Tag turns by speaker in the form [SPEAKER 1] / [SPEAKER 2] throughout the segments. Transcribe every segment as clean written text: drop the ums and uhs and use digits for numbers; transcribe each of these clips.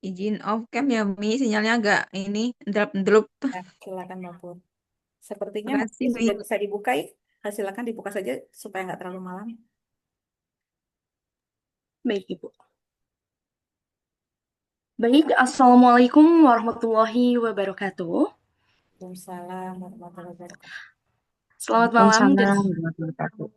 [SPEAKER 1] Izin off cam ya, Mi. Sinyalnya agak ini, drop-drop.
[SPEAKER 2] Ya, silakan Mbak Pur. Sepertinya
[SPEAKER 1] Makasih,
[SPEAKER 2] mungkin
[SPEAKER 1] Mi.
[SPEAKER 2] sudah bisa dibuka ya. Silakan dibuka saja supaya nggak terlalu malam.
[SPEAKER 3] Baik, Ibu. Baik, Assalamualaikum warahmatullahi wabarakatuh.
[SPEAKER 2] Waalaikumsalam warahmatullahi wabarakatuh.
[SPEAKER 3] Selamat malam dan
[SPEAKER 1] Waalaikumsalam warahmatullahi wabarakatuh.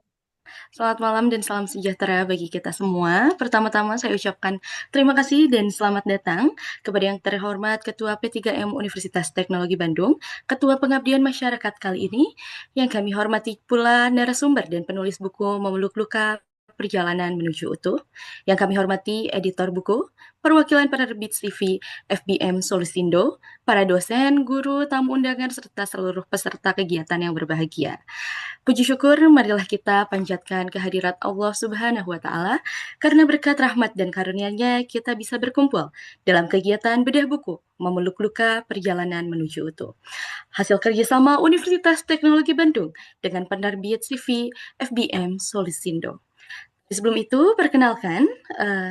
[SPEAKER 3] selamat malam dan salam sejahtera bagi kita semua. Pertama-tama saya ucapkan terima kasih dan selamat datang kepada yang terhormat Ketua P3M Universitas Teknologi Bandung, Ketua Pengabdian Masyarakat kali ini, yang kami hormati pula narasumber dan penulis buku Memeluk Luka Perjalanan Menuju Utuh, yang kami hormati editor buku, perwakilan penerbit CV FBM Solusindo, para dosen, guru, tamu undangan, serta seluruh peserta kegiatan yang berbahagia. Puji syukur marilah kita panjatkan kehadirat Allah Subhanahu wa taala karena berkat rahmat dan karunia-Nya kita bisa berkumpul dalam kegiatan bedah buku Memeluk Luka Perjalanan Menuju Utuh. Hasil kerjasama Universitas Teknologi Bandung dengan penerbit CV FBM Solusindo. Sebelum itu, perkenalkan,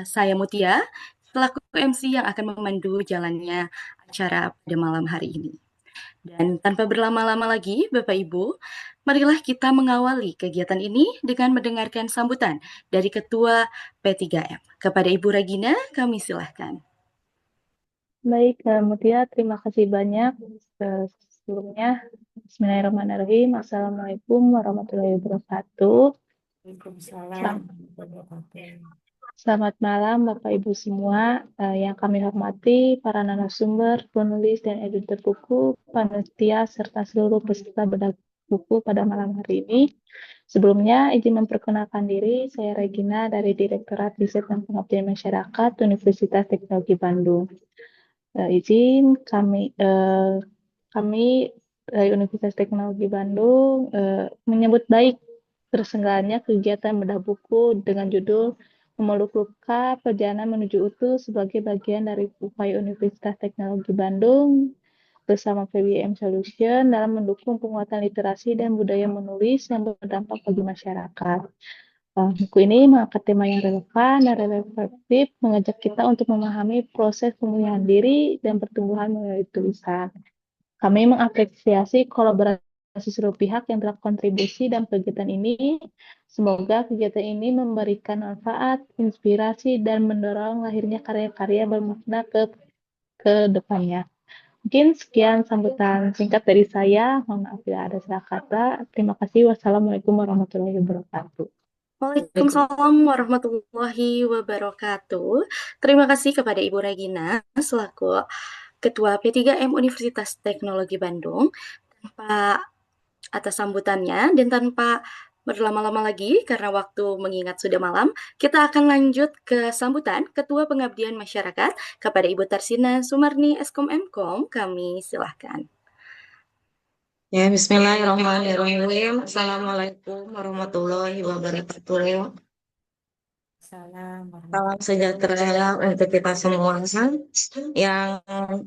[SPEAKER 3] saya Mutia, selaku MC yang akan memandu jalannya acara pada malam hari ini. Dan tanpa berlama-lama lagi, Bapak Ibu, marilah kita mengawali kegiatan ini dengan mendengarkan sambutan dari Ketua P3M. Kepada Ibu Regina, kami silahkan.
[SPEAKER 4] Baik, Mutia, terima kasih banyak. Sebelumnya, Bismillahirrahmanirrahim. Assalamualaikum warahmatullahi wabarakatuh.
[SPEAKER 2] Waalaikumsalam warahmatullahi wabarakatuh.
[SPEAKER 4] Selamat malam, Bapak Ibu semua. Yang kami hormati, para narasumber, penulis, dan editor buku, panitia, serta seluruh peserta bedah buku pada malam hari ini. Sebelumnya, izin memperkenalkan diri, saya Regina dari Direktorat Riset dan Pengabdian Masyarakat Universitas Teknologi Bandung. Izin kami dari Universitas Teknologi Bandung menyambut baik terselenggaranya kegiatan bedah buku dengan judul Memeluk Luka Perjalanan Menuju Utuh sebagai bagian dari upaya Universitas Teknologi Bandung bersama PBM Solution dalam mendukung penguatan literasi dan budaya menulis yang berdampak bagi masyarakat. Buku ini mengangkat tema yang relevan dan reflektif, mengajak kita untuk memahami proses pemulihan diri dan pertumbuhan melalui tulisan. Kami mengapresiasi kolaborasi seluruh pihak yang telah kontribusi dalam kegiatan ini. Semoga kegiatan ini memberikan manfaat, inspirasi, dan mendorong lahirnya karya-karya bermakna ke depannya. Mungkin sekian sambutan singkat dari saya. Mohon maaf bila ada salah kata. Terima kasih. Wassalamualaikum warahmatullahi wabarakatuh.
[SPEAKER 3] Waalaikumsalam warahmatullahi wabarakatuh. Terima kasih kepada Ibu Regina selaku Ketua P3M Universitas Teknologi Bandung. Atas sambutannya dan tanpa berlama-lama lagi karena waktu mengingat sudah malam, kita akan lanjut ke sambutan Ketua Pengabdian Masyarakat kepada Ibu Tarsina Sumarni Eskom Mkom. Kami silahkan.
[SPEAKER 5] Ya, bismillahirrahmanirrahim. Assalamualaikum warahmatullahi wabarakatuh.
[SPEAKER 2] Salam
[SPEAKER 5] Salam sejahtera untuk kita semua. Yang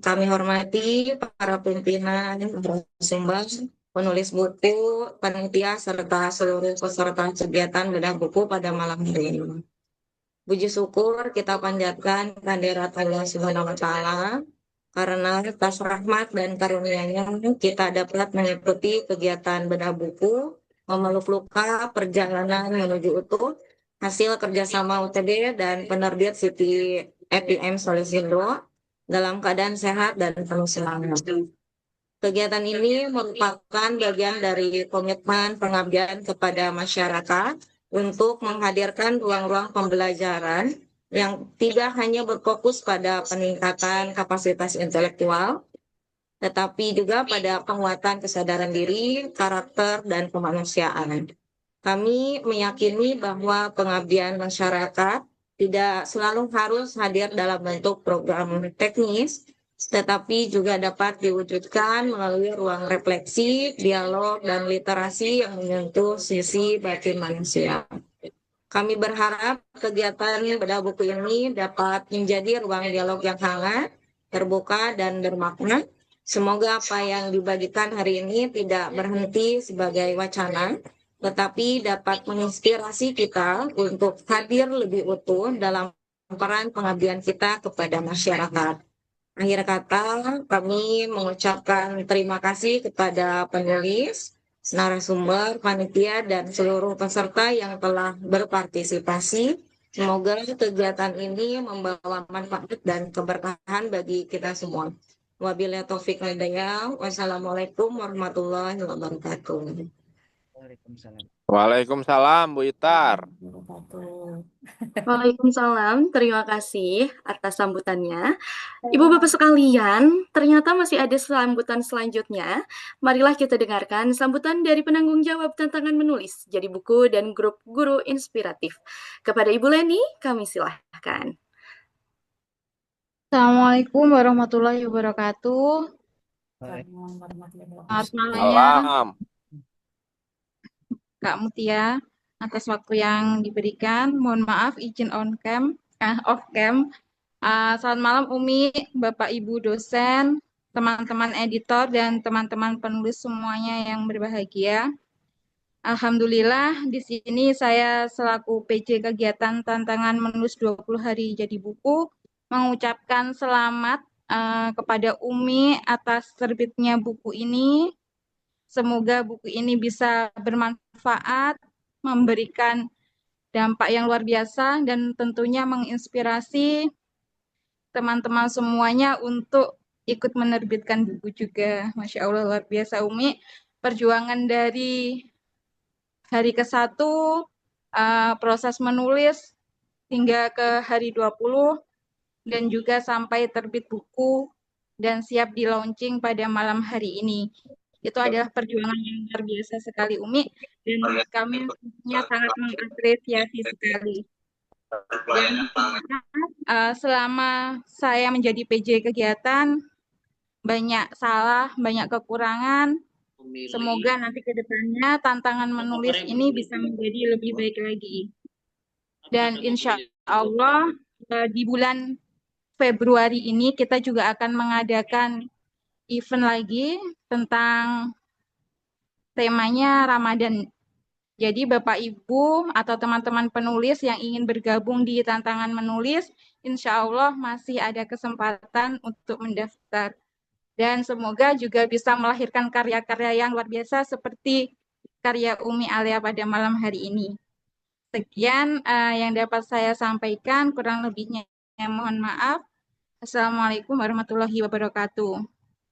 [SPEAKER 5] kami hormati para pimpinan, narasumber, penulis buku, panitia, serta seluruh peserta kegiatan bedah buku pada malam hari ini. Puji syukur kita panjatkan kehadirat Allah Subhanahu wa Ta'ala karena atas rahmat dan karunia-Nya kita dapat mengikuti kegiatan bedah buku Memeluk Luka Perjalanan Menuju Utuh hasil kerjasama UTB dan penerbit Siti FBM Solusindo dalam keadaan sehat dan penuh semangat. Kegiatan ini merupakan bagian dari komitmen pengabdian kepada masyarakat untuk menghadirkan ruang-ruang pembelajaran yang tidak hanya berfokus pada peningkatan kapasitas intelektual, tetapi juga pada penguatan kesadaran diri, karakter, dan kemanusiaan. Kami meyakini bahwa pengabdian masyarakat tidak selalu harus hadir dalam bentuk program teknis, tetapi juga dapat diwujudkan melalui ruang refleksi, dialog, dan literasi yang menyentuh sisi batin manusia. Kami berharap kegiatan bedah buku ini dapat menjadi ruang dialog yang hangat, terbuka, dan bermakna. Semoga apa yang dibagikan hari ini tidak berhenti sebagai wacana, tetapi dapat menginspirasi kita untuk hadir lebih utuh dalam peran pengabdian kita kepada masyarakat. Akhir kata, kami mengucapkan terima kasih kepada penulis, narasumber, panitia, dan seluruh peserta yang telah berpartisipasi. Semoga kegiatan ini membawa manfaat dan keberkahan bagi kita semua. Wabillahi taufiq wal hidayah. Wassalamualaikum warahmatullahi wabarakatuh.
[SPEAKER 6] Waalaikumsalam.
[SPEAKER 7] Waalaikumsalam, Bu Itar.
[SPEAKER 2] Wabarakatuh.
[SPEAKER 3] Waalaikumsalam, terima kasih atas sambutannya. Ibu Bapak sekalian, ternyata masih ada sambutan selanjutnya. Marilah kita dengarkan sambutan dari penanggung jawab tantangan menulis jadi buku dan grup guru inspiratif. Kepada Ibu Leni, kami silahkan.
[SPEAKER 8] Assalamualaikum warahmatullahi wabarakatuh.
[SPEAKER 2] Assalamualaikum warahmatullahi
[SPEAKER 8] Selamat
[SPEAKER 2] wabarakatuh.
[SPEAKER 8] malam ya,
[SPEAKER 7] Salam.
[SPEAKER 8] Kak Mutia, atas waktu yang diberikan. Mohon maaf izin off cam. Selamat malam Umi, Bapak Ibu dosen, teman-teman editor dan teman-teman penulis semuanya yang berbahagia. Alhamdulillah di sini saya selaku PJ kegiatan tantangan menulis 20 hari jadi buku mengucapkan selamat kepada Umi atas terbitnya buku ini. Semoga buku ini bisa bermanfaat, memberikan dampak yang luar biasa, dan tentunya menginspirasi teman-teman semuanya untuk ikut menerbitkan buku juga. Masya Allah, luar biasa Umi. Perjuangan dari hari ke-1, proses menulis hingga ke hari 20, dan juga sampai terbit buku dan siap di launching pada malam hari ini. Itu adalah perjuangan yang luar biasa sekali Umi, dan kami tentunya sangat mengapresiasi sekali. Dan selama saya menjadi PJ kegiatan, banyak salah, banyak kekurangan. Semoga nanti ke depannya tantangan menulis ini bisa menjadi lebih baik lagi. Dan insya Allah di bulan Februari ini kita juga akan mengadakan event lagi tentang temanya Ramadan. Jadi Bapak Ibu atau teman-teman penulis yang ingin bergabung di tantangan menulis, insya Allah masih ada kesempatan untuk mendaftar. Dan semoga juga bisa melahirkan karya-karya yang luar biasa seperti karya Umi Alia pada malam hari ini. Sekian yang dapat saya sampaikan, kurang lebihnya mohon maaf. Assalamualaikum warahmatullahi wabarakatuh.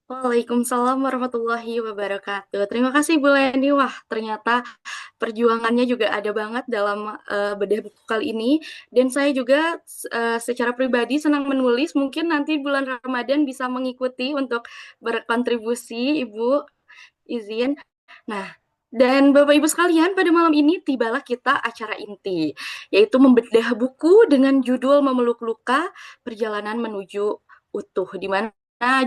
[SPEAKER 3] Waalaikumsalam warahmatullahi wabarakatuh. Terima kasih Bu Leni. Wah, ternyata perjuangannya juga ada banget dalam bedah buku kali ini. Dan saya juga secara pribadi senang menulis. Mungkin nanti bulan Ramadan bisa mengikuti untuk berkontribusi, Ibu izin. Nah, dan Bapak Ibu sekalian, pada malam ini tibalah kita acara inti, yaitu membedah buku dengan judul Memeluk Luka, Perjalanan Menuju Utuh, di mana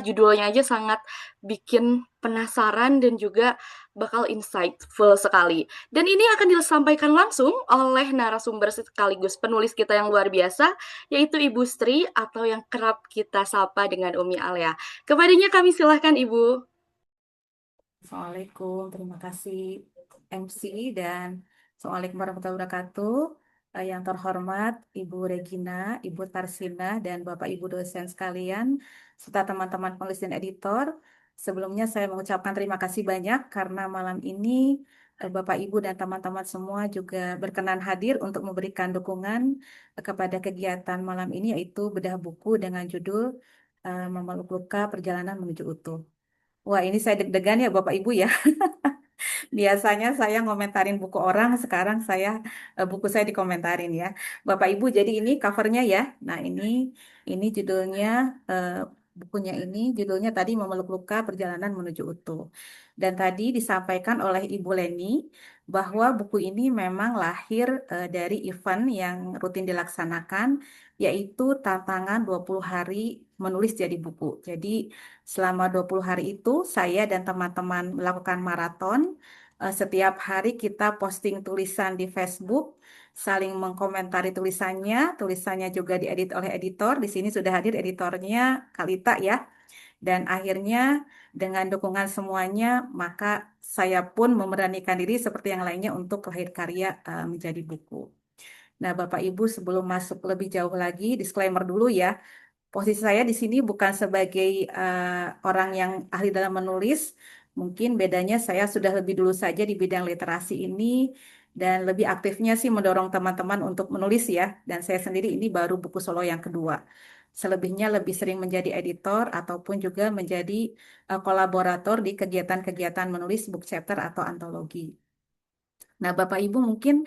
[SPEAKER 3] judulnya aja sangat bikin penasaran dan juga bakal insightful sekali. Dan ini akan disampaikan langsung oleh narasumber sekaligus penulis kita yang luar biasa, yaitu Ibu Sri atau yang kerap kita sapa dengan Umi Alia. Kepadanya kami silahkan Ibu.
[SPEAKER 2] Assalamualaikum, terima kasih MC dan Assalamualaikum warahmatullahi wabarakatuh. Yang terhormat Ibu Regina, Ibu Tarsina, dan Bapak Ibu dosen sekalian, serta teman-teman penulis dan editor. Sebelumnya saya mengucapkan terima kasih banyak karena malam ini Bapak Ibu dan teman-teman semua juga berkenan hadir untuk memberikan dukungan kepada kegiatan malam ini, yaitu bedah buku dengan judul Memeluk Luka Perjalanan Menuju Utuh. Wah, ini saya deg-degan ya Bapak Ibu ya. Biasanya saya ngomentarin buku orang, sekarang buku saya dikomentarin ya. Bapak Ibu, jadi ini covernya ya. Nah, ini judulnya bukunya ini judulnya tadi Memeluk Luka Perjalanan Menuju Utuh. Dan tadi disampaikan oleh Ibu Leni bahwa buku ini memang lahir dari event yang rutin dilaksanakan, yaitu tantangan 20 hari menulis jadi buku. Jadi selama 20 hari itu saya dan teman-teman melakukan maraton. Setiap hari kita posting tulisan di Facebook, saling mengkomentari tulisannya juga diedit oleh editor. Di sini sudah hadir editornya Kalita ya. Dan akhirnya dengan dukungan semuanya, maka saya pun memberanikan diri seperti yang lainnya untuk lahir karya menjadi buku. Nah, Bapak Ibu sebelum masuk lebih jauh lagi, disclaimer dulu ya. Posisi saya di sini bukan sebagai orang yang ahli dalam menulis. Mungkin bedanya saya sudah lebih dulu saja di bidang literasi ini dan lebih aktifnya sih mendorong teman-teman untuk menulis ya. Dan saya sendiri ini baru buku solo yang kedua. Selebihnya lebih sering menjadi editor ataupun juga menjadi kolaborator di kegiatan-kegiatan menulis book chapter atau antologi. Nah, Bapak Ibu mungkin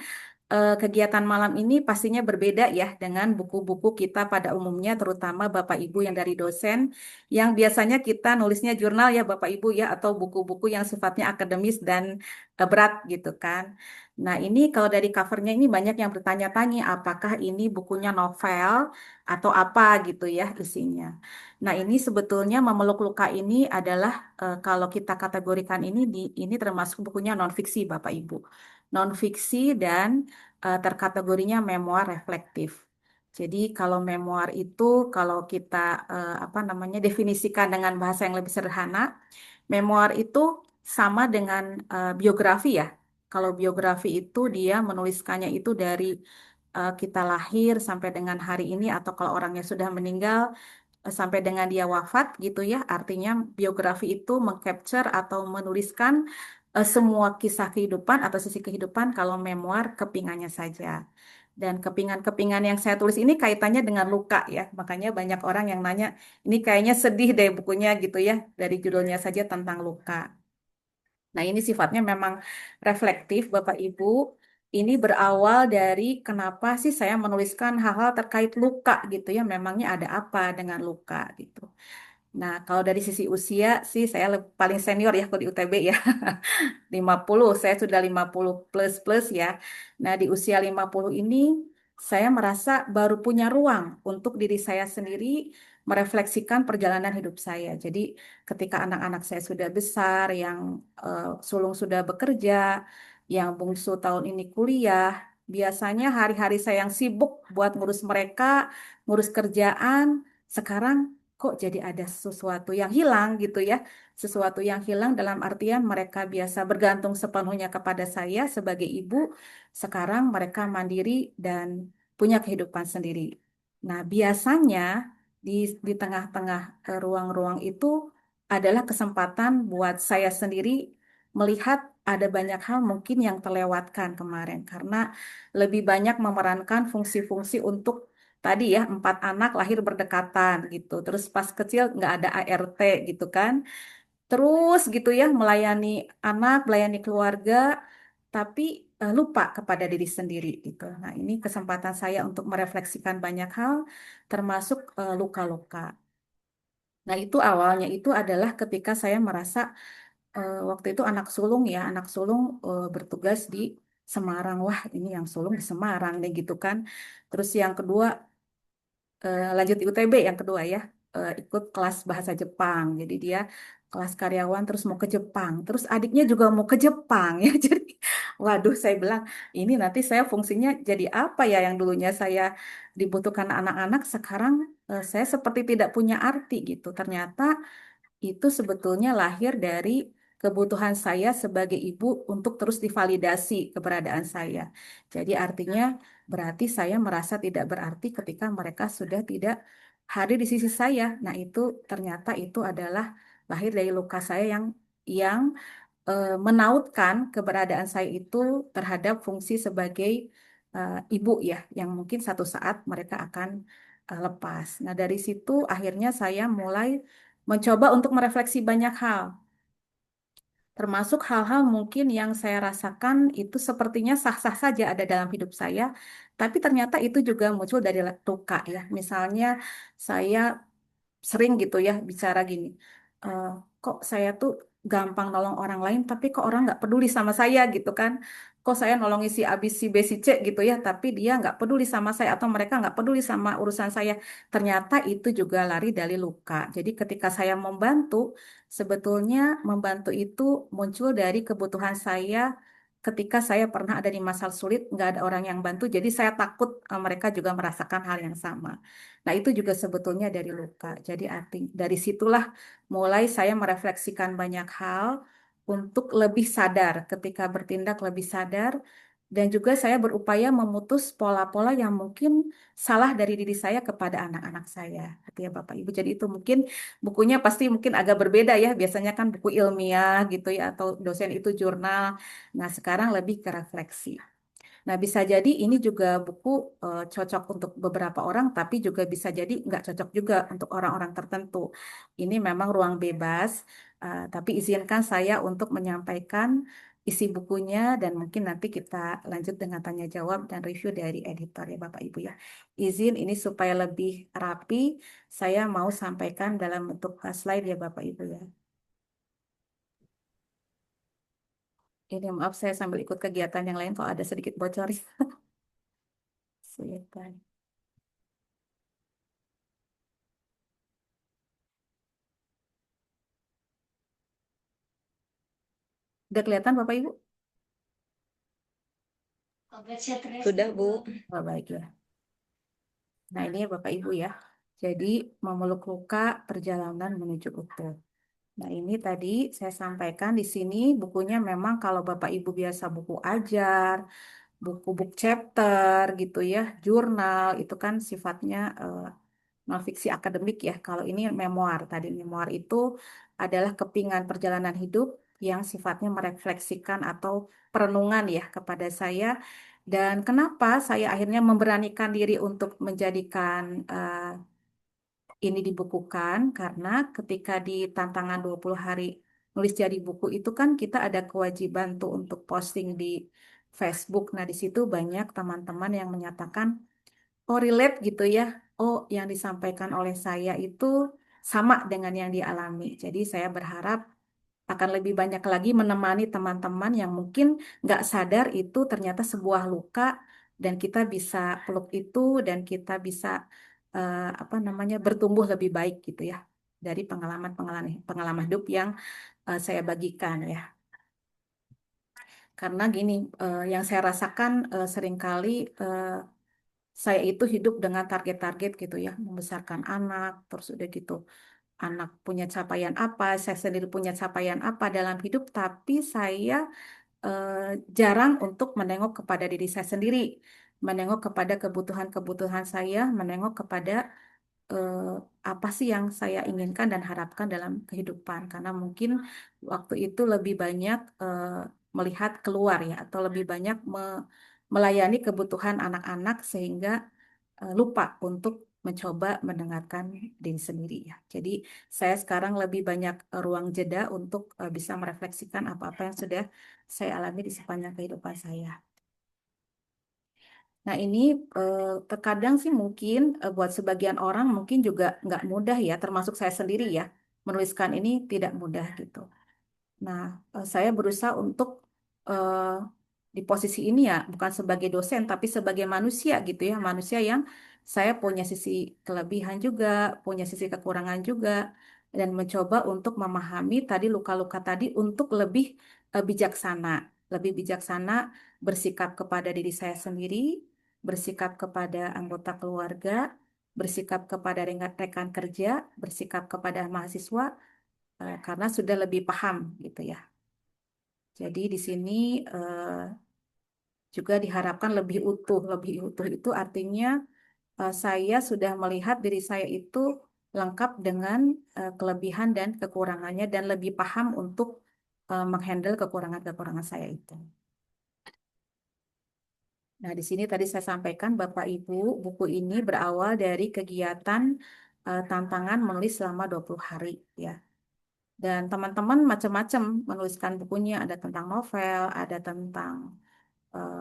[SPEAKER 2] kegiatan malam ini pastinya berbeda ya dengan buku-buku kita pada umumnya, terutama Bapak Ibu yang dari dosen, yang biasanya kita nulisnya jurnal ya Bapak Ibu ya, atau buku-buku yang sifatnya akademis dan berat gitu kan. Nah ini kalau dari covernya ini banyak yang bertanya-tanya apakah ini bukunya novel atau apa gitu ya isinya. Nah ini sebetulnya Memeluk Luka ini adalah kalau kita kategorikan ini termasuk bukunya non-fiksi Bapak Ibu. Non-fiksi dan terkategorinya memoir reflektif. Jadi kalau memoir itu kalau kita apa namanya definisikan dengan bahasa yang lebih sederhana, memoir itu sama dengan biografi ya. Kalau biografi itu dia menuliskannya itu dari kita lahir sampai dengan hari ini atau kalau orangnya sudah meninggal sampai dengan dia wafat gitu ya. Artinya biografi itu mengcapture atau menuliskan semua kisah kehidupan atau sisi kehidupan, kalau memoir kepingannya saja. Dan kepingan-kepingan yang saya tulis ini kaitannya dengan luka ya. Makanya banyak orang yang nanya, ini kayaknya sedih deh bukunya gitu ya. Dari judulnya saja tentang luka. Nah, ini sifatnya memang reflektif, Bapak Ibu. Ini berawal dari kenapa sih saya menuliskan hal-hal terkait luka gitu ya. Memangnya ada apa dengan luka gitu. Nah, kalau dari sisi usia sih saya paling senior ya kalau di UTB ya. 50, saya sudah 50 plus ya. Nah, di usia 50 ini saya merasa baru punya ruang untuk diri saya sendiri merefleksikan perjalanan hidup saya. Jadi, ketika anak-anak saya sudah besar, yang sulung sudah bekerja, yang bungsu tahun ini kuliah, biasanya hari-hari saya yang sibuk buat ngurus mereka, ngurus kerjaan, sekarang kok jadi ada sesuatu yang hilang gitu ya. Sesuatu yang hilang dalam artian mereka biasa bergantung sepenuhnya kepada saya sebagai ibu, sekarang mereka mandiri dan punya kehidupan sendiri. Nah, biasanya di tengah-tengah ruang-ruang itu adalah kesempatan buat saya sendiri melihat ada banyak hal mungkin yang terlewatkan kemarin karena lebih banyak memerankan fungsi-fungsi untuk tadi ya 4 anak lahir berdekatan gitu. Terus pas kecil nggak ada ART gitu kan. Terus gitu ya melayani anak, melayani keluarga, tapi lupa kepada diri sendiri gitu. Nah ini kesempatan saya untuk merefleksikan banyak hal, termasuk luka-luka. Nah itu awalnya itu adalah ketika saya merasa waktu itu anak sulung bertugas di Semarang. Wah ini yang sulung di Semarang nih gitu kan. Terus yang kedua lanjut di UTB yang kedua ya ikut kelas bahasa Jepang jadi dia kelas karyawan terus mau ke Jepang terus adiknya juga mau ke Jepang ya jadi waduh saya bilang ini nanti saya fungsinya jadi apa ya yang dulunya saya dibutuhkan anak-anak sekarang saya seperti tidak punya arti gitu ternyata itu sebetulnya lahir dari kebutuhan saya sebagai ibu untuk terus divalidasi keberadaan saya. Jadi artinya berarti saya merasa tidak berarti ketika mereka sudah tidak hadir di sisi saya. Nah, itu ternyata itu adalah lahir dari luka saya yang menautkan keberadaan saya itu terhadap fungsi sebagai ibu ya, yang mungkin satu saat mereka akan lepas. Nah, dari situ akhirnya saya mulai mencoba untuk merefleksi banyak hal, termasuk hal-hal mungkin yang saya rasakan itu sepertinya sah-sah saja ada dalam hidup saya, tapi ternyata itu juga muncul dari luka ya. Misalnya saya sering gitu ya bicara gini, "Eh, kok saya tuh gampang nolong orang lain, tapi kok orang nggak peduli sama saya gitu kan? Kok saya nolongi si A, si B, si C gitu ya, tapi dia nggak peduli sama saya atau mereka nggak peduli sama urusan saya. Ternyata itu juga lari dari luka. Jadi ketika saya membantu, sebetulnya membantu itu muncul dari kebutuhan saya ketika saya pernah ada di masa sulit, nggak ada orang yang bantu, jadi saya takut mereka juga merasakan hal yang sama. Nah, itu juga sebetulnya dari luka. Jadi dari situlah mulai saya merefleksikan banyak hal untuk lebih sadar, ketika bertindak lebih sadar Dan juga saya berupaya memutus pola-pola yang mungkin salah dari diri saya kepada anak-anak saya, gitu ya Bapak Ibu. Jadi itu mungkin bukunya pasti mungkin agak berbeda ya. Biasanya kan buku ilmiah gitu ya, atau dosen itu jurnal. Nah, sekarang lebih ke refleksi. Nah, bisa jadi ini juga buku cocok untuk beberapa orang, tapi juga bisa jadi nggak cocok juga untuk orang-orang tertentu. Ini memang ruang bebas, tapi izinkan saya untuk menyampaikan isi bukunya dan mungkin nanti kita lanjut dengan tanya jawab dan review dari editor ya Bapak Ibu ya. Izin ini supaya lebih rapi, saya mau sampaikan dalam bentuk slide ya Bapak Ibu ya. Ini maaf saya sambil ikut kegiatan yang lain kalau ada sedikit bocor. Silakan. Udah kelihatan Bapak Ibu?
[SPEAKER 5] Sudah, Bu.
[SPEAKER 2] Oh, baik ya. Nah, ini ya Bapak Ibu ya. Jadi, memeluk luka perjalanan menuju utuh. Nah, ini tadi saya sampaikan di sini bukunya memang kalau Bapak Ibu biasa buku ajar, buku-buku chapter gitu ya, jurnal, itu kan sifatnya non-fiksi akademik ya. Kalau ini memoir, tadi memoir itu adalah kepingan perjalanan hidup yang sifatnya merefleksikan atau perenungan ya kepada saya. Dan kenapa saya akhirnya memberanikan diri untuk menjadikan ini dibukukan, karena ketika di tantangan 20 hari nulis jadi buku itu kan kita ada kewajiban tuh untuk posting di Facebook. Nah, di situ banyak teman-teman yang menyatakan, oh relate gitu ya. Oh, yang disampaikan oleh saya itu sama dengan yang dialami. Jadi saya berharap akan lebih banyak lagi menemani teman-teman yang mungkin nggak sadar itu ternyata sebuah luka dan kita bisa peluk itu dan kita bisa apa namanya bertumbuh lebih baik gitu ya dari pengalaman-pengalaman pengalaman hidup yang saya bagikan ya. Karena gini, yang saya rasakan seringkali saya itu hidup dengan target-target gitu ya, membesarkan anak, terus udah gitu, anak punya capaian apa, saya sendiri punya capaian apa dalam hidup, tapi saya jarang untuk menengok kepada diri saya sendiri, menengok kepada kebutuhan-kebutuhan saya, menengok kepada eh, apa sih yang saya inginkan dan harapkan dalam kehidupan. Karena mungkin waktu itu lebih banyak melihat keluar ya, atau lebih banyak melayani kebutuhan anak-anak sehingga lupa untuk mencoba mendengarkan diri sendiri ya. Jadi saya sekarang lebih banyak ruang jeda untuk bisa merefleksikan apa-apa yang sudah saya alami di sepanjang kehidupan saya. Nah, ini terkadang sih mungkin buat sebagian orang mungkin juga nggak mudah ya, termasuk saya sendiri ya, menuliskan ini tidak mudah gitu. Nah, saya berusaha untuk eh, di posisi ini ya, bukan sebagai dosen, tapi sebagai manusia gitu ya, manusia yang saya punya sisi kelebihan juga, punya sisi kekurangan juga, dan mencoba untuk memahami tadi luka-luka tadi untuk lebih bijaksana, lebih bijaksana bersikap kepada diri saya sendiri, bersikap kepada anggota keluarga, bersikap kepada rekan kerja, bersikap kepada mahasiswa, karena sudah lebih paham gitu ya. Jadi di sini juga diharapkan lebih utuh. Lebih utuh itu artinya saya sudah melihat diri saya itu lengkap dengan kelebihan dan kekurangannya dan lebih paham untuk menghandle kekurangan-kekurangan saya itu. Nah, di sini tadi saya sampaikan Bapak Ibu, buku ini berawal dari kegiatan tantangan menulis selama 20 hari ya. Dan teman-teman macam-macam menuliskan bukunya, ada tentang novel, ada tentang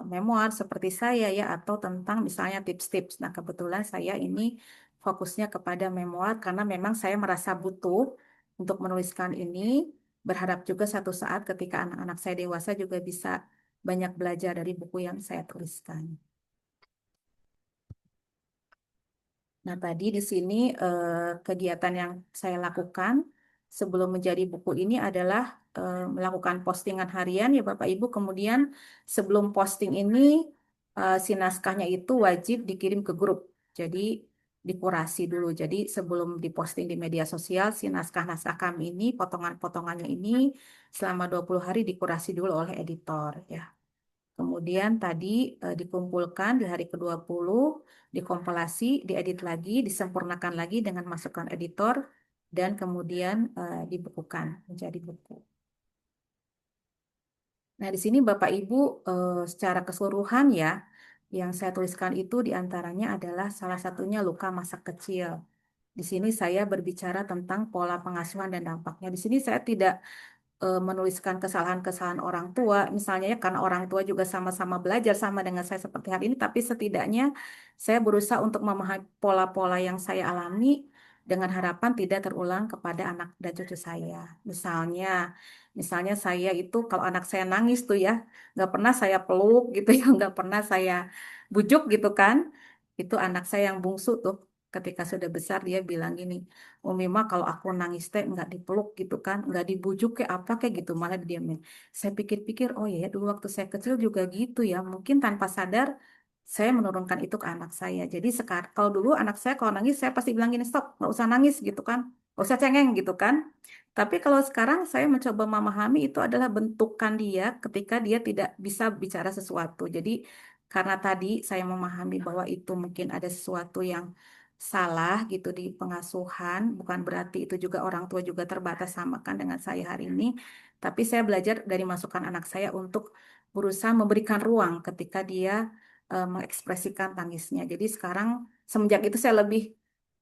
[SPEAKER 2] memoir seperti saya ya, atau tentang misalnya tips-tips. Nah, kebetulan saya ini fokusnya kepada memoir karena memang saya merasa butuh untuk menuliskan ini, berharap juga satu saat ketika anak-anak saya dewasa juga bisa banyak belajar dari buku yang saya tuliskan. Nah, tadi di sini kegiatan yang saya lakukan sebelum menjadi buku ini adalah melakukan postingan harian ya Bapak Ibu. Kemudian sebelum posting ini si naskahnya itu wajib dikirim ke grup. Jadi dikurasi dulu. Jadi sebelum diposting di media sosial, si naskah-naskah kami ini, potongan-potongannya ini selama 20 hari dikurasi dulu oleh editor ya. Kemudian tadi dikumpulkan di hari ke-20, dikompilasi, diedit lagi, disempurnakan lagi dengan masukan editor, dan kemudian dibukukan menjadi buku. Nah, di sini Bapak Ibu secara keseluruhan ya, yang saya tuliskan itu diantaranya adalah salah satunya luka masa kecil. Di sini saya berbicara tentang pola pengasuhan dan dampaknya. Di sini saya tidak menuliskan kesalahan-kesalahan orang tua, misalnya ya karena orang tua juga sama-sama belajar sama dengan saya seperti hari ini, tapi setidaknya saya berusaha untuk memahami pola-pola yang saya alami dengan harapan tidak terulang kepada anak dan cucu saya. Misalnya saya itu kalau anak saya nangis tuh ya, nggak pernah saya peluk gitu ya, nggak pernah saya bujuk gitu kan. Itu anak saya yang bungsu tuh. Ketika sudah besar dia bilang gini, Umi mah kalau aku nangis teh nggak dipeluk gitu kan, nggak dibujuk kayak apa kayak gitu, malah didiamin. Saya pikir-pikir, oh ya dulu waktu saya kecil juga gitu ya, mungkin tanpa sadar saya menurunkan itu ke anak saya. Jadi sekarang kalau dulu anak saya kalau nangis saya pasti bilang gini, stop, nggak usah nangis gitu kan, nggak usah cengeng gitu kan. Tapi kalau sekarang saya mencoba memahami itu adalah bentukan dia ketika dia tidak bisa bicara sesuatu. Jadi karena tadi saya memahami bahwa itu mungkin ada sesuatu yang salah gitu di pengasuhan, bukan berarti itu juga orang tua juga terbatas sama kan dengan saya hari ini. Tapi saya belajar dari masukan anak saya untuk berusaha memberikan ruang ketika dia mengekspresikan tangisnya. Jadi sekarang semenjak itu saya lebih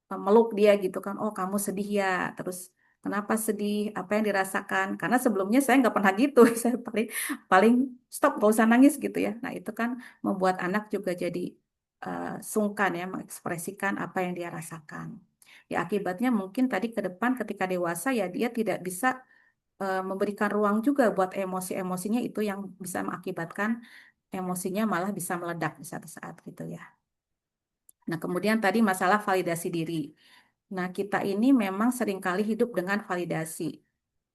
[SPEAKER 2] meluk dia gitu kan, oh kamu sedih ya, terus kenapa sedih, apa yang dirasakan, karena sebelumnya saya nggak pernah gitu. Saya paling paling stop, gak usah nangis gitu ya. Nah itu kan membuat anak juga jadi sungkan ya mengekspresikan apa yang dia rasakan. Ya akibatnya mungkin tadi ke depan ketika dewasa ya dia tidak bisa memberikan ruang juga buat emosi-emosinya, itu yang bisa mengakibatkan emosinya malah bisa meledak di satu saat gitu ya. Nah, kemudian tadi masalah validasi diri. Nah, kita ini memang seringkali hidup dengan validasi.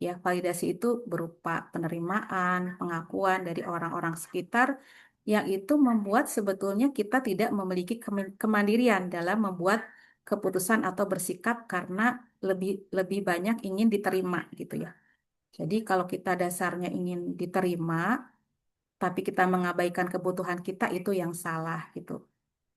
[SPEAKER 2] Ya, validasi itu berupa penerimaan, pengakuan dari orang-orang sekitar yang itu membuat sebetulnya kita tidak memiliki kemandirian dalam membuat keputusan atau bersikap karena lebih lebih banyak ingin diterima gitu ya. Jadi kalau kita dasarnya ingin diterima, tapi kita mengabaikan kebutuhan kita, itu yang salah gitu.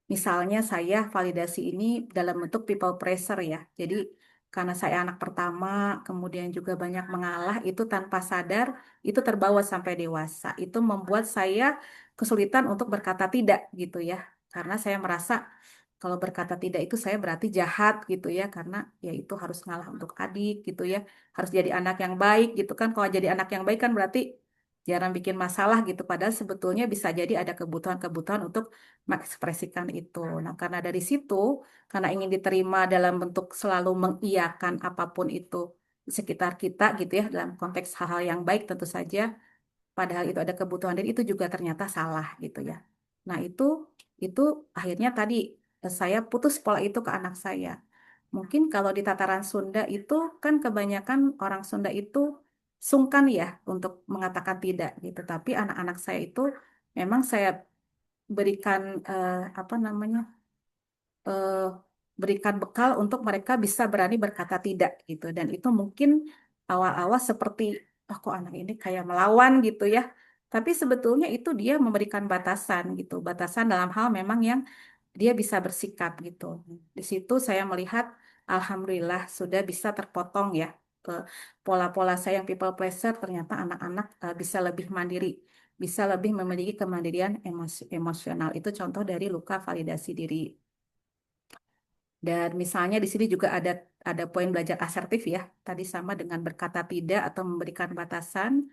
[SPEAKER 2] Misalnya saya validasi ini dalam bentuk people pressure ya. Jadi karena saya anak pertama, kemudian juga banyak mengalah, itu tanpa sadar, itu terbawa sampai dewasa. Itu membuat saya kesulitan untuk berkata tidak gitu ya. Karena saya merasa kalau berkata tidak itu saya berarti jahat gitu ya. Karena ya itu harus ngalah untuk adik gitu ya. Harus jadi anak yang baik gitu kan. Kalau jadi anak yang baik kan berarti jarang bikin masalah gitu. Padahal sebetulnya bisa jadi ada kebutuhan-kebutuhan untuk mengekspresikan itu. Nah, karena dari situ, karena ingin diterima dalam bentuk selalu mengiyakan apapun itu di sekitar kita gitu ya, dalam konteks hal-hal yang baik tentu saja, padahal itu ada kebutuhan dan itu juga ternyata salah gitu ya. Nah, itu akhirnya tadi saya putus pola itu ke anak saya. Mungkin kalau di tataran Sunda itu kan kebanyakan orang Sunda itu sungkan ya untuk mengatakan tidak gitu. Tapi anak-anak saya itu memang saya berikan apa namanya eh, berikan bekal untuk mereka bisa berani berkata tidak gitu, dan itu mungkin awal-awal seperti oh kok anak ini kayak melawan gitu ya, tapi sebetulnya itu dia memberikan batasan gitu, batasan dalam hal memang yang dia bisa bersikap gitu. Di situ saya melihat alhamdulillah sudah bisa terpotong ya ke pola-pola saya yang people pleaser, ternyata anak-anak bisa lebih mandiri, bisa lebih memiliki kemandirian emosional. Itu contoh dari luka validasi diri. Dan misalnya di sini juga ada poin belajar asertif ya. Tadi sama dengan berkata tidak atau memberikan batasan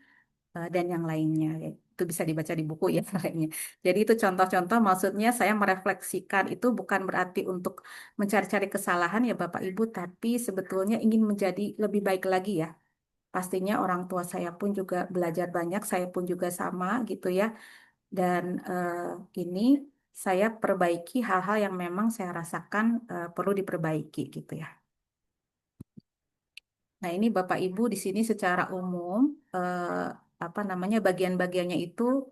[SPEAKER 2] dan yang lainnya. Ya, itu bisa dibaca di buku ya kayaknya. Jadi itu contoh-contoh, maksudnya saya merefleksikan itu bukan berarti untuk mencari-cari kesalahan ya Bapak Ibu, tapi sebetulnya ingin menjadi lebih baik lagi ya. Pastinya orang tua saya pun juga belajar banyak, saya pun juga sama gitu ya. Dan ini saya perbaiki hal-hal yang memang saya rasakan perlu diperbaiki gitu ya. Nah, ini Bapak Ibu di sini secara umum apa namanya bagian-bagiannya itu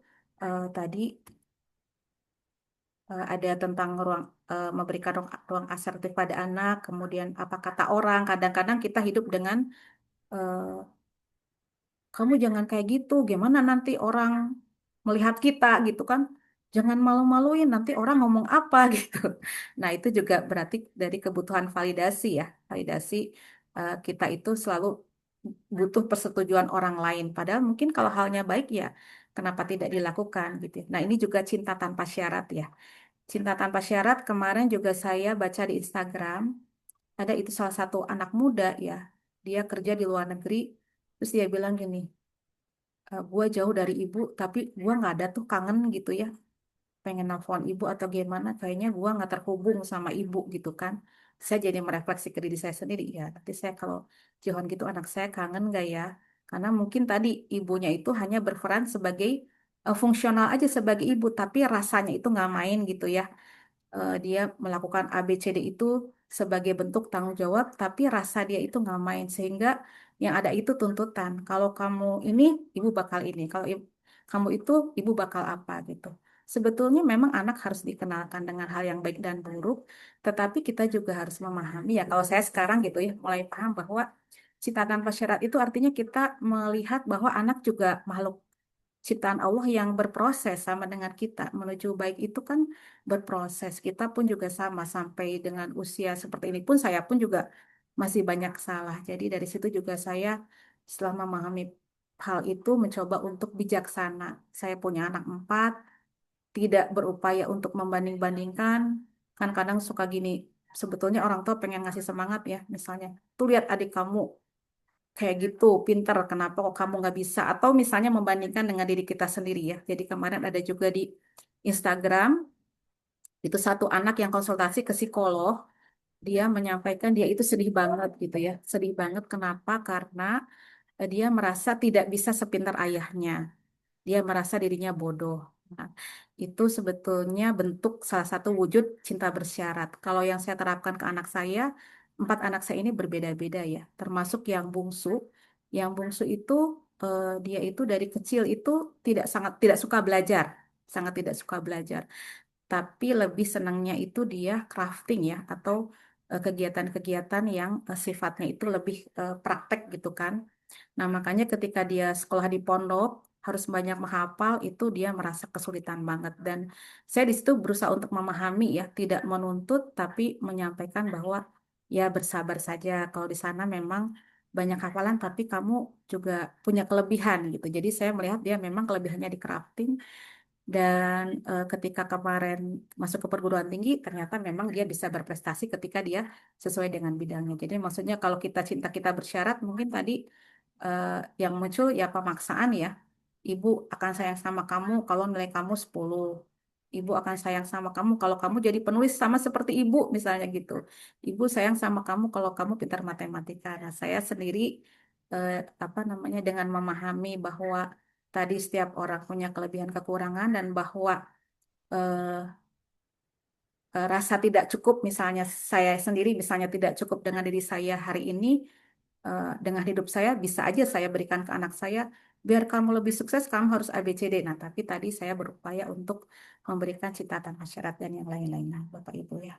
[SPEAKER 2] tadi ada tentang ruang memberikan ruang asertif pada anak, kemudian apa kata orang. Kadang-kadang kita hidup dengan eh, kamu jangan kayak gitu, gimana nanti orang melihat kita gitu kan. Jangan malu-maluin nanti orang ngomong apa gitu. Nah, itu juga berarti dari kebutuhan validasi ya. Validasi kita itu selalu butuh persetujuan orang lain. Padahal mungkin kalau halnya baik ya kenapa tidak dilakukan gitu. Nah, ini juga cinta tanpa syarat ya. Cinta tanpa syarat kemarin juga saya baca di Instagram, ada itu salah satu anak muda ya. Dia kerja di luar negeri, terus dia bilang gini, gue jauh dari ibu, tapi gue nggak ada tuh kangen gitu ya. Pengen nelfon ibu atau gimana, kayaknya gue nggak terhubung sama ibu gitu kan. Saya jadi merefleksi ke diri saya sendiri, ya nanti saya kalau jauhan gitu anak saya kangen gak ya? Karena mungkin tadi ibunya itu hanya berperan sebagai fungsional aja sebagai ibu, tapi rasanya itu nggak main gitu ya. Dia melakukan A, B, C, D itu sebagai bentuk tanggung jawab, tapi rasa dia itu nggak main. Sehingga yang ada itu tuntutan. Kalau kamu ini, ibu bakal ini. Kalau kamu itu, ibu bakal apa gitu. Sebetulnya memang anak harus dikenalkan dengan hal yang baik dan buruk, tetapi kita juga harus memahami ya. Kalau saya sekarang gitu ya, mulai paham bahwa cita tanpa syarat itu artinya kita melihat bahwa anak juga makhluk ciptaan Allah yang berproses sama dengan kita menuju baik itu kan berproses. Kita pun juga sama sampai dengan usia seperti ini pun saya pun juga masih banyak salah. Jadi dari situ juga saya setelah memahami hal itu mencoba untuk bijaksana. Saya punya anak 4, tidak berupaya untuk membanding-bandingkan. Kan kadang suka gini, sebetulnya orang tua pengen ngasih semangat ya, misalnya, tuh lihat adik kamu kayak gitu, pinter, kenapa kok kamu nggak bisa? Atau misalnya membandingkan dengan diri kita sendiri ya. Jadi kemarin ada juga di Instagram, itu satu anak yang konsultasi ke psikolog, dia menyampaikan dia itu sedih banget gitu ya. Sedih banget kenapa? Karena dia merasa tidak bisa sepintar ayahnya. Dia merasa dirinya bodoh. Nah, itu sebetulnya bentuk salah satu wujud cinta bersyarat. Kalau yang saya terapkan ke anak saya, 4 anak saya ini berbeda-beda ya, termasuk yang bungsu. Yang bungsu itu dia itu dari kecil itu tidak suka belajar, sangat tidak suka belajar. Tapi lebih senangnya itu dia crafting ya, atau kegiatan-kegiatan yang sifatnya itu lebih praktek gitu kan. Nah, makanya ketika dia sekolah di pondok harus banyak menghafal itu dia merasa kesulitan banget dan saya di situ berusaha untuk memahami ya, tidak menuntut tapi menyampaikan bahwa ya bersabar saja kalau di sana memang banyak hafalan tapi kamu juga punya kelebihan gitu. Jadi saya melihat dia memang kelebihannya di crafting dan ketika kemarin masuk ke perguruan tinggi, ternyata memang dia bisa berprestasi ketika dia sesuai dengan bidangnya. Jadi maksudnya kalau kita cinta kita bersyarat, mungkin tadi yang muncul ya pemaksaan ya. Ibu akan sayang sama kamu kalau nilai kamu 10. Ibu akan sayang sama kamu kalau kamu jadi penulis sama seperti ibu misalnya gitu. Ibu sayang sama kamu kalau kamu pintar matematika. Nah, saya sendiri eh, apa namanya dengan memahami bahwa tadi setiap orang punya kelebihan kekurangan dan bahwa eh, rasa tidak cukup misalnya saya sendiri misalnya tidak cukup dengan diri saya hari ini dengan hidup saya bisa aja saya berikan ke anak saya biar kamu lebih sukses kamu harus A B C D. Nah, tapi tadi saya berupaya untuk memberikan cita-cita masyarakat dan yang lain-lain. Nah, Bapak Ibu ya.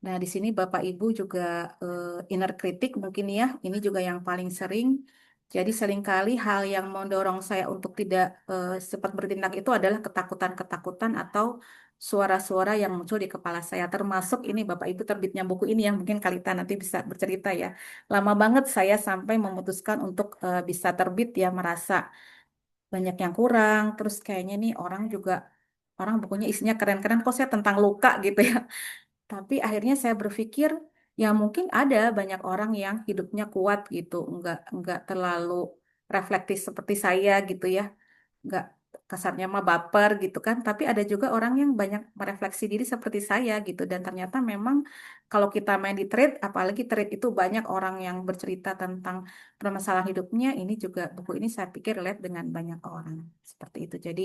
[SPEAKER 2] Nah, di sini Bapak Ibu juga inner critic mungkin ya, ini juga yang paling sering. Jadi seringkali hal yang mendorong saya untuk tidak cepat bertindak itu adalah ketakutan-ketakutan atau suara-suara yang muncul di kepala saya. Termasuk ini Bapak Ibu terbitnya buku ini yang mungkin Kalita nanti bisa bercerita ya. Lama banget saya sampai memutuskan untuk bisa terbit ya, merasa banyak yang kurang. Terus kayaknya nih orang bukunya isinya keren-keren kok saya tentang luka gitu ya. Tapi akhirnya saya berpikir, ya mungkin ada banyak orang yang hidupnya kuat gitu, nggak terlalu reflektif seperti saya gitu ya, nggak kasarnya mah baper gitu kan. Tapi ada juga orang yang banyak merefleksi diri seperti saya gitu. Dan ternyata memang kalau kita main di trade, apalagi trade itu banyak orang yang bercerita tentang permasalahan hidupnya. Ini juga buku ini saya pikir relate dengan banyak orang seperti itu. Jadi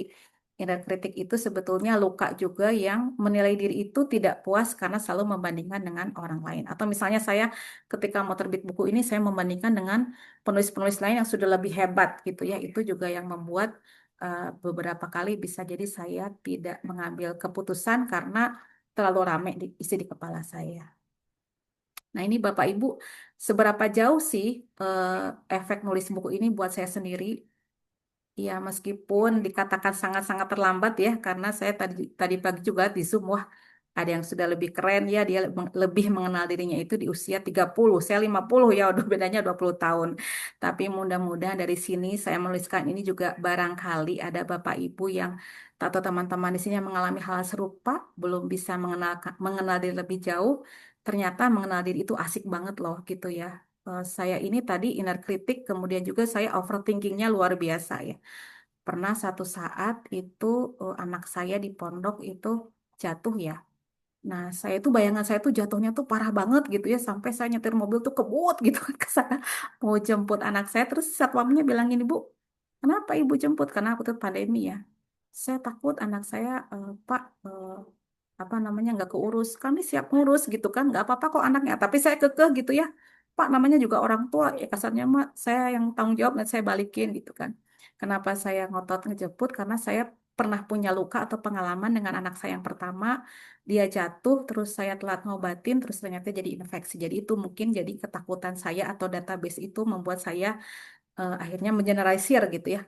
[SPEAKER 2] inner kritik itu sebetulnya luka juga yang menilai diri itu tidak puas karena selalu membandingkan dengan orang lain. Atau misalnya saya ketika mau terbit buku ini, saya membandingkan dengan penulis-penulis lain yang sudah lebih hebat gitu ya. Itu juga yang membuat beberapa kali bisa jadi saya tidak mengambil keputusan karena terlalu ramai isi di kepala saya. Nah ini Bapak Ibu, seberapa jauh sih efek nulis buku ini buat saya sendiri? Ya, meskipun dikatakan sangat-sangat terlambat ya, karena saya tadi tadi pagi juga di Zoom, wah, ada yang sudah lebih keren ya, dia lebih mengenal dirinya itu di usia 30, saya 50 ya, udah bedanya 20 tahun. Tapi mudah-mudahan dari sini saya menuliskan ini juga barangkali ada Bapak Ibu yang atau teman-teman di sini yang mengalami hal serupa, belum bisa mengenal diri lebih jauh, ternyata mengenal diri itu asik banget loh gitu ya. Saya ini tadi inner critic, kemudian juga saya overthinkingnya luar biasa ya. Pernah satu saat itu anak saya di pondok itu jatuh ya. Nah, saya tuh bayangan saya tuh jatuhnya tuh parah banget gitu ya, sampai saya nyetir mobil tuh kebut gitu kan ke sana mau jemput anak saya. Terus satpamnya bilang gini, Bu, kenapa Ibu jemput? Karena aku tuh pandemi ya. Saya takut anak saya, Pak, apa namanya nggak keurus. Kami siap ngurus gitu kan, nggak apa-apa kok anaknya. Tapi saya kekeh gitu ya, Pak, namanya juga orang tua. Ya kasarnya mah saya yang tanggung jawab dan saya balikin gitu kan. Kenapa saya ngotot ngejemput? Karena saya pernah punya luka atau pengalaman dengan anak saya yang pertama. Dia jatuh, terus saya telat ngobatin, terus ternyata jadi infeksi. Jadi itu mungkin jadi ketakutan saya atau database itu membuat saya akhirnya mengeneralisir gitu ya,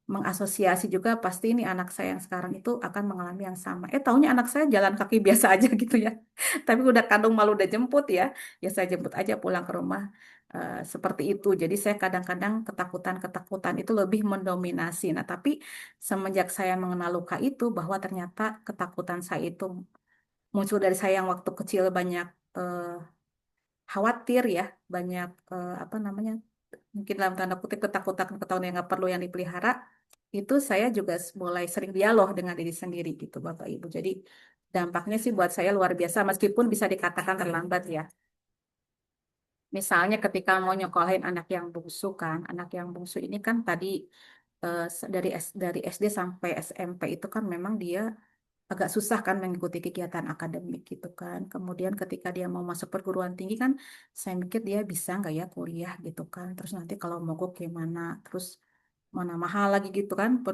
[SPEAKER 2] mengasosiasi juga pasti ini anak saya yang sekarang itu akan mengalami yang sama. Taunya anak saya jalan kaki biasa aja gitu ya. Tapi udah kandung malu udah jemput ya, ya saya jemput aja pulang ke rumah. Seperti itu. Jadi saya kadang-kadang ketakutan-ketakutan itu lebih mendominasi. Nah, tapi semenjak saya mengenal luka itu bahwa ternyata ketakutan saya itu muncul dari saya yang waktu kecil banyak eh, khawatir ya, banyak apa namanya, mungkin dalam tanda kutip ketakutan-ketakutan yang nggak perlu yang dipelihara, itu saya juga mulai sering dialog dengan diri sendiri gitu Bapak Ibu. Jadi dampaknya sih buat saya luar biasa meskipun bisa dikatakan terlambat ya. Misalnya ketika mau nyokolahin anak yang bungsu kan, anak yang bungsu ini kan tadi dari SD sampai SMP itu kan memang dia agak susah kan mengikuti kegiatan akademik gitu kan. Kemudian ketika dia mau masuk perguruan tinggi kan, saya mikir dia bisa nggak ya kuliah gitu kan. Terus nanti kalau mogok gimana? Terus mana mahal lagi gitu kan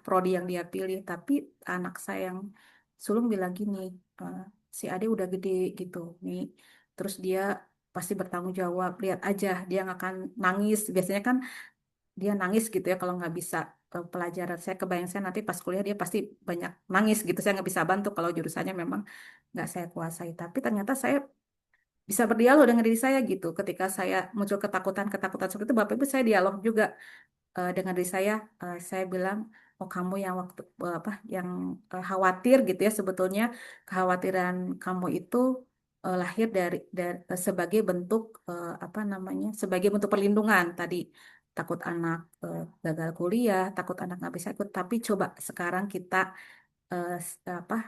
[SPEAKER 2] prodi yang dia pilih. Tapi anak saya yang sulung bilang gini, "Eh, si Ade udah gede gitu nih. Terus dia pasti bertanggung jawab. Lihat aja dia nggak akan nangis. Biasanya kan dia nangis gitu ya kalau nggak bisa pelajaran. Saya kebayang saya nanti pas kuliah dia pasti banyak nangis gitu, saya nggak bisa bantu kalau jurusannya memang nggak saya kuasai, tapi ternyata saya bisa berdialog dengan diri saya gitu. Ketika saya muncul ketakutan-ketakutan seperti itu, Bapak Ibu, saya dialog juga dengan diri saya. Saya bilang, oh kamu yang waktu apa yang khawatir gitu ya, sebetulnya kekhawatiran kamu itu lahir sebagai bentuk apa namanya, sebagai bentuk perlindungan tadi. Takut anak gagal kuliah, takut anak nggak bisa ikut, tapi coba sekarang kita apa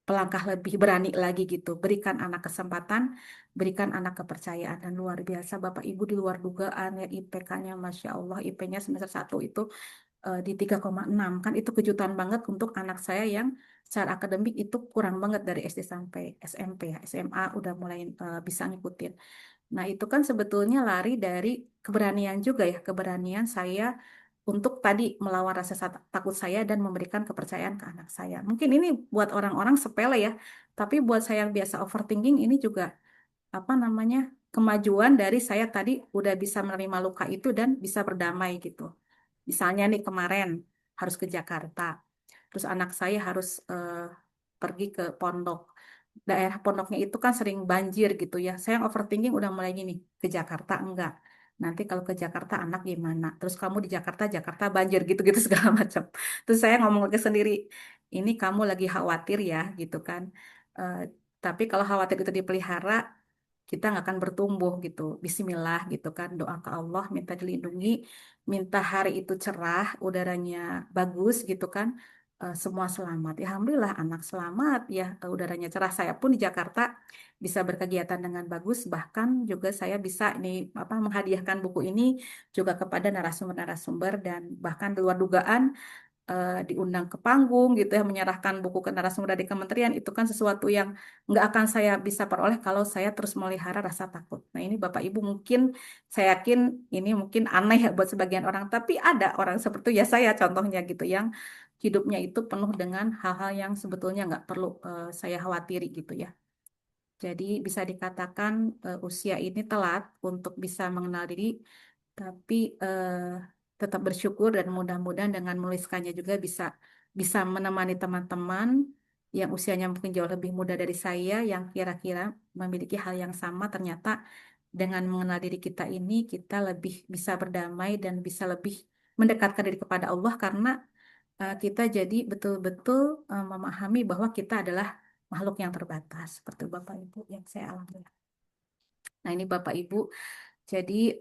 [SPEAKER 2] pelangkah lebih berani lagi gitu. Berikan anak kesempatan, berikan anak kepercayaan. Dan luar biasa Bapak Ibu di luar dugaan ya, IPK-nya Masya Allah, IP-nya semester 1 itu di 3,6. Kan itu kejutan banget untuk anak saya yang secara akademik itu kurang banget dari SD sampai SMP ya. SMA udah mulai bisa ngikutin. Nah, itu kan sebetulnya lari dari keberanian juga ya, keberanian saya untuk tadi melawan rasa takut saya dan memberikan kepercayaan ke anak saya. Mungkin ini buat orang-orang sepele ya, tapi buat saya yang biasa overthinking ini juga apa namanya, kemajuan dari saya tadi udah bisa menerima luka itu dan bisa berdamai gitu. Misalnya nih kemarin harus ke Jakarta, terus anak saya harus pergi ke pondok. Daerah pondoknya itu kan sering banjir gitu ya. Saya yang overthinking udah mulai gini, ke Jakarta enggak. Nanti kalau ke Jakarta anak gimana? Terus kamu di Jakarta, Jakarta banjir gitu-gitu segala macam. Terus saya ngomong ke sendiri, ini kamu lagi khawatir ya gitu kan. Eh, tapi kalau khawatir itu dipelihara, kita nggak akan bertumbuh gitu. Bismillah gitu kan, doa ke Allah, minta dilindungi, minta hari itu cerah, udaranya bagus gitu kan. Semua selamat. Ya, alhamdulillah anak selamat ya, udaranya cerah. Saya pun di Jakarta bisa berkegiatan dengan bagus, bahkan juga saya bisa ini apa menghadiahkan buku ini juga kepada narasumber-narasumber dan bahkan di luar dugaan diundang ke panggung gitu ya, menyerahkan buku ke narasumber dari kementerian, itu kan sesuatu yang nggak akan saya bisa peroleh kalau saya terus melihara rasa takut. Nah, ini Bapak Ibu mungkin saya yakin ini mungkin aneh ya buat sebagian orang, tapi ada orang seperti itu ya, saya contohnya gitu yang hidupnya itu penuh dengan hal-hal yang sebetulnya nggak perlu saya khawatiri gitu ya. Jadi bisa dikatakan usia ini telat untuk bisa mengenal diri, tapi tetap bersyukur dan mudah-mudahan dengan menuliskannya juga bisa bisa menemani teman-teman yang usianya mungkin jauh lebih muda dari saya yang kira-kira memiliki hal yang sama. Ternyata dengan mengenal diri kita ini kita lebih bisa berdamai dan bisa lebih mendekatkan diri kepada Allah karena kita jadi betul-betul memahami bahwa kita adalah makhluk yang terbatas seperti Bapak Ibu yang saya alami. Nah, ini Bapak Ibu. Jadi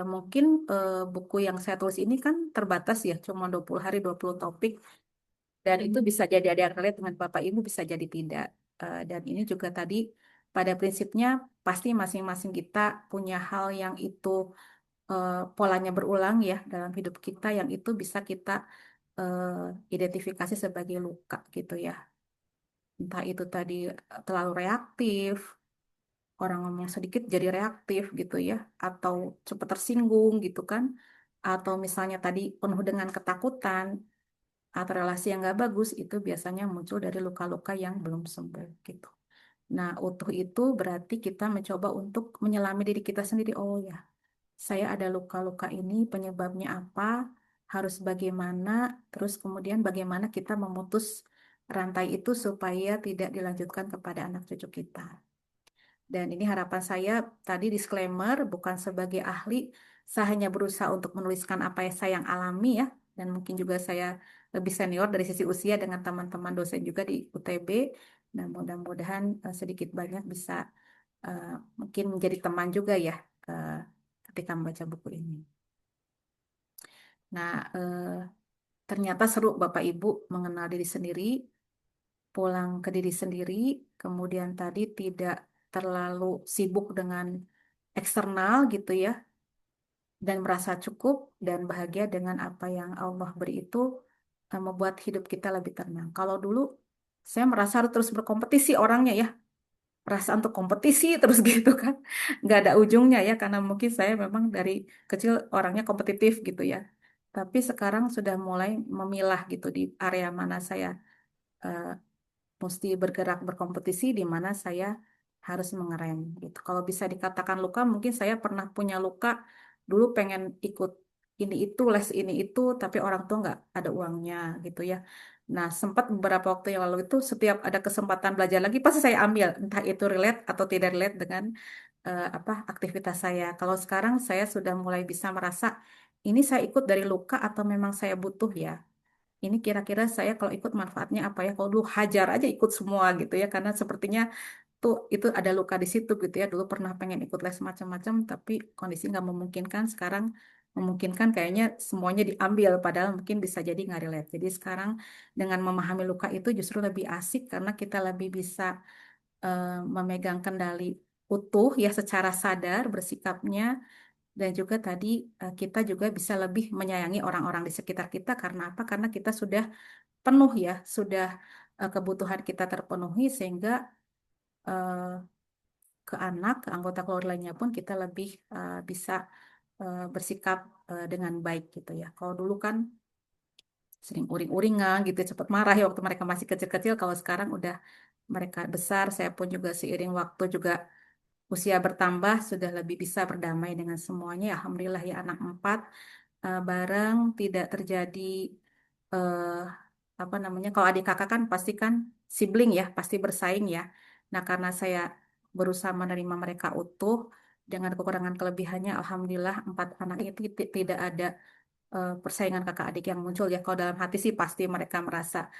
[SPEAKER 2] mungkin buku yang saya tulis ini kan terbatas ya, cuma 20 hari 20 topik. Dan itu bisa jadi ada yang relate dengan Bapak Ibu, bisa jadi tidak. Dan ini juga tadi pada prinsipnya pasti masing-masing kita punya hal yang itu polanya berulang ya dalam hidup kita yang itu bisa kita identifikasi sebagai luka gitu ya. Entah itu tadi terlalu reaktif, orang ngomong sedikit jadi reaktif gitu ya, atau cepat tersinggung gitu kan, atau misalnya tadi penuh dengan ketakutan, atau relasi yang nggak bagus, itu biasanya muncul dari luka-luka yang belum sembuh gitu. Nah, utuh itu berarti kita mencoba untuk menyelami diri kita sendiri. Oh ya, saya ada luka-luka ini, penyebabnya apa, harus bagaimana, terus kemudian bagaimana kita memutus rantai itu supaya tidak dilanjutkan kepada anak cucu kita. Dan ini harapan saya tadi disclaimer, bukan sebagai ahli, saya hanya berusaha untuk menuliskan apa yang saya alami ya, dan mungkin juga saya lebih senior dari sisi usia dengan teman-teman dosen juga di UTB, dan mudah-mudahan sedikit banyak bisa mungkin menjadi teman juga ya ketika membaca buku ini. Nah, ternyata seru Bapak Ibu mengenal diri sendiri, pulang ke diri sendiri, kemudian tadi tidak terlalu sibuk dengan eksternal gitu ya, dan merasa cukup dan bahagia dengan apa yang Allah beri itu membuat hidup kita lebih tenang. Kalau dulu saya merasa harus terus berkompetisi orangnya ya, perasaan untuk kompetisi terus gitu kan, nggak ada ujungnya ya, karena mungkin saya memang dari kecil orangnya kompetitif gitu ya. Tapi sekarang sudah mulai memilah gitu di area mana saya eh, mesti bergerak berkompetisi, di mana saya harus mengerem gitu. Kalau bisa dikatakan luka, mungkin saya pernah punya luka dulu pengen ikut ini itu les ini itu, tapi orang tua nggak ada uangnya gitu ya. Nah, sempat beberapa waktu yang lalu itu setiap ada kesempatan belajar lagi pasti saya ambil, entah itu relate atau tidak relate dengan apa aktivitas saya. Kalau sekarang saya sudah mulai bisa merasa ini saya ikut dari luka atau memang saya butuh ya. Ini kira-kira saya kalau ikut manfaatnya apa ya? Kalau dulu hajar aja ikut semua gitu ya, karena sepertinya tuh itu ada luka di situ gitu ya. Dulu pernah pengen ikut les macam-macam, tapi kondisi nggak memungkinkan. Sekarang memungkinkan, kayaknya semuanya diambil, padahal mungkin bisa jadi nggak relate. Jadi sekarang dengan memahami luka itu justru lebih asik karena kita lebih bisa memegang kendali utuh ya secara sadar bersikapnya, dan juga tadi kita juga bisa lebih menyayangi orang-orang di sekitar kita karena apa? Karena kita sudah penuh ya, sudah kebutuhan kita terpenuhi sehingga eh, ke anak, ke anggota keluarga lainnya pun kita lebih bisa bersikap dengan baik gitu ya. Kalau dulu kan sering uring-uringan gitu, cepat marah ya waktu mereka masih kecil-kecil. Kalau sekarang udah mereka besar, saya pun juga seiring waktu juga usia bertambah sudah lebih bisa berdamai dengan semuanya. Ya, alhamdulillah ya anak 4 bareng tidak terjadi eh, apa namanya, kalau adik kakak kan pasti kan sibling ya pasti bersaing ya. Nah, karena saya berusaha menerima mereka utuh dengan kekurangan kelebihannya, alhamdulillah 4 anak itu tidak ada persaingan kakak adik yang muncul ya. Kalau dalam hati sih pasti mereka merasa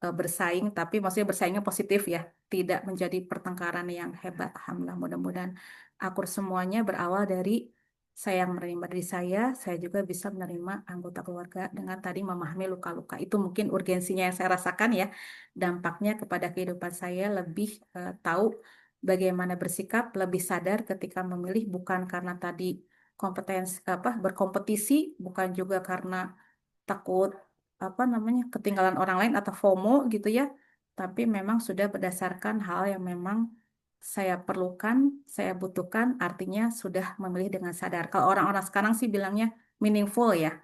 [SPEAKER 2] bersaing, tapi maksudnya bersaingnya positif ya, tidak menjadi pertengkaran yang hebat. Alhamdulillah, mudah-mudahan akur semuanya berawal dari saya yang menerima diri saya juga bisa menerima anggota keluarga dengan tadi memahami luka-luka. Itu mungkin urgensinya yang saya rasakan ya, dampaknya kepada kehidupan saya lebih tahu bagaimana bersikap, lebih sadar ketika memilih bukan karena tadi kompetensi apa berkompetisi, bukan juga karena takut apa namanya ketinggalan orang lain atau FOMO gitu ya, tapi memang sudah berdasarkan hal yang memang saya perlukan, saya butuhkan, artinya sudah memilih dengan sadar. Kalau orang-orang sekarang sih bilangnya meaningful ya,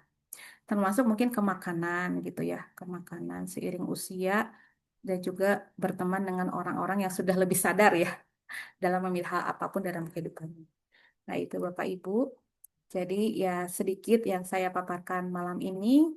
[SPEAKER 2] termasuk mungkin ke makanan gitu ya, ke makanan seiring usia dan juga berteman dengan orang-orang yang sudah lebih sadar ya dalam memilih hal apapun dalam kehidupan. Nah, itu Bapak Ibu. Jadi ya sedikit yang saya paparkan malam ini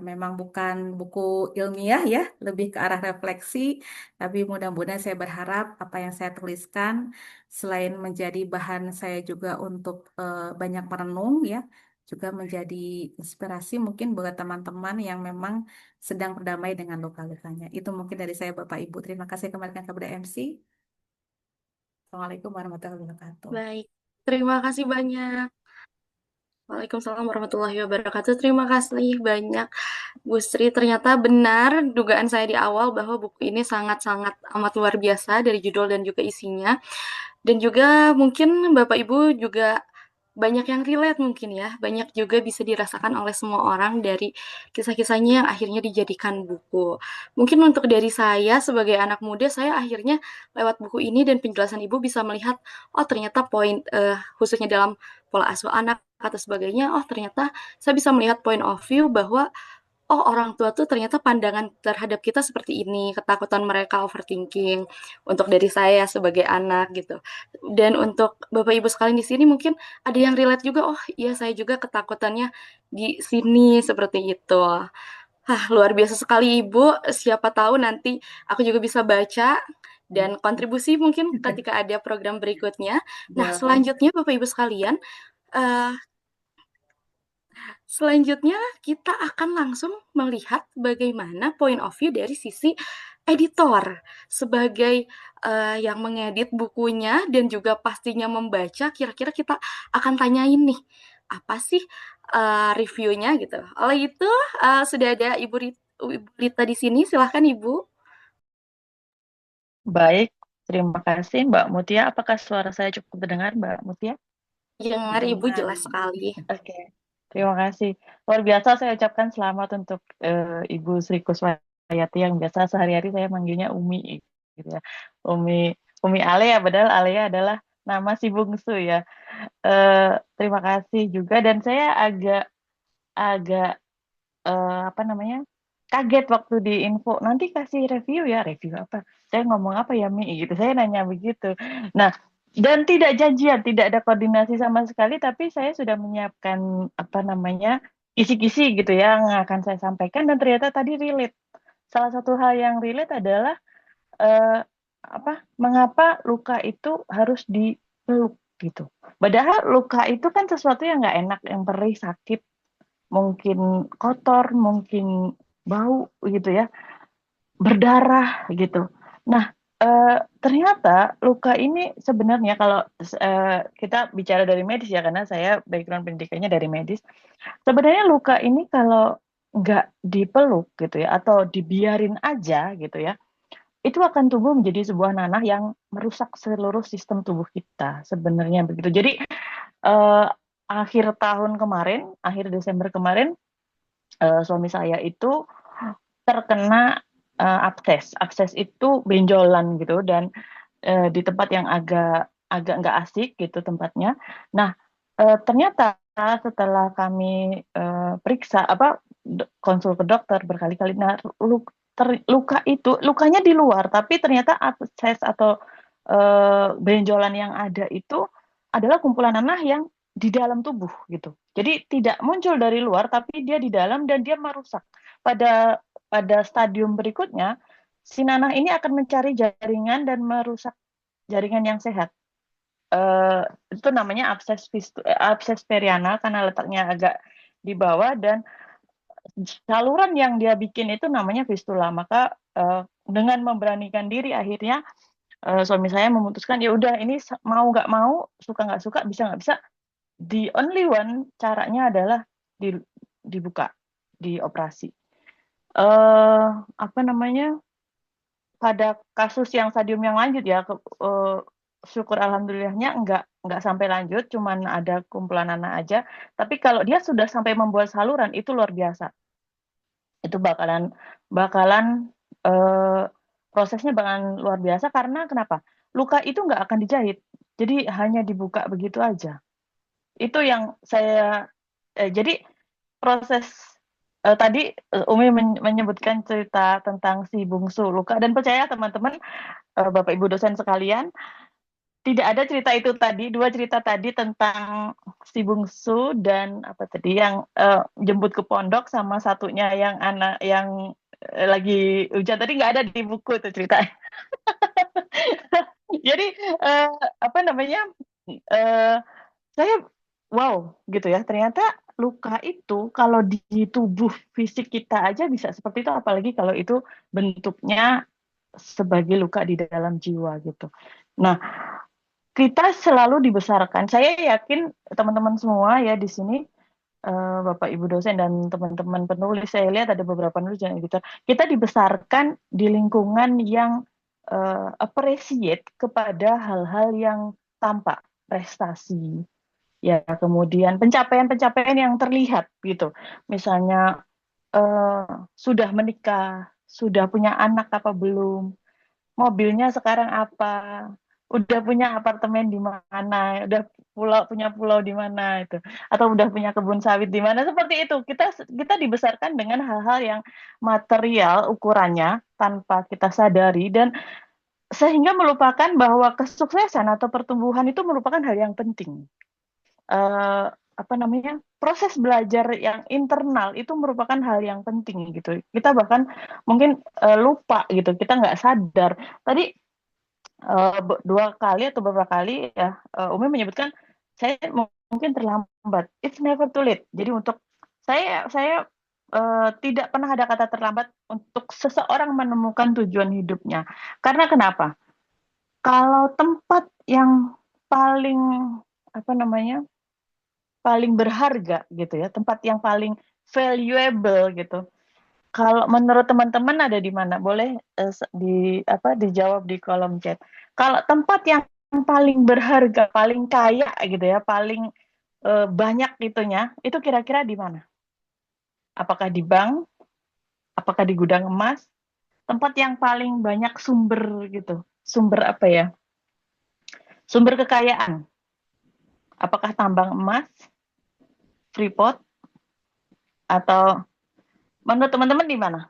[SPEAKER 2] memang bukan buku ilmiah ya, lebih ke arah refleksi, tapi mudah-mudahan saya berharap apa yang saya tuliskan selain menjadi bahan saya juga untuk banyak merenung ya, juga menjadi inspirasi mungkin buat teman-teman yang memang sedang berdamai dengan luka-lukanya. Itu mungkin dari saya Bapak Ibu. Terima kasih kembali kepada MC. Assalamualaikum warahmatullahi wabarakatuh.
[SPEAKER 3] Baik, terima kasih banyak. Waalaikumsalam warahmatullahi wabarakatuh. Terima kasih banyak, Bu Sri. Ternyata benar dugaan saya di awal bahwa buku ini sangat-sangat amat luar biasa dari judul dan juga isinya. Dan juga mungkin Bapak Ibu juga banyak yang relate mungkin ya. Banyak juga bisa dirasakan oleh semua orang dari kisah-kisahnya yang akhirnya dijadikan buku. Mungkin untuk dari saya sebagai anak muda, saya akhirnya lewat buku ini dan penjelasan Ibu bisa melihat, oh ternyata poin khususnya dalam pola asuh anak atau sebagainya, oh ternyata saya bisa melihat point of view bahwa oh orang tua tuh ternyata pandangan terhadap kita seperti ini, ketakutan mereka overthinking untuk dari saya sebagai anak gitu. Dan untuk Bapak Ibu sekalian di sini mungkin ada yang relate juga, oh iya saya juga ketakutannya di sini seperti itu. Luar biasa sekali Ibu, siapa tahu nanti aku juga bisa baca dan kontribusi mungkin ketika ada program berikutnya. Nah, selanjutnya Bapak Ibu sekalian, eh, selanjutnya kita akan langsung melihat bagaimana point of view dari sisi editor sebagai yang mengedit bukunya dan juga pastinya membaca. Kira-kira kita akan tanyain nih apa sih reviewnya gitu. Oleh itu sudah ada Ibu Rita di sini. Silahkan Ibu.
[SPEAKER 6] Baik, terima kasih Mbak Mutia. Apakah suara saya cukup terdengar Mbak Mutia?
[SPEAKER 3] Dengar Ibu jelas sekali.
[SPEAKER 6] Oke, terima kasih. Luar biasa saya ucapkan selamat untuk Ibu Sri Kuswayati yang biasa sehari-hari saya manggilnya Umi, gitu ya. Umi Alea, padahal Alea adalah nama si bungsu ya. Terima kasih juga dan saya agak apa namanya kaget waktu di info nanti kasih review ya, review apa? Saya ngomong apa ya Mi gitu, saya nanya begitu. Nah, dan tidak janjian, tidak ada koordinasi sama sekali, tapi saya sudah menyiapkan apa namanya kisi-kisi gitu ya yang akan saya sampaikan dan ternyata tadi relate. Salah satu hal yang relate adalah eh, apa mengapa luka itu harus dipeluk gitu. Padahal luka itu kan sesuatu yang nggak enak, yang perih, sakit, mungkin kotor, mungkin bau gitu ya, berdarah gitu. Nah, ternyata luka ini sebenarnya kalau kita bicara dari medis ya, karena saya background pendidikannya dari medis, sebenarnya luka ini kalau nggak dipeluk gitu ya, atau dibiarin aja gitu ya, itu akan tumbuh menjadi sebuah nanah yang merusak seluruh sistem tubuh kita sebenarnya begitu. Jadi akhir tahun kemarin, akhir Desember kemarin, suami saya itu terkena abses. Abses itu benjolan gitu dan di tempat yang agak nggak asik gitu tempatnya. Nah, ternyata setelah kami periksa konsul ke dokter berkali-kali, nah luka itu lukanya di luar, tapi ternyata abses atau benjolan yang ada itu adalah kumpulan nanah yang di dalam tubuh gitu. Jadi tidak muncul dari luar, tapi dia di dalam dan dia merusak. Pada stadium berikutnya, si nanah ini akan mencari jaringan dan merusak jaringan yang sehat. Itu namanya abses perianal karena letaknya agak di bawah dan saluran yang dia bikin itu namanya fistula. Maka dengan memberanikan diri akhirnya suami saya memutuskan ya udah ini mau nggak mau, suka nggak suka, bisa nggak bisa, the only one caranya adalah dibuka, dioperasi. Apa namanya? Pada kasus yang stadium yang lanjut ya, syukur alhamdulillahnya nggak sampai lanjut, cuman ada kumpulan nanah aja. Tapi kalau dia sudah sampai membuat saluran itu luar biasa. Itu bakalan prosesnya bakalan luar biasa karena kenapa? Luka itu nggak akan dijahit, jadi hanya dibuka begitu aja. Itu yang saya jadi proses tadi Umi menyebutkan cerita tentang si bungsu luka dan percaya teman-teman Bapak Ibu dosen sekalian, tidak ada cerita itu tadi, dua cerita tadi tentang si bungsu dan apa tadi yang jemput ke pondok sama satunya yang anak yang lagi hujan tadi nggak ada di buku tuh ceritanya. Jadi apa namanya saya wow gitu ya, ternyata luka itu kalau di tubuh fisik kita aja bisa seperti itu, apalagi kalau itu bentuknya sebagai luka di dalam jiwa gitu. Nah, kita selalu dibesarkan. Saya yakin teman-teman semua ya di sini, Bapak Ibu dosen dan teman-teman penulis, saya lihat ada beberapa penulis dan editor, kita dibesarkan di lingkungan yang appreciate kepada hal-hal yang tampak, prestasi, ya kemudian pencapaian-pencapaian yang terlihat gitu. Misalnya sudah menikah, sudah punya anak apa belum, mobilnya sekarang apa, udah punya apartemen di mana, udah punya pulau di mana itu, atau udah punya kebun sawit di mana, seperti itu. Kita dibesarkan dengan hal-hal yang material ukurannya tanpa kita sadari, dan sehingga melupakan bahwa kesuksesan atau pertumbuhan itu merupakan hal yang penting. Apa namanya, proses belajar yang internal itu merupakan hal yang penting gitu. Kita bahkan mungkin lupa gitu, kita nggak sadar. Tadi 2 kali atau beberapa kali ya, Umi menyebutkan saya mungkin terlambat. It's never too late. Jadi untuk saya tidak pernah ada kata terlambat untuk seseorang menemukan tujuan hidupnya. Karena kenapa? Kalau tempat yang paling apa namanya, paling berharga gitu ya, tempat yang paling valuable gitu, kalau menurut teman-teman ada di mana? Boleh dijawab di kolom chat. Kalau tempat yang paling berharga, paling kaya gitu ya, paling banyak itunya, itu kira-kira di mana? Apakah di bank? Apakah di gudang emas? Tempat yang paling banyak sumber gitu. Sumber apa ya? Sumber kekayaan. Apakah tambang emas, Freeport, atau menurut teman-teman di mana?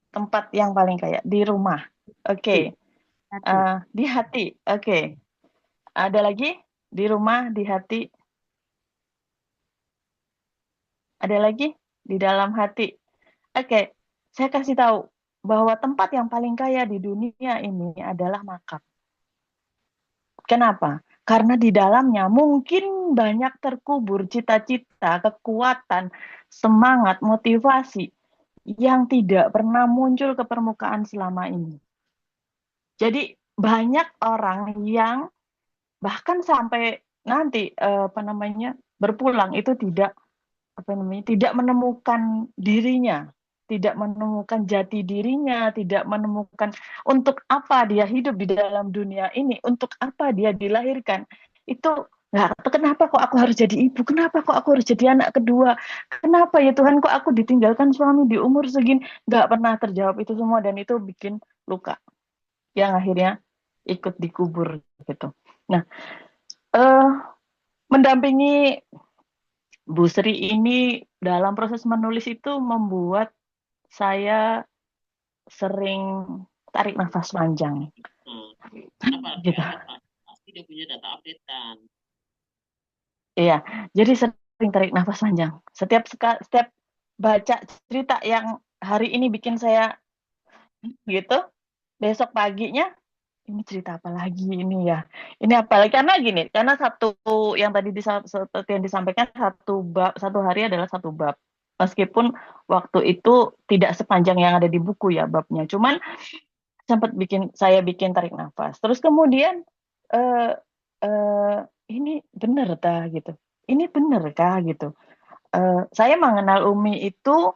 [SPEAKER 6] Tempat yang paling kaya di rumah. Oke. Di hati. Oke. Ada lagi? Di rumah, di hati. Ada lagi? Di dalam hati. Oke. Saya kasih tahu bahwa tempat yang paling kaya di dunia ini adalah makam. Kenapa? Karena di dalamnya mungkin banyak terkubur cita-cita, kekuatan, semangat, motivasi yang tidak pernah muncul ke permukaan selama ini. Jadi banyak orang yang bahkan sampai nanti berpulang itu tidak menemukan dirinya, tidak menemukan jati dirinya, tidak menemukan untuk apa dia hidup di dalam dunia ini, untuk apa dia dilahirkan. Itu kenapa kok aku harus jadi ibu? Kenapa kok aku harus jadi anak kedua? Kenapa ya Tuhan kok aku ditinggalkan suami di umur segini? Nggak pernah terjawab itu semua, dan itu bikin luka yang akhirnya ikut dikubur gitu. Nah, mendampingi Bu Sri ini dalam proses menulis itu membuat saya sering tarik nafas panjang. Gitu.
[SPEAKER 9] Pasti dia punya data update-an.
[SPEAKER 6] Iya, jadi sering tarik nafas panjang. Setiap baca cerita yang hari ini bikin saya gitu, besok paginya ini cerita apa lagi ini ya? Ini apa lagi? Karena satu yang tadi seperti yang disampaikan, satu hari adalah satu bab. Meskipun waktu itu tidak sepanjang yang ada di buku ya babnya. Cuman sempat saya bikin tarik nafas. Terus kemudian ini benar kah gitu? Ini benar kah gitu? Saya mengenal Umi itu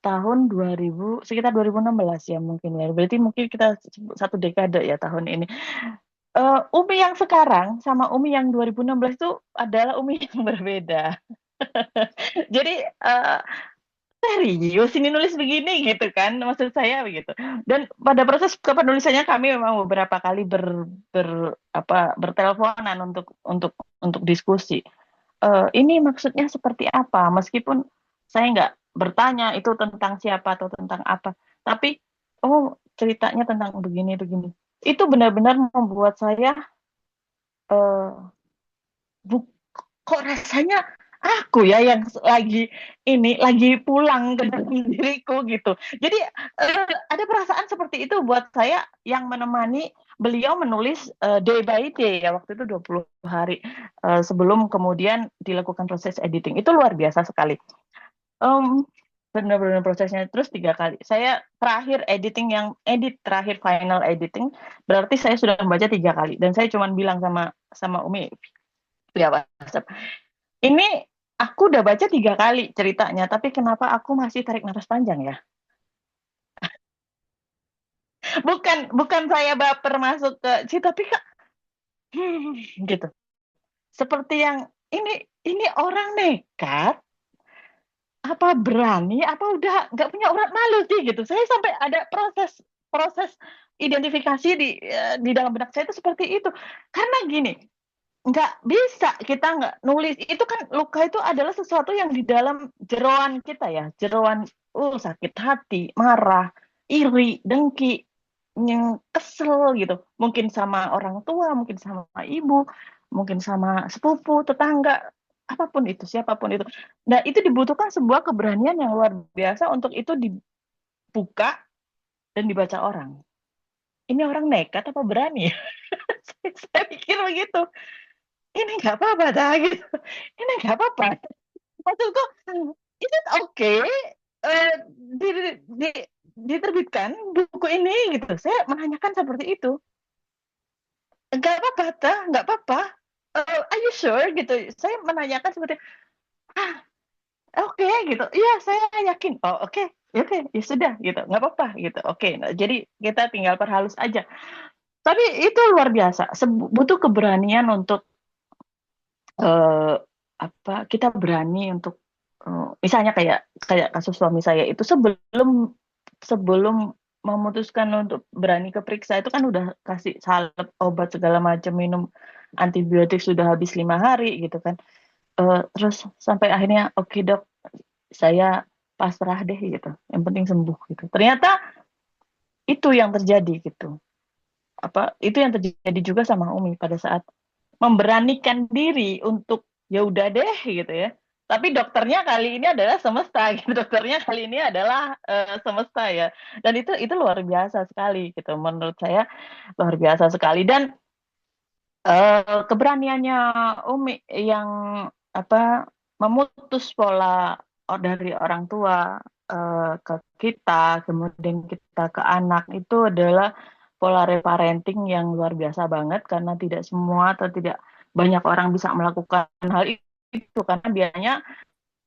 [SPEAKER 6] tahun sekitar 2016 ya mungkin ya. Berarti mungkin kita satu dekade ya tahun ini. Umi yang sekarang sama Umi yang 2016 itu adalah Umi yang berbeda. Jadi serius ini nulis begini gitu kan, maksud saya begitu. Dan pada proses kepenulisannya kami memang beberapa kali berteleponan untuk diskusi. Ini maksudnya seperti apa? Meskipun saya nggak bertanya itu tentang siapa atau tentang apa, tapi ceritanya tentang begini. Itu benar-benar membuat saya kok rasanya aku ya yang lagi pulang ke dalam diriku gitu. Jadi ada perasaan seperti itu buat saya yang menemani beliau menulis day by day ya, waktu itu 20 hari sebelum kemudian dilakukan proses editing. Itu luar biasa sekali. Benar-benar prosesnya terus 3 kali. Saya terakhir terakhir final editing berarti saya sudah membaca 3 kali dan saya cuma bilang sama Umi via WhatsApp. Ini aku udah baca 3 kali ceritanya, tapi kenapa aku masih tarik nafas panjang ya? Bukan saya baper masuk ke tapi Kak, gitu. Seperti yang ini orang nekat, apa berani, apa udah nggak punya urat malu sih gitu. Saya sampai ada proses identifikasi di dalam benak saya itu seperti itu. Karena gini, nggak bisa kita nggak nulis. Itu kan luka itu adalah sesuatu yang di dalam jeroan kita ya. Jeroan sakit hati, marah, iri, dengki, yang kesel gitu. Mungkin sama orang tua, mungkin sama ibu, mungkin sama sepupu, tetangga, apapun itu, siapapun itu. Nah, itu dibutuhkan sebuah keberanian yang luar biasa untuk itu dibuka dan dibaca orang. Ini orang nekat apa berani? Saya pikir begitu. Ini nggak apa-apa dah gitu. Ini nggak apa-apa. Maksudku, is it okay diterbitkan buku ini gitu. Saya menanyakan seperti itu. Nggak apa-apa dah, nggak apa-apa. Are you sure gitu? Saya menanyakan seperti oke gitu. Iya, saya yakin. Oh, oke. Ya sudah gitu. Nggak apa-apa gitu. Oke. Nah, jadi kita tinggal perhalus aja. Tapi itu luar biasa. Butuh keberanian untuk kita berani untuk misalnya kayak kasus suami saya itu sebelum memutuskan untuk berani ke periksa itu kan udah kasih salep obat segala macam, minum antibiotik sudah habis 5 hari gitu kan. Terus sampai akhirnya oke dok, saya pasrah deh gitu, yang penting sembuh gitu. Ternyata itu yang terjadi gitu. Itu yang terjadi juga sama Umi pada saat memberanikan diri untuk ya udah deh gitu ya. Tapi dokternya kali ini adalah semesta gitu. Dokternya kali ini adalah semesta ya. Dan itu luar biasa sekali gitu. Menurut saya luar biasa sekali. Dan keberaniannya Umi yang memutus pola dari orang tua ke kita, kemudian kita ke anak, itu adalah pola reparenting yang luar biasa banget, karena tidak semua atau tidak banyak orang bisa melakukan hal itu, karena biasanya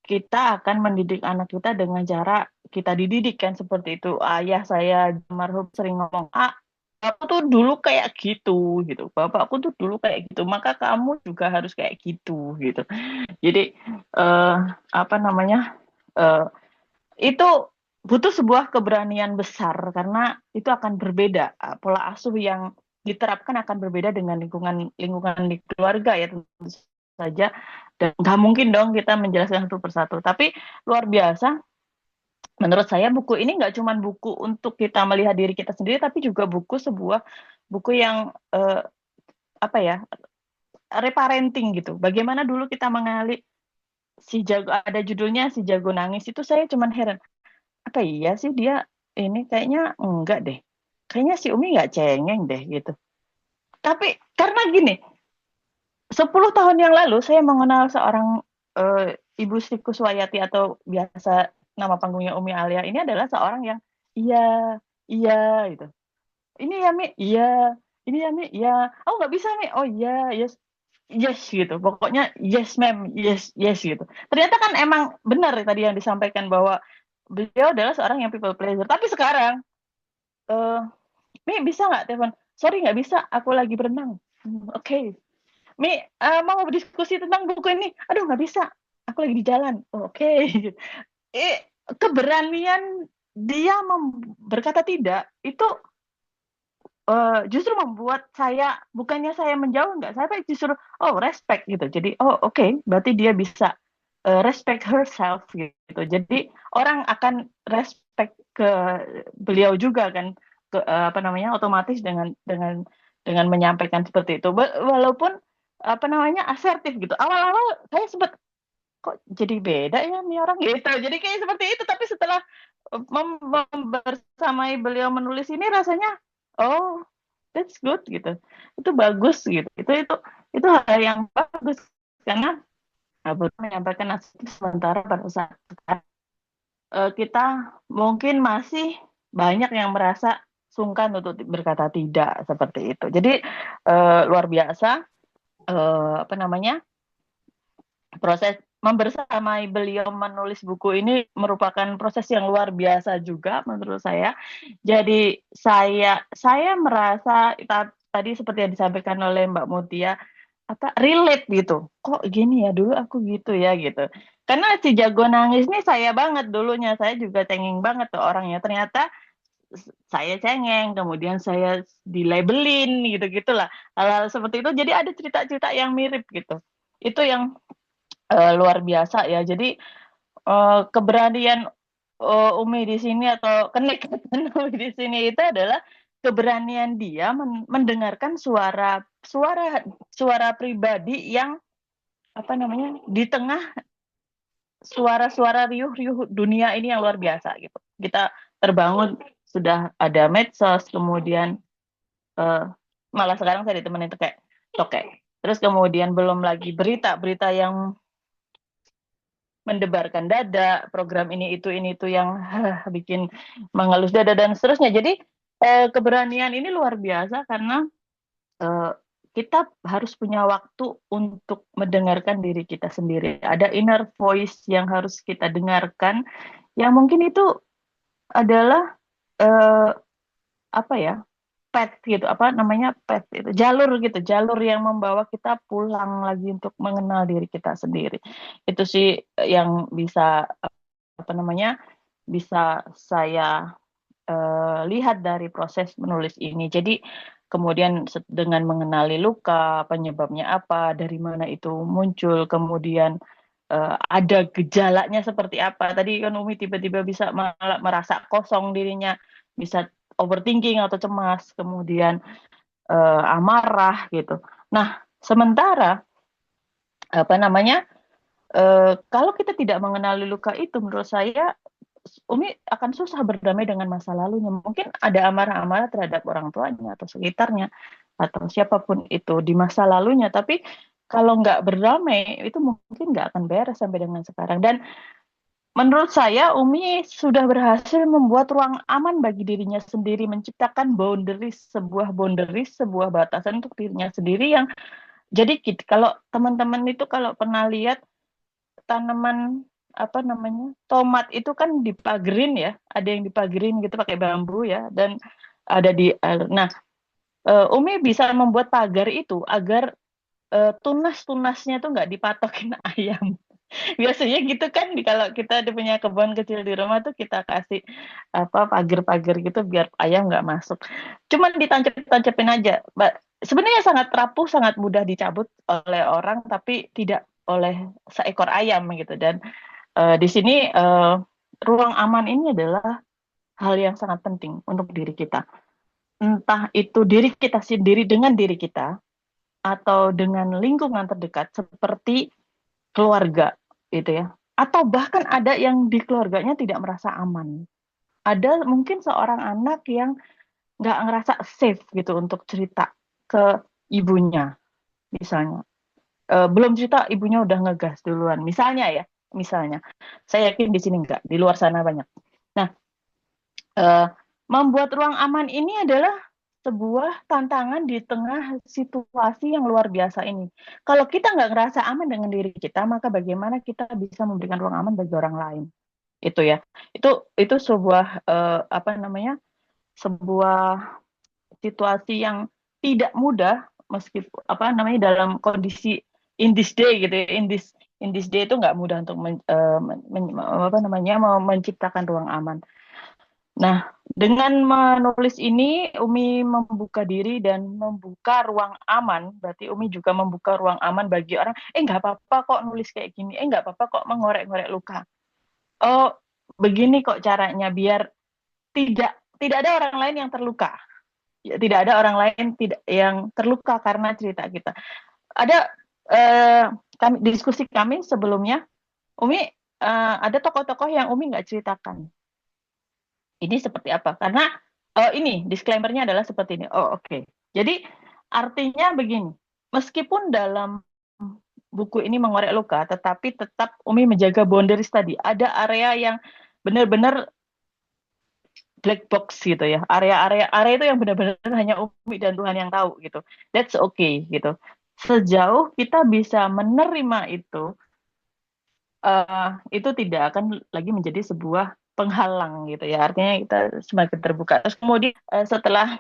[SPEAKER 6] kita akan mendidik anak kita dengan cara kita dididik kan seperti itu. Ayah saya almarhum sering ngomong, aku tuh dulu kayak gitu, bapakku tuh dulu kayak gitu, maka kamu juga harus kayak gitu, gitu. Jadi itu butuh sebuah keberanian besar karena itu akan berbeda, pola asuh yang diterapkan akan berbeda dengan lingkungan di keluarga ya tentu saja, dan nggak mungkin dong kita menjelaskan satu persatu. Tapi luar biasa. Menurut saya buku ini nggak cuma buku untuk kita melihat diri kita sendiri, tapi juga sebuah buku yang reparenting gitu. Bagaimana dulu kita mengenali si jago, ada judulnya si jago nangis, itu saya cuma heran. Apa iya sih dia ini kayaknya enggak deh. Kayaknya si Umi nggak cengeng deh gitu. Tapi karena gini, 10 tahun yang lalu saya mengenal seorang Ibu Sri Kuswayati atau biasa nama panggungnya Umi Alia. Ini adalah seorang yang iya gitu. Ini ya Mi, iya. Ini ya Mi, iya. Oh nggak bisa Mi, oh iya, yes gitu. Pokoknya yes ma'am, yes gitu. Ternyata kan emang benar tadi yang disampaikan bahwa beliau adalah seorang yang people pleaser. Tapi sekarang, Mi bisa nggak telepon? Sorry nggak bisa, aku lagi berenang. Oke. Mi mau berdiskusi tentang buku ini? Aduh nggak bisa, aku lagi di jalan. Oke. Keberanian dia berkata tidak itu justru membuat saya, bukannya saya menjauh, enggak, saya justru respect gitu. Jadi oke, berarti dia bisa respect herself gitu. Jadi orang akan respect ke beliau juga kan, otomatis dengan menyampaikan seperti itu. Walaupun asertif gitu. Awal-awal saya sempat kok jadi beda ya nih orang gitu. Jadi kayak seperti itu. Tapi setelah bersamai beliau menulis ini rasanya, oh, that's good gitu. Itu bagus gitu. Itu hal yang bagus karena Bapak menyampaikan asertif sementara pada saat kita mungkin masih banyak yang merasa sungkan untuk berkata tidak seperti itu. Jadi luar biasa proses membersamai beliau menulis buku ini merupakan proses yang luar biasa juga menurut saya. Jadi saya merasa tadi seperti yang disampaikan oleh Mbak Mutia relate gitu. Kok gini ya, dulu aku gitu ya gitu. Karena si jago nangis nih saya banget dulunya. Saya juga cengeng banget tuh orangnya. Ternyata saya cengeng, kemudian saya dilabelin gitu-gitulah. Hal-hal seperti itu. Jadi ada cerita-cerita yang mirip gitu. Itu yang luar biasa ya. Jadi keberanian Umi di sini atau kenekatan Umi di sini itu adalah keberanian dia mendengarkan suara pribadi yang di tengah suara-suara riuh-riuh dunia ini yang luar biasa gitu. Kita terbangun sudah ada medsos, kemudian malah sekarang saya ditemenin tokek. Terus kemudian belum lagi berita-berita yang mendebarkan dada, program ini itu yang bikin mengelus dada dan seterusnya. Jadi keberanian ini luar biasa karena kita harus punya waktu untuk mendengarkan diri kita sendiri. Ada inner voice yang harus kita dengarkan, yang mungkin itu adalah path gitu, path itu, jalur yang membawa kita pulang lagi untuk mengenal diri kita sendiri. Itu sih yang bisa bisa saya lihat dari proses menulis ini. Jadi kemudian dengan mengenali luka, penyebabnya apa, dari mana itu muncul, kemudian ada gejalanya seperti apa. Tadi kan Umi tiba-tiba bisa merasa kosong dirinya, bisa overthinking atau cemas, kemudian amarah gitu. Nah, sementara kalau kita tidak mengenali luka itu, menurut saya Umi akan susah berdamai dengan masa lalunya. Mungkin ada amarah-amarah terhadap orang tuanya atau sekitarnya atau siapapun itu di masa lalunya, tapi kalau nggak berdamai itu mungkin nggak akan beres sampai dengan sekarang. Dan menurut saya Umi sudah berhasil membuat ruang aman bagi dirinya sendiri, menciptakan sebuah batasan untuk dirinya sendiri yang jadi kalau teman-teman itu kalau pernah lihat tanaman tomat itu kan dipagerin ya, ada yang dipagerin gitu pakai bambu ya, dan ada di nah Umi bisa membuat pagar itu agar tunas-tunasnya tuh nggak dipatokin ayam. Biasanya gitu kan kalau kita ada punya kebun kecil di rumah tuh kita kasih pagar-pagar gitu biar ayam nggak masuk. Cuman ditancap-tancapin aja. Sebenarnya sangat rapuh, sangat mudah dicabut oleh orang, tapi tidak oleh seekor ayam gitu. Dan di sini ruang aman ini adalah hal yang sangat penting untuk diri kita. Entah itu diri kita sendiri dengan diri kita atau dengan lingkungan terdekat seperti keluarga gitu ya. Atau bahkan ada yang di keluarganya tidak merasa aman. Ada mungkin seorang anak yang nggak ngerasa safe gitu untuk cerita ke ibunya misalnya. Belum cerita ibunya udah ngegas duluan. Misalnya saya yakin di sini enggak, di luar sana banyak. Nah, membuat ruang aman ini adalah sebuah tantangan di tengah situasi yang luar biasa ini. Kalau kita nggak ngerasa aman dengan diri kita, maka bagaimana kita bisa memberikan ruang aman bagi orang lain? Itu ya. Itu sebuah sebuah situasi yang tidak mudah meskipun dalam kondisi in this day gitu ya. In this day itu nggak mudah untuk menciptakan ruang aman. Nah, dengan menulis ini, Umi membuka diri dan membuka ruang aman. Berarti Umi juga membuka ruang aman bagi orang, nggak apa-apa kok nulis kayak gini, nggak apa-apa kok mengorek-ngorek luka. Oh, begini kok caranya, biar tidak ada orang lain yang terluka. Tidak ada orang lain yang terluka karena cerita kita. ada diskusi kami sebelumnya, Umi ada tokoh-tokoh yang Umi nggak ceritakan. Ini seperti apa? Karena ini disclaimer-nya adalah seperti ini. Oh, oke. Jadi artinya begini, meskipun dalam buku ini mengorek luka, tetapi tetap Umi menjaga boundaries tadi. Ada area yang benar-benar black box gitu ya. Area itu yang benar-benar hanya Umi dan Tuhan yang tahu gitu. That's okay gitu. Sejauh kita bisa menerima itu tidak akan lagi menjadi sebuah penghalang gitu ya. Artinya kita semakin terbuka. Terus kemudian setelah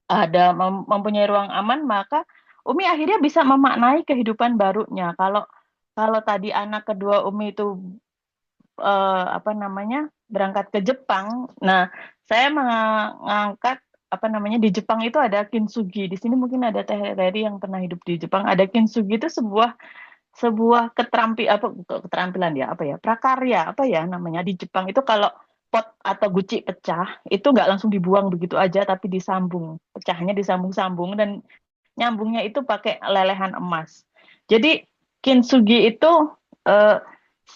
[SPEAKER 6] ada mempunyai ruang aman, maka Umi akhirnya bisa memaknai kehidupan barunya. Kalau tadi anak kedua Umi itu apa namanya berangkat ke Jepang. Nah, saya mengangkat apa namanya di Jepang itu ada kintsugi. Di sini mungkin ada Teh Reri yang pernah hidup di Jepang. Ada kintsugi itu sebuah keterampilan ya apa ya prakarya apa ya namanya di Jepang itu kalau pot atau guci pecah itu nggak langsung dibuang begitu aja tapi disambung pecahnya disambung-sambung dan nyambungnya itu pakai lelehan emas. Jadi kintsugi itu eh,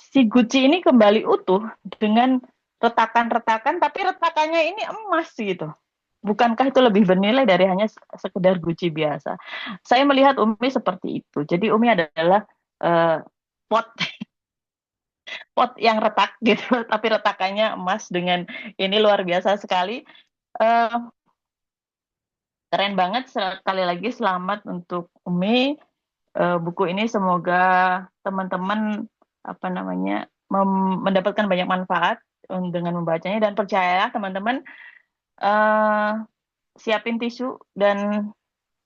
[SPEAKER 6] si guci ini kembali utuh dengan retakan-retakan tapi retakannya ini emas gitu. Bukankah itu lebih bernilai dari hanya sekedar guci biasa? Saya melihat Umi seperti itu. Jadi Umi adalah pot pot yang retak gitu, tapi retakannya emas dengan ini luar biasa sekali. Eh, Keren banget. Sekali lagi selamat untuk Umi. Buku ini semoga teman-teman apa namanya mendapatkan banyak manfaat dengan membacanya dan percayalah teman-teman eh, siapin tisu dan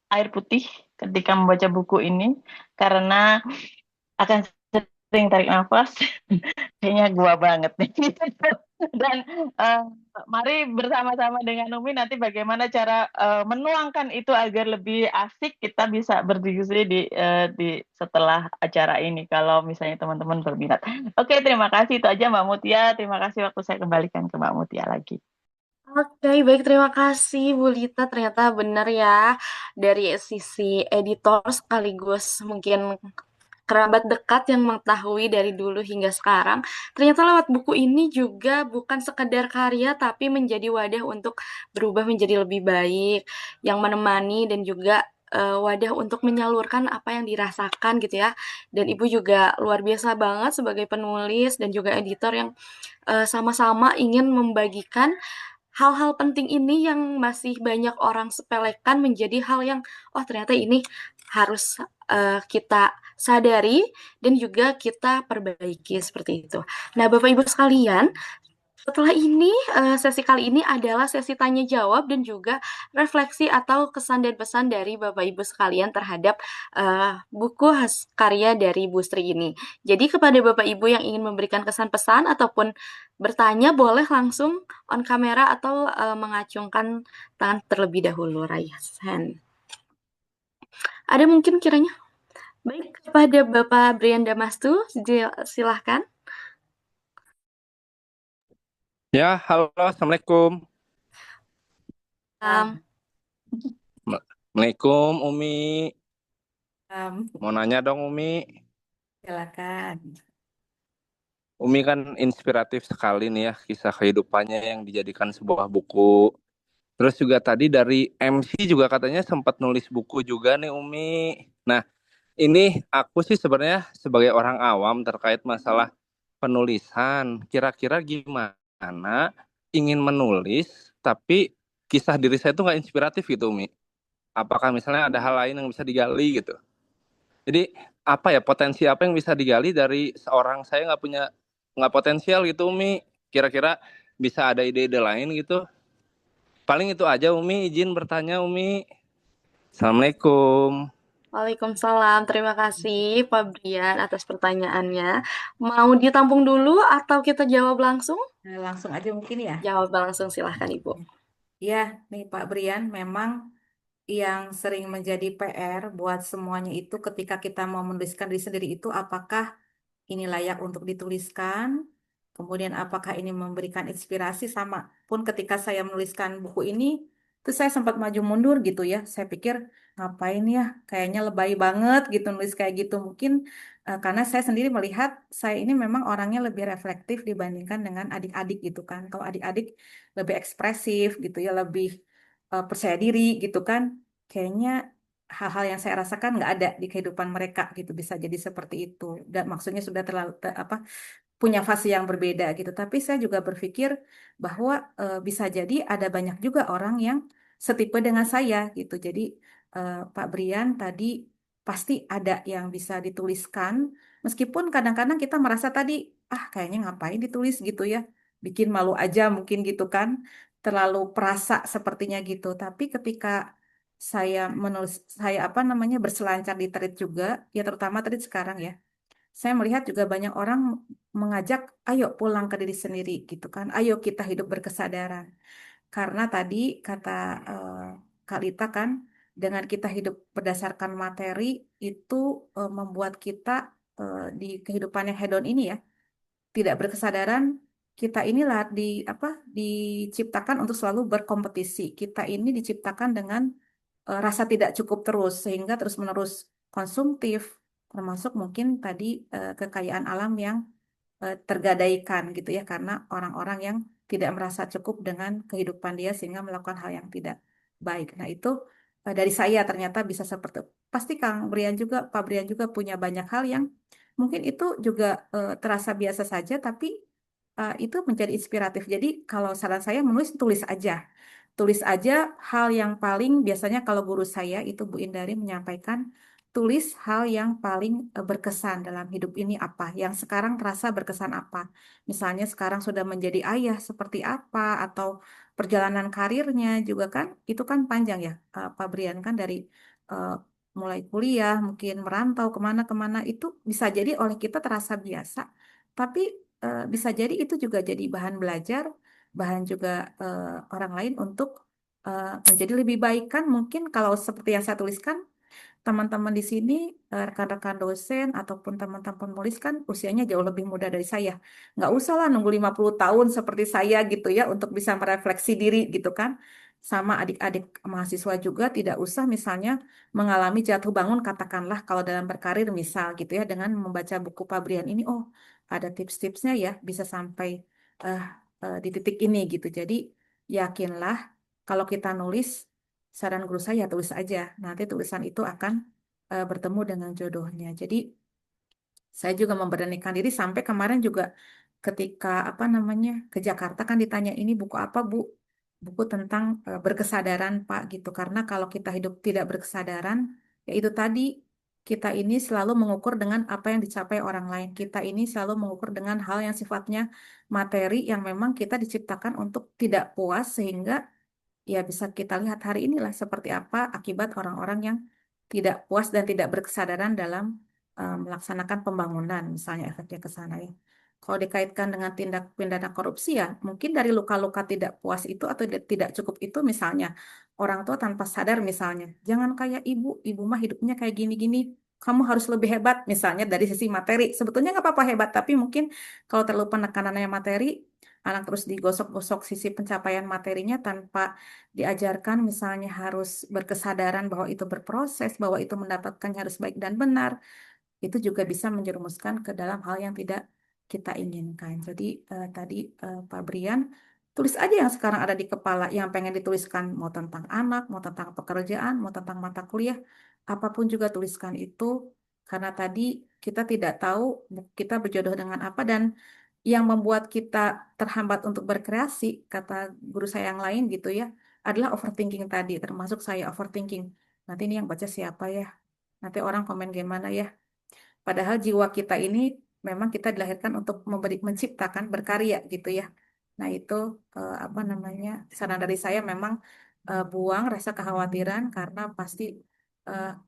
[SPEAKER 6] air putih ketika membaca buku ini karena akan sering tarik nafas. Kayaknya gua banget nih. Dan eh, mari bersama-sama dengan Umi nanti bagaimana cara menuangkan itu agar lebih asik kita bisa berdiskusi di setelah acara ini kalau misalnya teman-teman berminat. Oke, terima kasih itu aja Mbak Mutia. Terima kasih waktu saya kembalikan ke Mbak Mutia lagi.
[SPEAKER 3] Oke, baik terima kasih Bu Lita. Ternyata benar ya dari sisi editor sekaligus mungkin kerabat dekat yang mengetahui dari dulu hingga sekarang. Ternyata lewat buku ini juga bukan sekedar karya tapi menjadi wadah untuk berubah menjadi lebih baik, yang menemani dan juga wadah untuk menyalurkan apa yang dirasakan gitu ya. Dan Ibu juga luar biasa banget sebagai penulis dan juga editor yang sama-sama ingin membagikan hal-hal penting ini yang masih banyak orang sepelekan menjadi hal yang oh ternyata ini harus kita sadari dan juga kita perbaiki seperti itu. Nah, Bapak Ibu sekalian, setelah ini sesi kali ini adalah sesi tanya jawab dan juga refleksi atau kesan dan pesan dari Bapak Ibu sekalian terhadap buku karya dari Bu Sri ini. Jadi kepada Bapak Ibu yang ingin memberikan kesan pesan ataupun bertanya boleh langsung on kamera atau mengacungkan tangan terlebih dahulu, raise hand. Ada mungkin kiranya? Baik, kepada Bapak Brian Damastu, silahkan.
[SPEAKER 7] Ya, halo, Assalamualaikum. Assalamualaikum, Umi. Mau nanya dong, Umi.
[SPEAKER 2] Silakan.
[SPEAKER 7] Umi kan inspiratif sekali nih ya, kisah kehidupannya yang dijadikan sebuah buku. Terus juga tadi dari MC juga katanya sempat nulis buku juga nih, Umi. Nah, ini aku sih sebenarnya sebagai orang awam terkait masalah penulisan. Kira-kira gimana ingin menulis, tapi kisah diri saya itu nggak inspiratif gitu, Umi. Apakah misalnya ada hal lain yang bisa digali gitu. Jadi apa ya potensi apa yang bisa digali dari seorang saya nggak potensial gitu, Umi. Kira-kira bisa ada ide-ide lain gitu. Paling itu aja, Umi. Izin bertanya, Umi. Assalamualaikum.
[SPEAKER 3] Waalaikumsalam. Terima kasih Pak Brian atas pertanyaannya. Mau ditampung dulu atau kita jawab langsung?
[SPEAKER 2] Langsung aja mungkin ya.
[SPEAKER 3] Jawab langsung silahkan Ibu.
[SPEAKER 2] Ya, nih Pak Brian, memang yang sering menjadi PR buat semuanya itu ketika kita mau menuliskan diri sendiri itu apakah ini layak untuk dituliskan, kemudian apakah ini memberikan inspirasi sama pun ketika saya menuliskan buku ini, Terus saya sempat maju mundur gitu ya. Saya pikir ngapain ya? Kayaknya lebay banget gitu nulis kayak gitu. Mungkin karena saya sendiri melihat saya ini memang orangnya lebih reflektif dibandingkan dengan adik-adik gitu kan. Kalau adik-adik lebih ekspresif gitu ya, lebih percaya diri gitu kan. Kayaknya hal-hal yang saya rasakan nggak ada di kehidupan mereka gitu. Bisa jadi seperti itu. Dan maksudnya sudah terlalu apa, punya fase yang berbeda gitu. Tapi saya juga berpikir bahwa bisa jadi ada banyak juga orang yang setipe dengan saya gitu. Jadi Pak Brian tadi pasti ada yang bisa dituliskan, meskipun kadang-kadang kita merasa tadi, kayaknya ngapain ditulis gitu ya, bikin malu aja mungkin gitu kan, terlalu perasa sepertinya gitu. Tapi ketika saya menulis, saya apa namanya berselancar di thread juga, ya terutama thread sekarang ya, saya melihat juga banyak orang mengajak, ayo pulang ke diri sendiri gitu kan, ayo kita hidup berkesadaran. Karena tadi kata eh, Kak Lita kan, dengan kita hidup berdasarkan materi itu membuat kita di kehidupan yang hedon ini ya, tidak berkesadaran. Kita inilah diciptakan untuk selalu berkompetisi. Kita ini diciptakan dengan rasa tidak cukup terus, sehingga terus-menerus konsumtif, termasuk mungkin tadi kekayaan alam yang tergadaikan gitu ya, karena orang-orang yang tidak merasa cukup dengan kehidupan dia sehingga melakukan hal yang tidak baik. Nah, itu dari saya ternyata bisa seperti pasti Kang Brian juga, Pak Brian juga punya banyak hal yang mungkin itu juga terasa biasa saja, tapi itu menjadi inspiratif. Jadi kalau saran saya menulis, tulis aja. Tulis aja hal yang paling biasanya kalau guru saya itu Bu Indari menyampaikan, tulis hal yang paling berkesan dalam hidup ini apa, yang sekarang terasa berkesan apa. Misalnya sekarang sudah menjadi ayah seperti apa, atau perjalanan karirnya juga kan, itu kan panjang ya, Pak Brian kan dari eh, mulai kuliah, mungkin merantau kemana-kemana, itu bisa jadi oleh kita terasa biasa, tapi bisa jadi itu juga jadi bahan belajar, bahan juga orang lain untuk menjadi lebih baik kan. Mungkin kalau seperti yang saya tuliskan, teman-teman di sini, rekan-rekan dosen ataupun teman-teman penulis kan usianya jauh lebih muda dari saya. Nggak usah lah nunggu 50 tahun seperti saya gitu ya untuk bisa merefleksi diri gitu kan. Sama adik-adik mahasiswa juga tidak usah misalnya mengalami jatuh bangun katakanlah kalau dalam berkarir misal gitu ya, dengan membaca buku Pabrian ini, oh ada tips-tipsnya ya bisa sampai eh, di titik ini gitu. Jadi yakinlah kalau kita nulis, saran guru saya tulis aja. Nanti tulisan itu akan bertemu dengan jodohnya. Jadi saya juga memberanikan diri sampai kemarin juga ketika apa namanya ke Jakarta kan ditanya, ini buku apa Bu? Buku tentang berkesadaran Pak gitu. Karena kalau kita hidup tidak berkesadaran, ya itu tadi, kita ini selalu mengukur dengan apa yang dicapai orang lain. Kita ini selalu mengukur dengan hal yang sifatnya materi, yang memang kita diciptakan untuk tidak puas, sehingga ya bisa kita lihat hari inilah seperti apa akibat orang-orang yang tidak puas dan tidak berkesadaran dalam melaksanakan pembangunan, misalnya efeknya ke sana ya. Kalau dikaitkan dengan tindak pidana korupsi ya, mungkin dari luka-luka tidak puas itu atau tidak cukup itu, misalnya orang tua tanpa sadar misalnya, jangan kayak ibu, ibu mah hidupnya kayak gini-gini, kamu harus lebih hebat misalnya dari sisi materi. Sebetulnya nggak apa-apa hebat, tapi mungkin kalau terlalu penekanannya materi, anak terus digosok-gosok sisi pencapaian materinya tanpa diajarkan misalnya harus berkesadaran bahwa itu berproses, bahwa itu mendapatkannya harus baik dan benar, itu juga bisa menjerumuskan ke dalam hal yang tidak kita inginkan. Jadi tadi Pak Brian, tulis aja yang sekarang ada di kepala, yang pengen dituliskan, mau tentang anak, mau tentang pekerjaan, mau tentang mata kuliah, apapun juga tuliskan itu, karena tadi kita tidak tahu kita berjodoh dengan apa, dan yang membuat kita terhambat untuk berkreasi, kata guru saya yang lain gitu ya, adalah overthinking tadi, termasuk saya overthinking. Nanti ini yang baca siapa ya? Nanti orang komen gimana ya? Padahal jiwa kita ini memang kita dilahirkan untuk menciptakan, berkarya gitu ya. Nah itu apa namanya, saran dari saya memang buang rasa kekhawatiran, karena pasti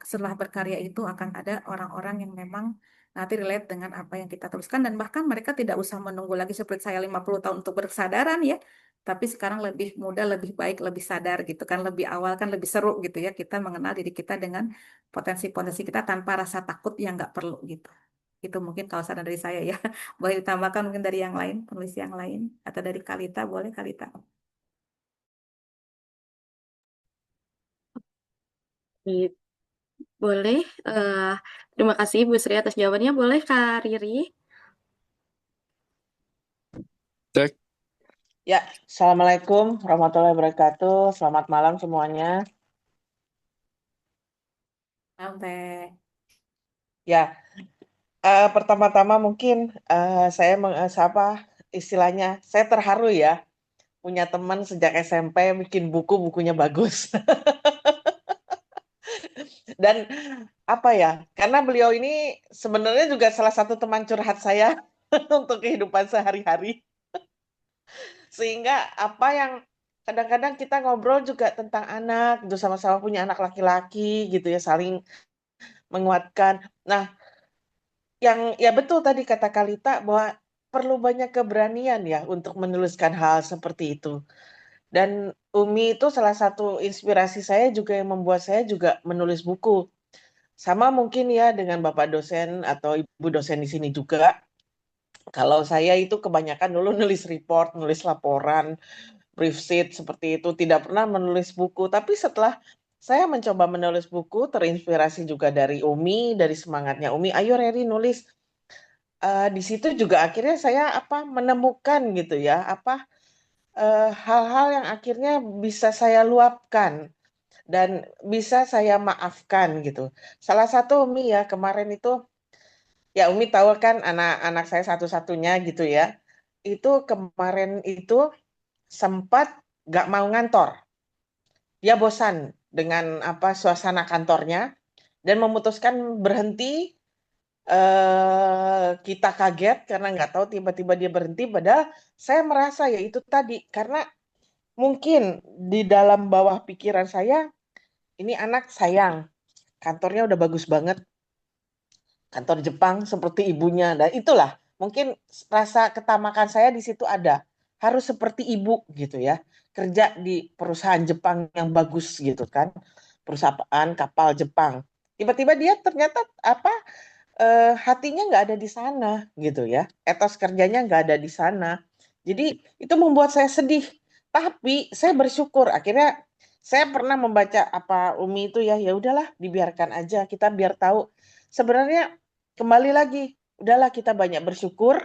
[SPEAKER 2] setelah berkarya itu akan ada orang-orang yang memang nanti relate dengan apa yang kita tuliskan, dan bahkan mereka tidak usah menunggu lagi seperti saya 50 tahun untuk berkesadaran ya. Tapi sekarang lebih mudah, lebih baik, lebih sadar gitu kan, lebih awal kan lebih seru gitu ya, kita mengenal diri kita dengan potensi-potensi kita tanpa rasa takut yang nggak perlu gitu. Itu mungkin kalau saran dari saya ya. Boleh ditambahkan mungkin dari yang lain, penulis yang lain, atau dari Kalita, boleh Kalita.
[SPEAKER 3] Baik, boleh. Terima kasih Bu Sri atas jawabannya. Boleh Kak Riri?
[SPEAKER 7] Cek.
[SPEAKER 10] Ya, Assalamualaikum warahmatullahi wabarakatuh. Selamat malam semuanya.
[SPEAKER 2] Sampai.
[SPEAKER 10] Ya, pertama-tama mungkin saya istilahnya, saya terharu ya punya teman sejak SMP bikin bukunya bagus. Dan apa ya? Karena beliau ini sebenarnya juga salah satu teman curhat saya untuk kehidupan sehari-hari. Sehingga apa yang kadang-kadang kita ngobrol juga tentang anak, gitu sama-sama punya anak laki-laki gitu ya, saling menguatkan. Nah, yang ya betul tadi kata Kalita bahwa perlu banyak keberanian ya untuk menuliskan hal seperti itu. Dan Umi itu salah satu inspirasi saya juga yang membuat saya juga menulis buku. Sama mungkin ya dengan Bapak dosen atau Ibu dosen di sini juga. Kalau saya itu kebanyakan dulu nulis report, nulis laporan, brief sheet seperti itu, tidak pernah menulis buku. Tapi setelah saya mencoba menulis buku, terinspirasi juga dari Umi, dari semangatnya Umi, ayo Reri nulis. Di situ juga akhirnya saya menemukan gitu ya, hal-hal yang akhirnya bisa saya luapkan dan bisa saya maafkan gitu. Salah satu Umi ya kemarin itu, ya Umi tahu kan anak-anak saya satu-satunya gitu ya, itu kemarin itu sempat gak mau ngantor. Dia bosan dengan suasana kantornya dan memutuskan berhenti. Kita kaget karena nggak tahu tiba-tiba dia berhenti. Padahal saya merasa ya itu tadi karena mungkin di dalam bawah pikiran saya ini anak sayang, kantornya udah bagus banget, kantor Jepang seperti ibunya. Dan itulah mungkin rasa ketamakan saya di situ ada. Harus seperti ibu gitu ya. Kerja di perusahaan Jepang yang bagus gitu kan. Perusahaan kapal Jepang. Tiba-tiba dia ternyata hatinya nggak ada di sana gitu ya. Etos kerjanya nggak ada di sana. Jadi itu membuat saya sedih. Tapi saya bersyukur akhirnya saya pernah membaca Umi itu ya udahlah dibiarkan aja, kita biar tahu. Sebenarnya kembali lagi, udahlah kita banyak bersyukur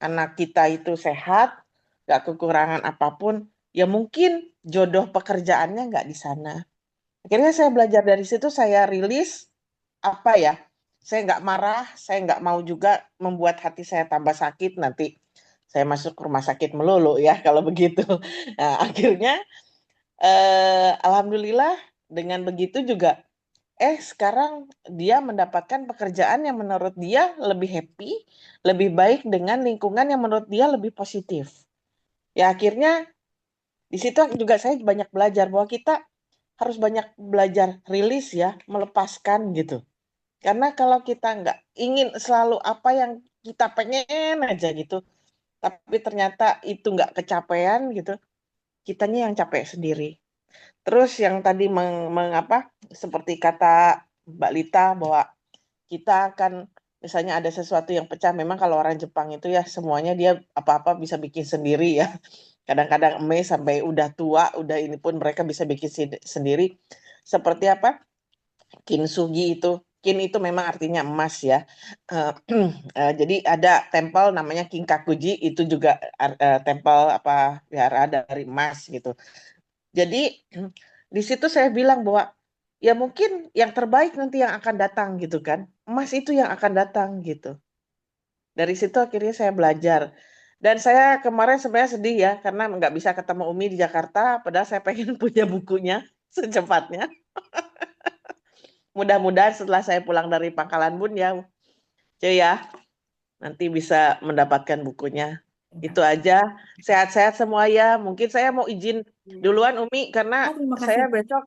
[SPEAKER 10] anak kita itu sehat, nggak kekurangan apapun. Ya mungkin jodoh pekerjaannya nggak di sana. Akhirnya saya belajar dari situ, saya rilis saya nggak marah, saya nggak mau juga membuat hati saya tambah sakit, nanti saya masuk rumah sakit melulu ya kalau begitu. Nah, akhirnya alhamdulillah dengan begitu juga sekarang dia mendapatkan pekerjaan yang menurut dia lebih happy, lebih baik dengan lingkungan yang menurut dia lebih positif. Ya akhirnya di situ juga saya banyak belajar bahwa kita harus banyak belajar rilis ya, melepaskan gitu. Karena kalau kita nggak ingin selalu apa yang kita pengen aja gitu, tapi ternyata itu nggak kecapean gitu, kitanya yang capek sendiri. Terus yang tadi seperti kata Mbak Lita bahwa kita akan misalnya ada sesuatu yang pecah, memang kalau orang Jepang itu ya semuanya dia apa-apa bisa bikin sendiri ya. Kadang-kadang sampai udah tua, udah ini pun mereka bisa bikin sendiri. Seperti kintsugi itu. Kin itu memang artinya emas ya. Jadi ada tempel namanya Kinkakuji, itu juga tempel wihara dari emas gitu. Jadi di situ saya bilang bahwa ya mungkin yang terbaik nanti yang akan datang gitu kan. Emas itu yang akan datang gitu. Dari situ akhirnya saya belajar. Dan saya kemarin sebenarnya sedih ya karena nggak bisa ketemu Umi di Jakarta, padahal saya pengen punya bukunya secepatnya. Mudah-mudahan setelah saya pulang dari Pangkalan Bun ya, cuy ya, nanti bisa mendapatkan bukunya. Itu aja. Sehat-sehat semua ya. Mungkin saya mau izin duluan Umi karena
[SPEAKER 2] Terima kasih.
[SPEAKER 10] saya besok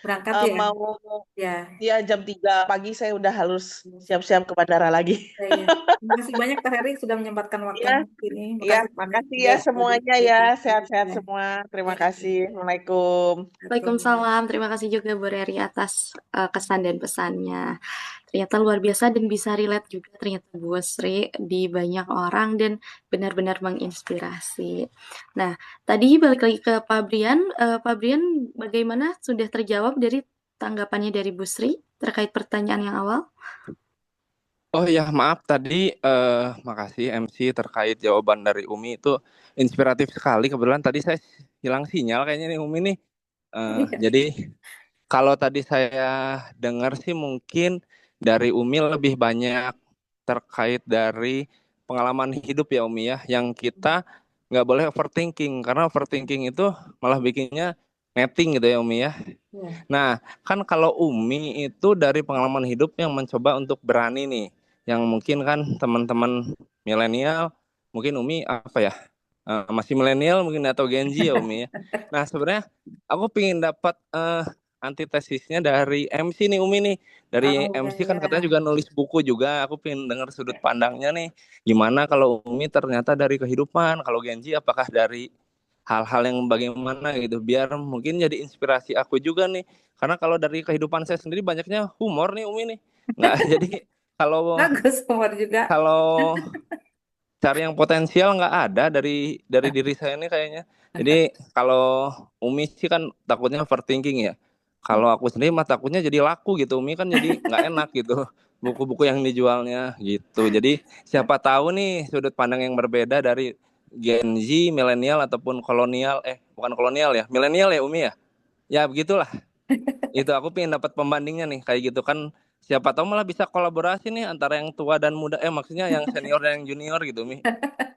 [SPEAKER 2] Berangkat ya.
[SPEAKER 10] mau
[SPEAKER 2] Ya.
[SPEAKER 10] jam 3 pagi saya udah harus siap-siap ke bandara lagi.
[SPEAKER 2] Ya. Terima kasih banyak Kak Heri sudah menyempatkan waktu ini.
[SPEAKER 10] Makasih ya semuanya ya. Sehat-sehat semua. Terima kasih. Assalamualaikum.
[SPEAKER 3] Waalaikumsalam. Terima kasih juga Bu Reri atas kesan dan pesannya. Ternyata luar biasa dan bisa relate juga ternyata Bu Sri di banyak orang dan benar-benar menginspirasi. Nah, tadi balik lagi ke Pak Brian. Pak Brian, bagaimana sudah terjawab dari tanggapannya dari Bu Sri terkait pertanyaan yang awal.
[SPEAKER 7] Oh ya, maaf tadi makasih MC terkait jawaban dari Umi itu inspiratif sekali. Kebetulan tadi saya hilang sinyal kayaknya nih Umi nih. Jadi kalau tadi saya dengar sih mungkin dari Umi lebih banyak terkait dari pengalaman hidup ya Umi ya, yang kita nggak boleh overthinking karena overthinking itu malah bikinnya netting gitu ya Umi ya.
[SPEAKER 2] Ya.
[SPEAKER 7] Nah, kan kalau Umi itu dari pengalaman hidup yang mencoba untuk berani nih, yang mungkin kan teman-teman milenial, mungkin Umi apa ya, masih milenial mungkin atau Gen Z ya Umi ya. Nah, sebenarnya aku pengen dapat antitesisnya dari MC nih Umi nih. Dari
[SPEAKER 2] Oh
[SPEAKER 7] MC
[SPEAKER 2] ya,
[SPEAKER 7] kan katanya juga nulis buku juga, aku pengen dengar sudut pandangnya nih. Gimana kalau Umi ternyata dari kehidupan, kalau Gen Z apakah dari hal-hal yang bagaimana gitu, biar mungkin jadi inspirasi aku juga nih, karena kalau dari kehidupan saya sendiri banyaknya humor nih Umi nih, nggak jadi kalau
[SPEAKER 2] bagus humor juga.
[SPEAKER 7] kalau cari yang potensial nggak ada dari diri saya ini kayaknya. Jadi kalau Umi sih kan takutnya overthinking ya, kalau aku sendiri mah takutnya jadi laku gitu Umi, kan jadi nggak enak gitu buku-buku yang dijualnya gitu. Jadi siapa tahu nih sudut pandang yang berbeda dari Gen Z, milenial ataupun kolonial, bukan kolonial ya, milenial ya Umi ya. Ya begitulah. Itu aku pengen dapat pembandingnya nih kayak gitu kan. Siapa tahu malah bisa kolaborasi nih antara yang tua dan muda. Maksudnya yang senior dan yang junior gitu Umi.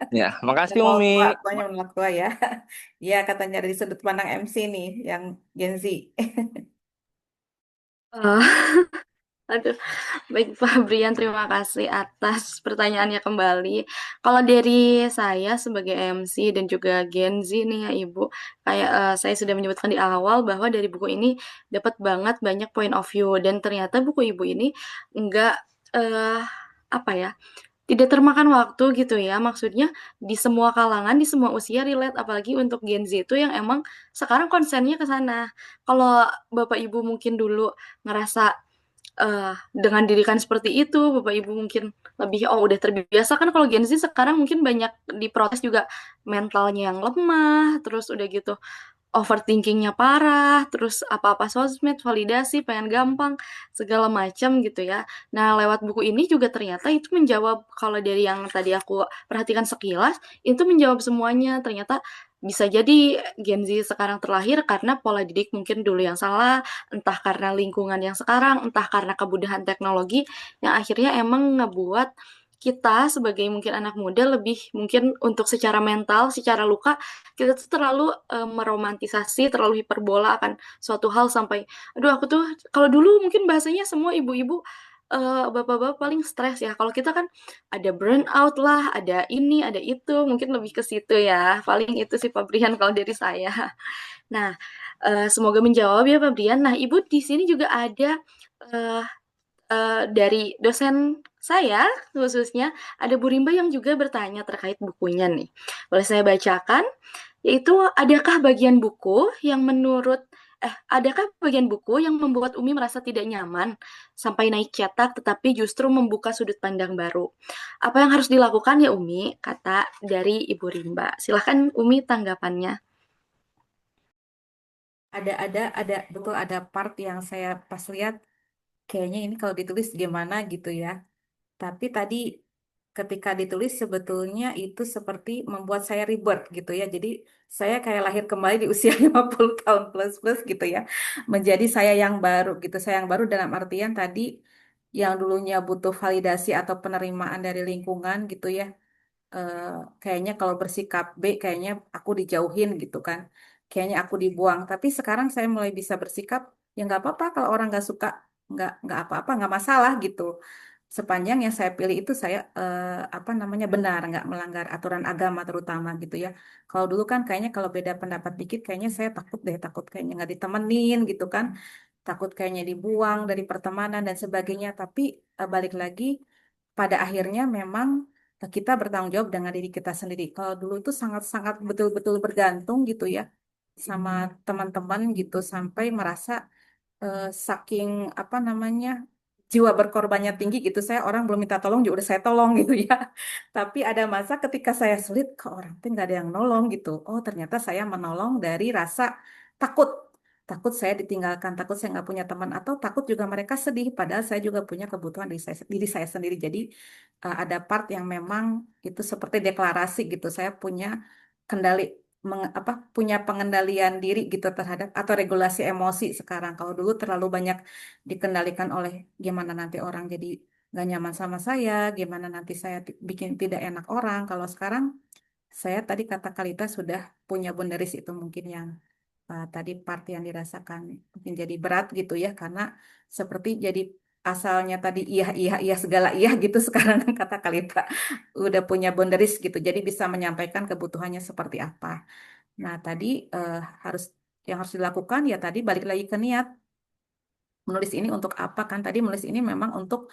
[SPEAKER 7] Ya, makasih
[SPEAKER 2] Mau tua,
[SPEAKER 7] Umi.
[SPEAKER 2] tuanya menolak tua ya. Ya katanya dari sudut pandang MC nih, yang Gen Z.
[SPEAKER 3] Eh, Aduh, baik Pak Brian, terima kasih atas pertanyaannya kembali. Kalau dari saya sebagai MC dan juga Gen Z nih ya Ibu, kayak saya sudah menyebutkan di awal bahwa dari buku ini dapat banget banyak point of view dan ternyata buku Ibu ini enggak apa ya, tidak termakan waktu gitu ya. Maksudnya di semua kalangan, di semua usia relate, apalagi untuk Gen Z itu yang emang sekarang konsennya ke sana. Kalau Bapak Ibu mungkin dulu ngerasa dengan didikan seperti itu, Bapak Ibu mungkin lebih, oh udah terbiasa kan kalau Gen Z sekarang mungkin banyak diprotes juga mentalnya yang lemah, terus udah gitu overthinkingnya parah, terus apa-apa sosmed, validasi, pengen gampang, segala macam gitu ya. Nah, lewat buku ini juga ternyata itu menjawab, kalau dari yang tadi aku perhatikan sekilas, itu menjawab semuanya. Ternyata bisa jadi Gen Z sekarang terlahir karena pola didik mungkin dulu yang salah, entah karena lingkungan yang sekarang, entah karena kemudahan teknologi, yang akhirnya emang ngebuat kita sebagai mungkin anak muda lebih mungkin untuk secara mental, secara luka, kita tuh terlalu meromantisasi, terlalu hiperbola akan suatu hal sampai, aduh aku tuh kalau dulu mungkin bahasanya semua ibu-ibu bapak-bapak paling stres ya. Kalau kita kan ada burnout lah, ada ini, ada itu, mungkin lebih ke situ ya. Paling itu sih Pak Brian kalau dari saya. Nah, semoga menjawab ya Pak Brian. Nah, Ibu di sini juga ada uh, dari dosen saya khususnya ada Bu Rimba yang juga bertanya terkait bukunya nih. Boleh saya bacakan? Yaitu adakah bagian buku yang membuat Umi merasa tidak nyaman sampai naik cetak tetapi justru membuka sudut pandang baru? Apa yang harus dilakukan ya Umi? Kata dari Ibu Rimba. Silahkan Umi tanggapannya.
[SPEAKER 2] Ada betul ada part yang saya pas lihat kayaknya ini kalau ditulis gimana gitu ya. Tapi tadi ketika ditulis sebetulnya itu seperti membuat saya rebirth gitu ya. Jadi saya kayak lahir kembali di usia 50 tahun plus plus gitu ya. Menjadi saya yang baru gitu. Saya yang baru dalam artian tadi yang dulunya butuh validasi atau penerimaan dari lingkungan gitu ya. eh, Kayaknya kalau bersikap B kayaknya aku dijauhin gitu kan. Kayaknya aku dibuang. Tapi sekarang saya mulai bisa bersikap ya nggak apa-apa kalau orang nggak suka, nggak apa-apa, nggak masalah gitu. Sepanjang yang saya pilih itu saya apa namanya benar, nggak melanggar aturan agama terutama gitu ya. Kalau dulu kan kayaknya kalau beda pendapat dikit kayaknya saya takut deh, takut kayaknya nggak ditemenin gitu kan, takut kayaknya dibuang dari pertemanan dan sebagainya. Tapi balik lagi pada akhirnya memang kita bertanggung jawab dengan diri kita sendiri. Kalau dulu itu sangat-sangat betul-betul bergantung gitu ya sama teman-teman gitu sampai merasa saking apa namanya jiwa berkorbannya tinggi gitu. Saya orang belum minta tolong juga udah saya tolong gitu ya. Tapi ada masa ketika saya sulit ke orang tuh nggak ada yang nolong gitu. Oh ternyata saya menolong dari rasa takut. takut saya ditinggalkan, takut saya nggak punya teman, atau takut juga mereka sedih, padahal saya juga punya kebutuhan diri saya sendiri. Jadi ada part yang memang itu seperti deklarasi gitu, saya punya kendali, punya pengendalian diri gitu terhadap atau regulasi emosi sekarang. Kalau dulu terlalu banyak dikendalikan oleh gimana nanti orang jadi nggak nyaman sama saya, gimana nanti saya bikin tidak enak orang. Kalau sekarang saya tadi kata Kalita sudah punya boundaries, itu mungkin yang tadi part yang dirasakan mungkin jadi berat gitu ya, karena seperti jadi asalnya tadi iya iya iya segala iya gitu, sekarang kata Kalita udah punya boundaries gitu, jadi bisa menyampaikan kebutuhannya seperti apa. Nah tadi harus yang harus dilakukan ya tadi balik lagi ke niat, menulis ini untuk apa, kan tadi menulis ini memang untuk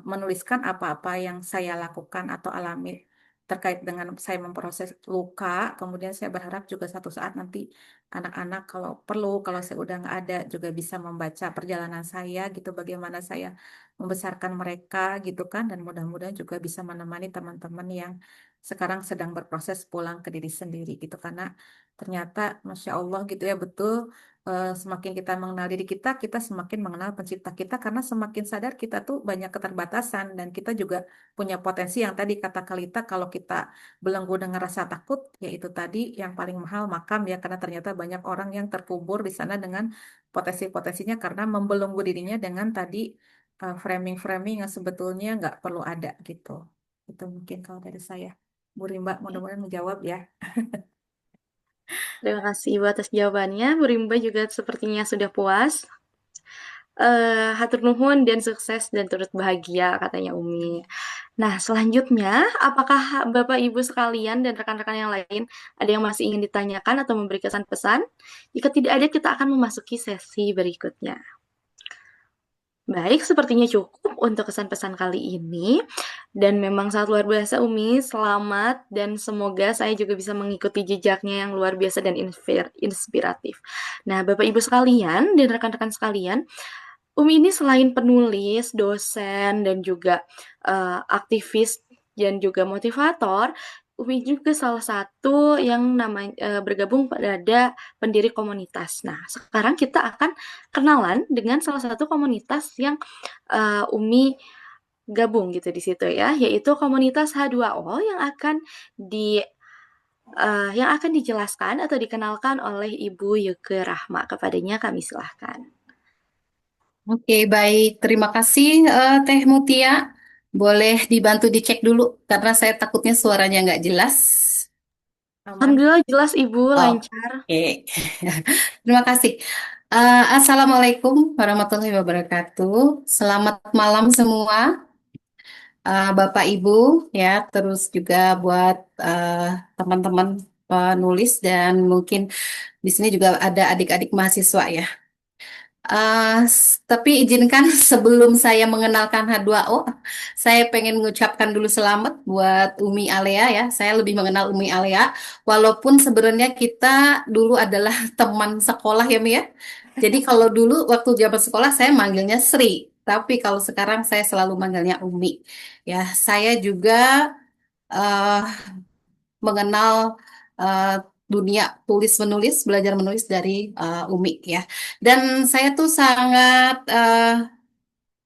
[SPEAKER 2] menuliskan apa-apa yang saya lakukan atau alami terkait dengan saya memproses luka. Kemudian saya berharap juga satu saat nanti anak-anak kalau perlu, kalau saya udah nggak ada, juga bisa membaca perjalanan saya gitu, bagaimana saya membesarkan mereka gitu kan, dan mudah-mudahan juga bisa menemani teman-teman yang sekarang sedang berproses pulang ke diri sendiri gitu, karena ternyata Masya Allah gitu ya, betul, semakin kita mengenal diri kita, kita semakin mengenal pencipta kita, karena semakin sadar kita tuh banyak keterbatasan, dan kita juga punya potensi yang tadi kata Kalita, kalau kita belenggu dengan rasa takut, yaitu tadi yang paling mahal makam ya, karena ternyata banyak orang yang terkubur di sana dengan potensi-potensinya karena membelenggu dirinya dengan tadi framing-framing yang sebetulnya nggak perlu ada gitu. Itu mungkin kalau dari saya. Bu Rimba, mudah-mudahan menjawab ya.
[SPEAKER 3] Terima kasih Ibu atas jawabannya. Bu Rimba juga sepertinya sudah puas. Hatur nuhun dan sukses dan turut bahagia, katanya Umi. Nah, selanjutnya, apakah Bapak Ibu sekalian dan rekan-rekan yang lain ada yang masih ingin ditanyakan atau memberi kesan-pesan? Jika tidak ada, kita akan memasuki sesi berikutnya. Baik, sepertinya cukup untuk kesan-pesan kali ini. Dan memang sangat luar biasa Umi, selamat dan semoga saya juga bisa mengikuti jejaknya yang luar biasa dan inspiratif. Nah, Bapak Ibu sekalian dan rekan-rekan sekalian, Umi ini selain penulis, dosen, dan juga aktivis dan juga motivator, Umi juga salah satu yang namanya bergabung pada pendiri komunitas. Nah, sekarang kita akan kenalan dengan salah satu komunitas yang Umi gabung gitu di situ ya, yaitu komunitas H2O yang akan dijelaskan atau dikenalkan oleh Ibu Yuke Rahma. Kepadanya kami silahkan.
[SPEAKER 11] Oke, baik. Terima kasih Teh Mutia. Boleh dibantu dicek dulu karena saya takutnya suaranya nggak jelas.
[SPEAKER 3] Alhamdulillah jelas Ibu, lancar.
[SPEAKER 11] Oke. Terima kasih. Assalamualaikum warahmatullahi wabarakatuh. Selamat malam semua, Bapak Ibu ya. Terus juga buat teman-teman penulis dan mungkin di sini juga ada adik-adik mahasiswa ya. Tapi izinkan sebelum saya mengenalkan H2O, saya pengen mengucapkan dulu selamat buat Umi Alea ya. Saya lebih mengenal Umi Alea, walaupun sebenarnya kita dulu adalah teman sekolah ya Mi ya. Jadi kalau dulu waktu zaman sekolah saya manggilnya Sri, tapi kalau sekarang saya selalu manggilnya Umi. Ya, saya juga eh, mengenal dunia tulis menulis, belajar menulis dari Umi ya. Dan saya tuh sangat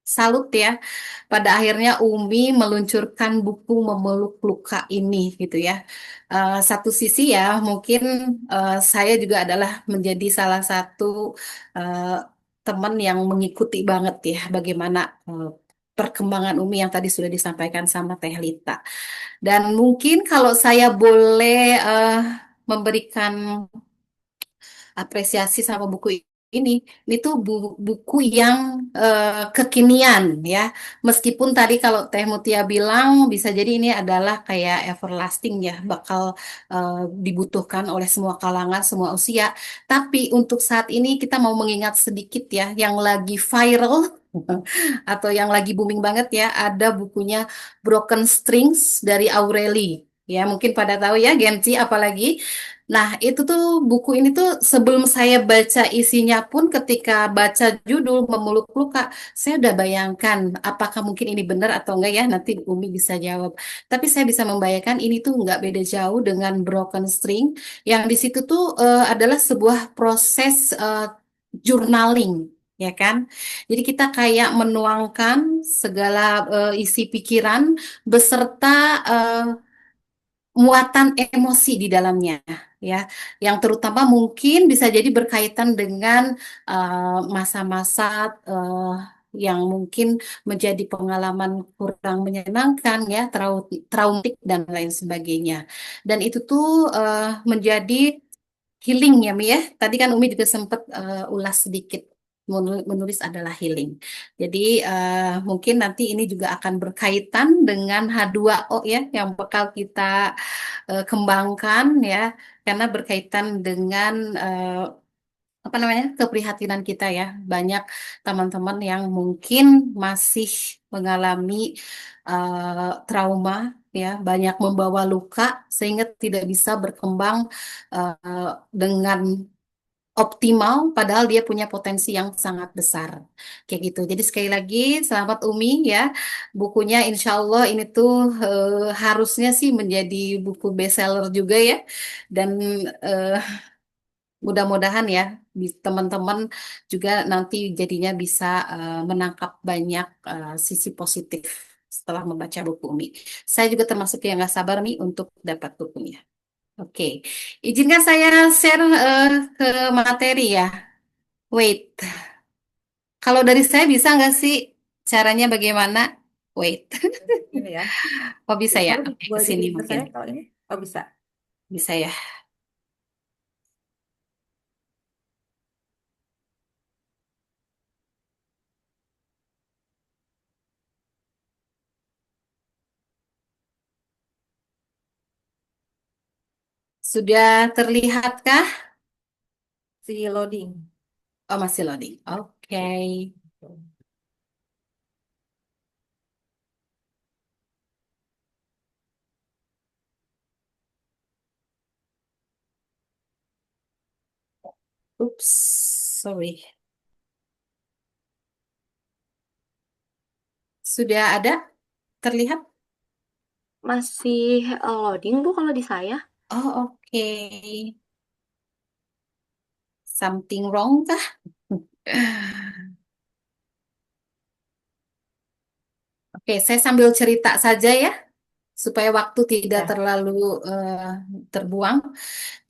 [SPEAKER 11] salut ya, pada akhirnya Umi meluncurkan buku Memeluk Luka ini gitu ya. Satu sisi ya mungkin saya juga adalah menjadi salah satu teman yang mengikuti banget ya bagaimana perkembangan Umi yang tadi sudah disampaikan sama Teh Lita. Dan mungkin kalau saya boleh memberikan apresiasi sama buku ini tuh buku yang kekinian ya. Meskipun tadi kalau Teh Mutia bilang bisa jadi ini adalah kayak everlasting ya, bakal dibutuhkan oleh semua kalangan, semua usia. Tapi untuk saat ini kita mau mengingat sedikit ya, yang lagi viral atau yang lagi booming banget ya, ada bukunya Broken Strings dari Aureli. Ya, mungkin pada tahu ya, Gen Z apalagi. Nah, itu tuh buku ini tuh sebelum saya baca isinya pun ketika baca judul Memeluk Luka, saya udah bayangkan apakah mungkin ini benar atau enggak ya, nanti Umi bisa jawab. Tapi saya bisa membayangkan ini tuh nggak beda jauh dengan Broken String, yang di situ tuh adalah sebuah proses journaling. Ya kan, jadi kita kayak menuangkan segala isi pikiran beserta eh, muatan emosi di dalamnya ya, yang terutama mungkin bisa jadi berkaitan dengan masa-masa eh, yang mungkin menjadi pengalaman kurang menyenangkan ya, traumatik dan lain sebagainya. Dan itu tuh menjadi healing ya Mi ya. Tadi kan Umi juga sempat ulas sedikit. Menulis adalah healing. Jadi mungkin nanti ini juga akan berkaitan dengan H2O ya yang bakal kita kembangkan ya, karena berkaitan dengan apa namanya, keprihatinan kita ya. Banyak teman-teman yang mungkin masih mengalami trauma ya, banyak membawa luka sehingga tidak bisa berkembang dengan optimal, padahal dia punya potensi yang sangat besar. Kayak gitu. Jadi sekali lagi, selamat Umi ya. Bukunya insya Allah ini tuh harusnya sih menjadi buku bestseller juga ya. Dan eh, mudah-mudahan ya, teman-teman juga nanti jadinya bisa menangkap banyak sisi positif setelah membaca buku Umi. Saya juga termasuk yang nggak sabar nih untuk dapat bukunya. Oke, izinkan saya share ke materi ya. Wait, kalau dari saya bisa nggak sih caranya bagaimana? Wait,
[SPEAKER 2] Ini ya.
[SPEAKER 11] oh bisa ya?
[SPEAKER 2] Boleh,
[SPEAKER 11] Oke, ke
[SPEAKER 2] boleh
[SPEAKER 11] sini
[SPEAKER 2] jadi ke
[SPEAKER 11] mungkin.
[SPEAKER 2] saya kalau ini? Oh bisa.
[SPEAKER 11] Bisa ya. Sudah terlihatkah?
[SPEAKER 2] Si loading.
[SPEAKER 11] Oh, masih loading. Oke. Oops, sorry. Sudah ada? Terlihat?
[SPEAKER 3] Masih loading Bu kalau di saya.
[SPEAKER 11] Oh, oke. Something wrong kah? Oke, saya sambil cerita saja ya, supaya waktu tidak
[SPEAKER 2] Ya.
[SPEAKER 11] terlalu terbuang.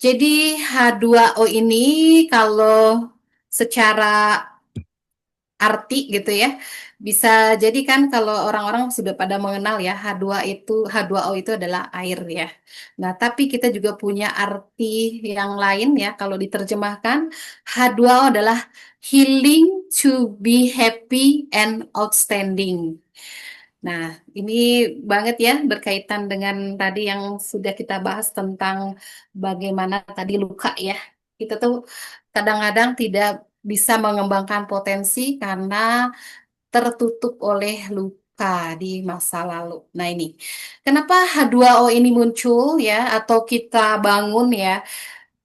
[SPEAKER 11] Jadi H2O ini kalau secara arti gitu ya, bisa jadi kan kalau orang-orang sudah pada mengenal ya H2O itu adalah air ya. Nah, tapi kita juga punya arti yang lain ya, kalau diterjemahkan H2O adalah healing to be happy and outstanding. Nah, ini banget ya berkaitan dengan tadi yang sudah kita bahas tentang bagaimana tadi luka ya. Kita tuh kadang-kadang tidak bisa mengembangkan potensi karena tertutup oleh luka di masa lalu. Nah, ini kenapa H2O ini muncul ya atau kita bangun ya?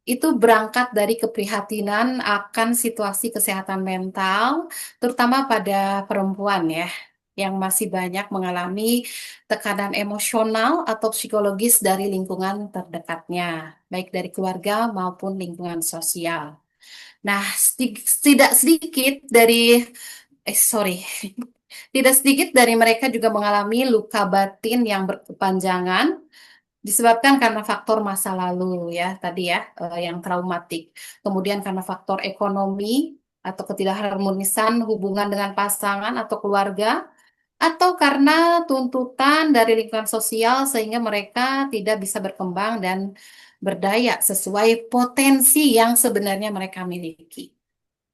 [SPEAKER 11] Itu berangkat dari keprihatinan akan situasi kesehatan mental, terutama pada perempuan ya, yang masih banyak mengalami tekanan emosional atau psikologis dari lingkungan terdekatnya, baik dari keluarga maupun lingkungan sosial. Nah, tidak sedikit dari, sorry, tidak sedikit dari mereka juga mengalami luka batin yang berkepanjangan disebabkan karena faktor masa lalu ya tadi ya, yang traumatik. Kemudian karena faktor ekonomi atau ketidakharmonisan hubungan dengan pasangan atau keluarga, atau karena tuntutan dari lingkungan sosial sehingga mereka tidak bisa berkembang dan berdaya sesuai potensi yang sebenarnya mereka miliki.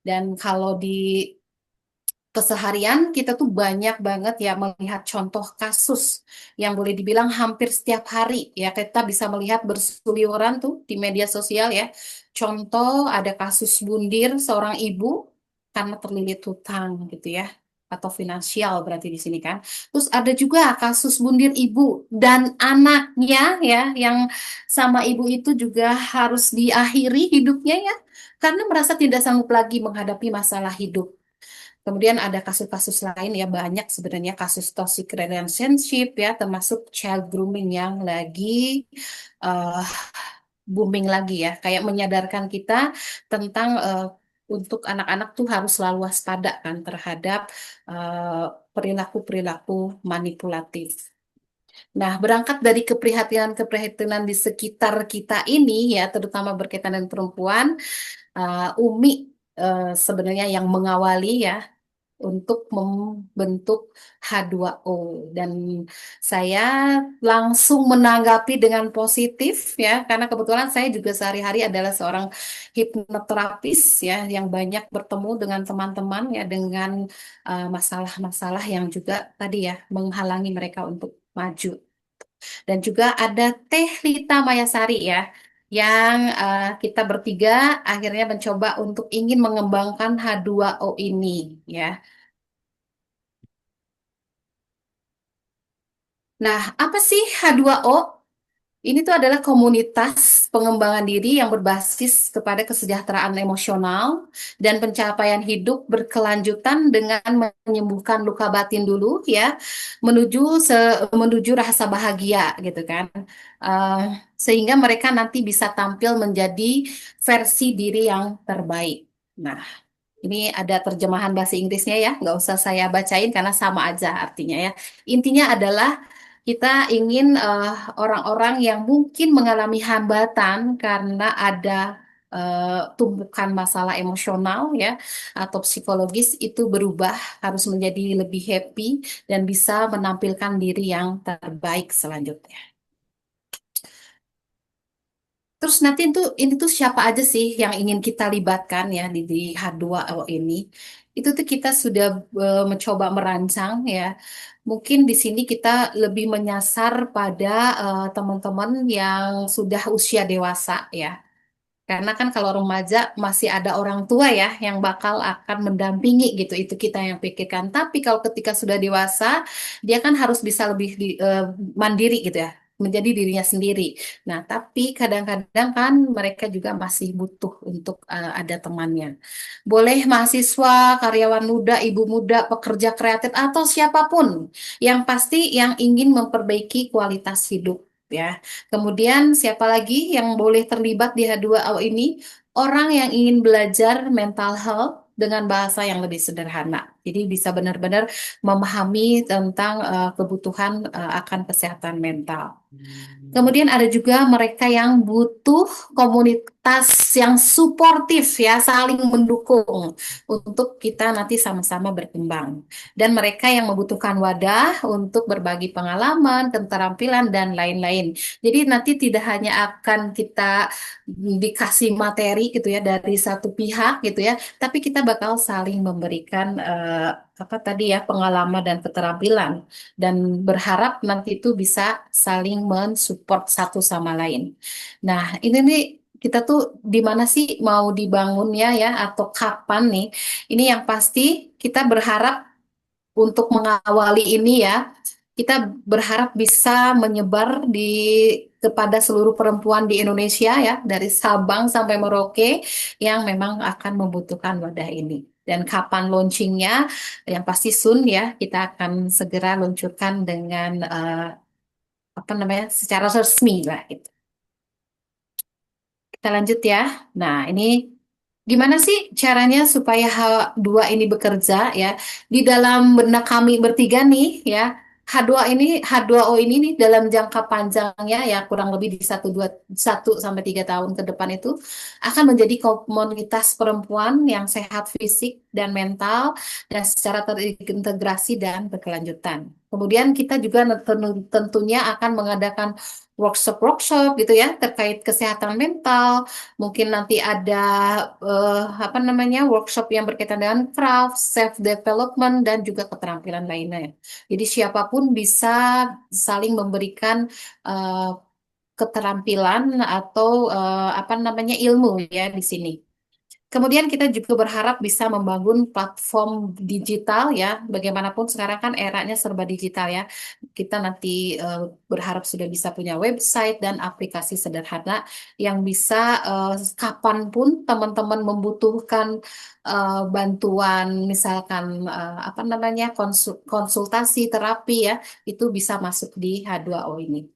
[SPEAKER 11] Dan kalau di keseharian kita tuh banyak banget ya melihat contoh kasus yang boleh dibilang hampir setiap hari ya, kita bisa melihat berseliweran tuh di media sosial ya. Contoh ada kasus bundir seorang ibu karena terlilit hutang gitu ya. atau finansial berarti di sini kan. Terus ada juga kasus bunuh ibu dan anaknya ya yang sama ibu itu juga harus diakhiri hidupnya ya karena merasa tidak sanggup lagi menghadapi masalah hidup. Kemudian ada kasus-kasus lain ya banyak sebenarnya kasus toxic relationship ya termasuk child grooming yang lagi eh, booming lagi ya kayak menyadarkan kita tentang untuk anak-anak tuh harus selalu waspada kan terhadap eh, perilaku-perilaku manipulatif. Nah, berangkat dari keprihatinan-keprihatinan di sekitar kita ini ya terutama berkaitan dengan perempuan, Umi sebenarnya yang mengawali ya untuk membentuk H2O dan saya langsung menanggapi dengan positif ya karena kebetulan saya juga sehari-hari adalah seorang hipnoterapis ya yang banyak bertemu dengan teman-teman ya dengan masalah-masalah yang juga tadi ya menghalangi mereka untuk maju dan juga ada Teh Lita Mayasari ya yang kita bertiga akhirnya mencoba untuk ingin mengembangkan H2O ini ya. Nah, apa sih H2O? Ini tuh adalah komunitas pengembangan diri yang berbasis kepada kesejahteraan emosional dan pencapaian hidup berkelanjutan dengan menyembuhkan luka batin dulu ya, menuju rasa bahagia gitu kan. Eh, Sehingga mereka nanti bisa tampil menjadi versi diri yang terbaik. Nah, ini ada terjemahan bahasa Inggrisnya ya, nggak usah saya bacain karena sama aja artinya ya. Intinya adalah kita ingin orang-orang yang mungkin mengalami hambatan karena ada tumpukan masalah emosional ya atau psikologis itu berubah harus menjadi lebih happy dan bisa menampilkan diri yang terbaik selanjutnya. Terus nanti itu ini tuh siapa aja sih yang ingin kita libatkan ya di H2O ini? Itu tuh kita sudah mencoba merancang ya. Mungkin di sini kita lebih menyasar pada teman-teman yang sudah usia dewasa ya. Karena kan kalau remaja masih ada orang tua ya yang bakal akan mendampingi gitu. Itu kita yang pikirkan. Tapi kalau ketika sudah dewasa, dia kan harus bisa lebih mandiri gitu ya, menjadi dirinya sendiri. Nah, tapi kadang-kadang kan mereka juga masih butuh untuk ada temannya. Boleh mahasiswa, karyawan muda, ibu muda, pekerja kreatif atau siapapun yang pasti yang ingin memperbaiki kualitas hidup. Ya, kemudian siapa lagi yang boleh terlibat di H2O ini? Orang yang ingin belajar mental health dengan bahasa yang lebih sederhana. Jadi bisa benar-benar memahami tentang kebutuhan akan kesehatan mental. Kemudian ada juga mereka yang butuh komunitas yang suportif ya, saling mendukung untuk kita nanti sama-sama berkembang. Dan mereka yang membutuhkan wadah untuk berbagi pengalaman, keterampilan, dan lain-lain. Jadi nanti tidak hanya akan kita dikasih materi gitu ya dari satu pihak gitu ya, tapi kita bakal saling memberikan apa tadi ya pengalaman dan keterampilan dan berharap nanti itu bisa saling mensupport satu sama lain. Nah, ini nih kita tuh di mana sih mau dibangunnya ya atau kapan nih? Ini yang pasti kita berharap untuk mengawali ini ya, kita berharap bisa menyebar kepada seluruh perempuan di Indonesia ya, dari Sabang sampai Merauke yang memang akan membutuhkan wadah ini. Dan kapan launchingnya, yang pasti soon ya, kita akan segera luncurkan dengan apa namanya, secara resmi lah gitu. Kita lanjut ya. Nah, ini gimana sih caranya supaya H2 ini bekerja ya? Di dalam benak kami bertiga nih ya, H2O ini nih dalam jangka panjangnya ya kurang lebih di 1 sampai 3 tahun ke depan itu akan menjadi komunitas perempuan yang sehat fisik dan mental dan secara terintegrasi dan berkelanjutan. Kemudian kita juga tentunya akan mengadakan workshop-workshop gitu ya terkait kesehatan mental. Mungkin nanti ada apa namanya workshop yang berkaitan dengan craft, self development dan juga keterampilan lainnya. Jadi siapapun bisa saling memberikan eh, keterampilan atau apa namanya ilmu ya di sini. Kemudian kita juga berharap bisa membangun platform digital ya. Bagaimanapun sekarang kan eranya serba digital ya. Kita nanti berharap sudah bisa punya website dan aplikasi sederhana yang bisa kapanpun teman-teman membutuhkan bantuan, misalkan apa namanya konsultasi terapi ya, itu bisa masuk di H2O ini.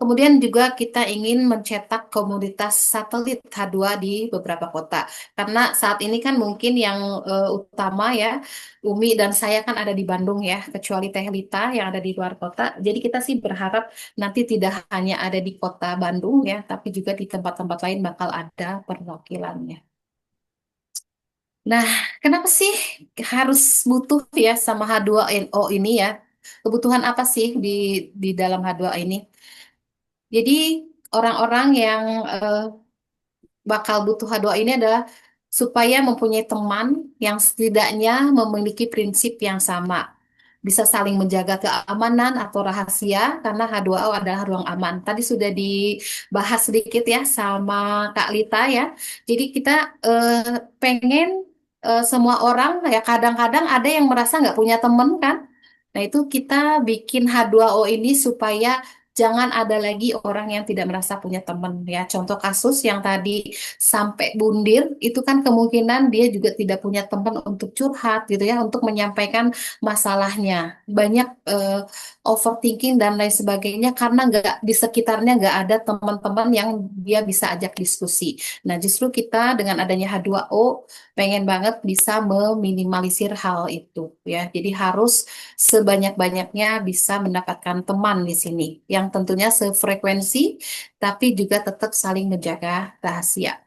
[SPEAKER 11] Kemudian juga kita ingin mencetak komunitas satelit H2 di beberapa kota. Karena saat ini kan mungkin yang utama ya, Umi dan saya kan ada di Bandung ya, kecuali Teh Lita yang ada di luar kota. Jadi kita sih berharap nanti tidak hanya ada di kota Bandung ya, tapi juga di tempat-tempat lain bakal ada perwakilannya. Nah, kenapa sih harus butuh ya sama H2NO ini ya? Kebutuhan apa sih di dalam H2O ini? Jadi orang-orang yang bakal butuh H2O ini adalah supaya mempunyai teman yang setidaknya memiliki prinsip yang sama. Bisa saling menjaga keamanan atau rahasia karena H2O adalah ruang aman. Tadi sudah dibahas sedikit ya sama Kak Lita ya. Jadi kita pengen semua orang ya kadang-kadang ada yang merasa nggak punya teman kan. Nah itu kita bikin H2O ini supaya jangan ada lagi orang yang tidak merasa punya teman ya. Contoh kasus yang tadi sampai bundir itu kan kemungkinan dia juga tidak punya teman untuk curhat gitu ya, untuk menyampaikan masalahnya. Banyak overthinking dan lain sebagainya karena nggak di sekitarnya nggak ada teman-teman yang dia bisa ajak diskusi. Nah justru kita dengan adanya H2O pengen banget bisa meminimalisir hal itu ya. Jadi harus sebanyak-banyaknya bisa mendapatkan teman di sini yang tentunya sefrekuensi tapi juga tetap saling menjaga rahasia.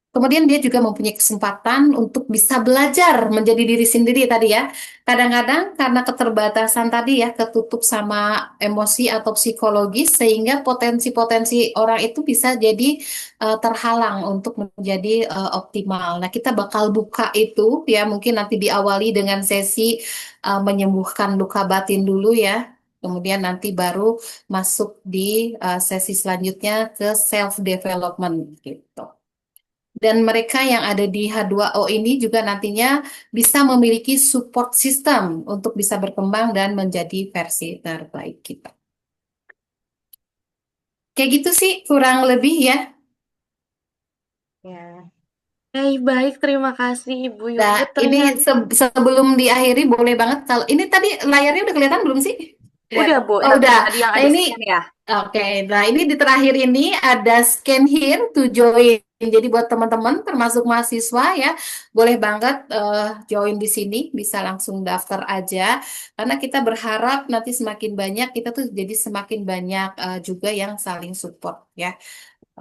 [SPEAKER 11] Kemudian dia juga mempunyai kesempatan untuk bisa belajar menjadi diri sendiri tadi ya. Kadang-kadang karena keterbatasan tadi ya, ketutup sama emosi atau psikologis sehingga potensi-potensi orang itu bisa jadi terhalang untuk menjadi optimal. Nah, kita bakal buka itu ya, mungkin nanti diawali dengan sesi menyembuhkan luka batin dulu ya. Kemudian nanti baru masuk di sesi selanjutnya ke self development gitu. Dan mereka yang ada di H2O ini juga nantinya bisa memiliki support system untuk bisa berkembang dan menjadi versi terbaik kita. Kayak gitu sih kurang lebih ya.
[SPEAKER 2] Ya.
[SPEAKER 3] Baik, terima kasih Ibu
[SPEAKER 11] Nah,
[SPEAKER 3] Yogurt.
[SPEAKER 11] ini
[SPEAKER 3] Ternyata
[SPEAKER 11] sebelum diakhiri boleh banget kalau ini tadi layarnya udah kelihatan belum sih?
[SPEAKER 3] udah Bu,
[SPEAKER 11] Oh,
[SPEAKER 3] tapi
[SPEAKER 11] udah.
[SPEAKER 3] tadi yang
[SPEAKER 11] Nah,
[SPEAKER 3] ada
[SPEAKER 11] ini
[SPEAKER 3] scan ya.
[SPEAKER 11] oke. Nah, ini di terakhir ini ada scan here to join. Jadi buat teman-teman termasuk mahasiswa ya, boleh banget join di sini, bisa langsung daftar aja. Karena kita berharap nanti semakin banyak kita tuh jadi semakin banyak juga yang saling support ya.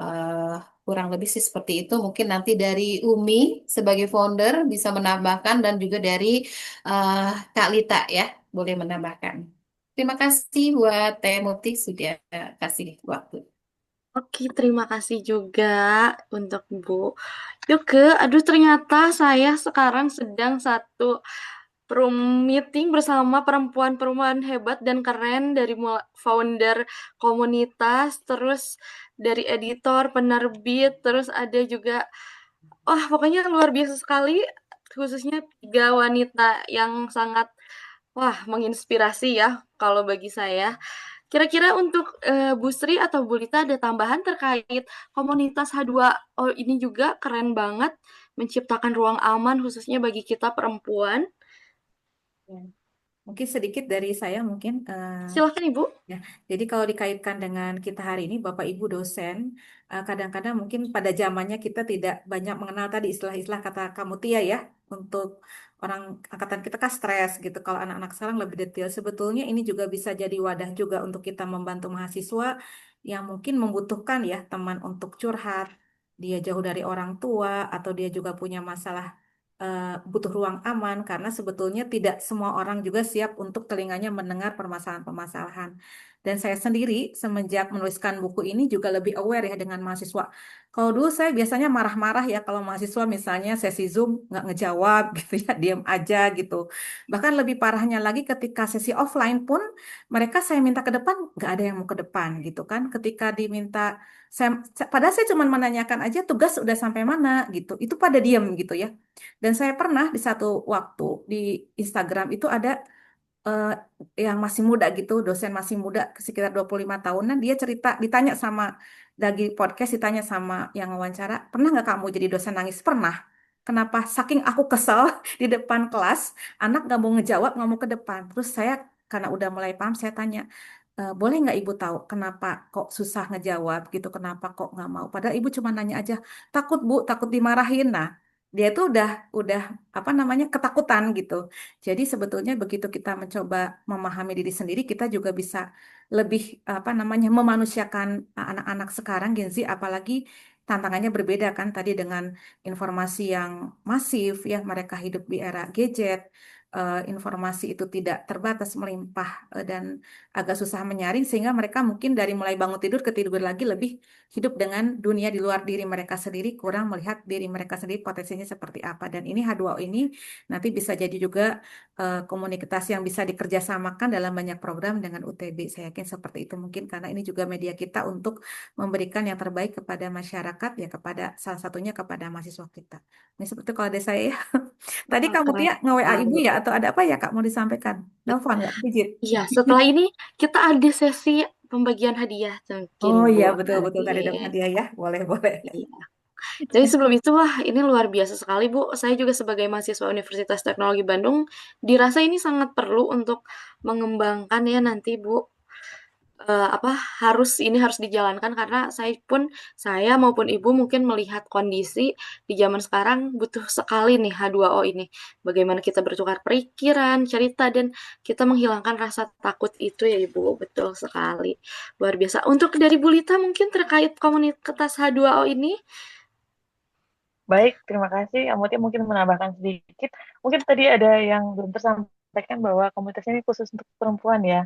[SPEAKER 11] Eh, kurang lebih sih seperti itu. Mungkin nanti dari Umi sebagai founder bisa menambahkan dan juga dari eh, Kak Lita ya, boleh menambahkan. Terima kasih buat Teh Muti sudah kasih waktu.
[SPEAKER 3] Oke, terima kasih juga untuk Bu Yoke. Aduh, ternyata saya sekarang sedang satu meeting bersama perempuan-perempuan hebat dan keren dari founder komunitas, terus dari editor, penerbit, terus ada juga, wah pokoknya luar biasa sekali, khususnya 3 wanita yang sangat, wah menginspirasi ya kalau bagi saya. Kira-kira untuk Bu Sri atau Bu Lita ada tambahan terkait komunitas H2O ini juga keren banget, menciptakan ruang aman khususnya bagi kita perempuan.
[SPEAKER 2] Ya. Mungkin sedikit dari saya mungkin.
[SPEAKER 3] Silahkan Ibu.
[SPEAKER 2] Ya, jadi kalau dikaitkan dengan kita hari ini, Bapak Ibu dosen, kadang-kadang mungkin pada zamannya kita tidak banyak mengenal tadi istilah-istilah kata kamu Tia ya, untuk orang angkatan kita kan stres gitu. Kalau anak-anak sekarang lebih detail, sebetulnya ini juga bisa jadi wadah juga untuk kita membantu mahasiswa yang mungkin membutuhkan ya teman untuk curhat. Dia jauh dari orang tua atau dia juga punya masalah butuh ruang aman karena sebetulnya tidak semua orang juga siap untuk telinganya mendengar permasalahan-permasalahan. Dan saya sendiri semenjak menuliskan buku ini juga lebih aware ya dengan mahasiswa. Kalau dulu saya biasanya marah-marah ya kalau mahasiswa misalnya sesi Zoom nggak ngejawab gitu ya, diam aja gitu. Bahkan lebih parahnya lagi ketika sesi offline pun mereka saya minta ke depan nggak ada yang mau ke depan gitu kan. Ketika diminta padahal saya cuma menanyakan aja tugas udah sampai mana gitu. Itu pada diam gitu ya. Dan saya pernah di satu waktu di Instagram itu ada eh, yang masih muda gitu, dosen masih muda, sekitar 25 tahunan, dia cerita, ditanya sama, lagi podcast, ditanya sama yang wawancara, pernah nggak kamu jadi dosen nangis? Pernah. Kenapa? Saking aku kesel di depan kelas, anak nggak mau ngejawab, nggak mau ke depan. Terus saya, karena udah mulai paham, saya tanya, boleh nggak ibu tahu kenapa kok susah ngejawab gitu, kenapa kok nggak mau? Padahal ibu cuma nanya aja, takut bu, takut dimarahin. Nah, dia tuh udah apa namanya ketakutan gitu. Jadi sebetulnya begitu kita mencoba memahami diri sendiri, kita juga bisa lebih apa namanya memanusiakan anak-anak sekarang Gen Z, apalagi tantangannya berbeda kan tadi dengan informasi yang masif ya, mereka hidup di era gadget, informasi itu tidak terbatas, melimpah, dan agak susah menyaring sehingga mereka mungkin dari mulai bangun tidur ke tidur lagi lebih hidup dengan dunia di luar diri mereka sendiri, kurang melihat diri mereka sendiri potensinya seperti apa. Dan ini H2O ini nanti bisa jadi juga komunitas yang bisa dikerjasamakan dalam banyak program dengan UTB. Saya yakin seperti itu mungkin karena ini juga media kita untuk memberikan yang terbaik kepada masyarakat ya, kepada salah satunya kepada mahasiswa kita. Ini seperti kalau ada saya ya. Tadi
[SPEAKER 3] Wah,
[SPEAKER 2] kamu
[SPEAKER 3] keren
[SPEAKER 2] Tia nge-WA ibu
[SPEAKER 3] sekali.
[SPEAKER 2] ya atau ada apa ya Kak mau disampaikan? Nelfon nggak? Pijit.
[SPEAKER 3] Iya, setelah ini kita ada sesi pembagian hadiah mungkin,
[SPEAKER 2] Oh
[SPEAKER 3] Bu.
[SPEAKER 2] iya betul-betul tadi dapat
[SPEAKER 3] Amin.
[SPEAKER 2] hadiah ya. Boleh-boleh.
[SPEAKER 3] Iya. Tapi sebelum itu, wah, ini luar biasa sekali, Bu. Saya juga sebagai mahasiswa Universitas Teknologi Bandung, dirasa ini sangat perlu untuk mengembangkan ya nanti, Bu. Apa harus dijalankan karena saya maupun ibu mungkin melihat kondisi di zaman sekarang butuh sekali nih H2O ini. Bagaimana kita bertukar pikiran, cerita, dan kita menghilangkan rasa takut itu ya Ibu. Betul sekali. Luar biasa. Untuk dari Bu Lita mungkin terkait komunitas H2O ini.
[SPEAKER 6] Baik, terima kasih. Amuti mungkin menambahkan sedikit. Mungkin tadi ada yang belum tersampaikan bahwa komunitas ini khusus untuk perempuan ya.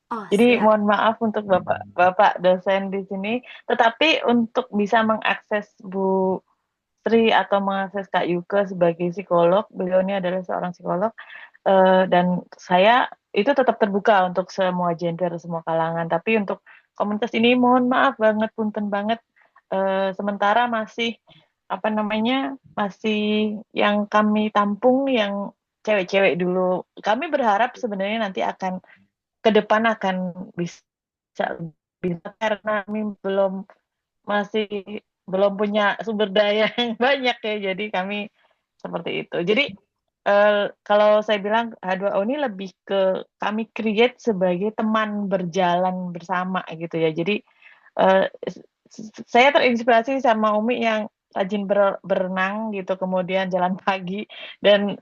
[SPEAKER 3] Oh,
[SPEAKER 6] Jadi
[SPEAKER 3] siap.
[SPEAKER 6] mohon maaf untuk Bapak dosen di sini, tetapi untuk bisa mengakses Bu Sri atau mengakses Kak Yuke sebagai psikolog, beliau ini adalah seorang psikolog, dan saya itu tetap terbuka untuk semua gender, semua kalangan. Tapi untuk komunitas ini mohon maaf banget, punten banget, sementara masih apa namanya masih yang kami tampung yang cewek-cewek dulu. Kami berharap sebenarnya nanti akan ke depan akan bisa karena kami masih belum punya sumber daya yang banyak ya, jadi kami seperti itu. Jadi kalau saya bilang H2O ini lebih ke kami create sebagai teman berjalan bersama gitu ya. Jadi saya terinspirasi sama Umi yang rajin berenang gitu, kemudian jalan pagi, dan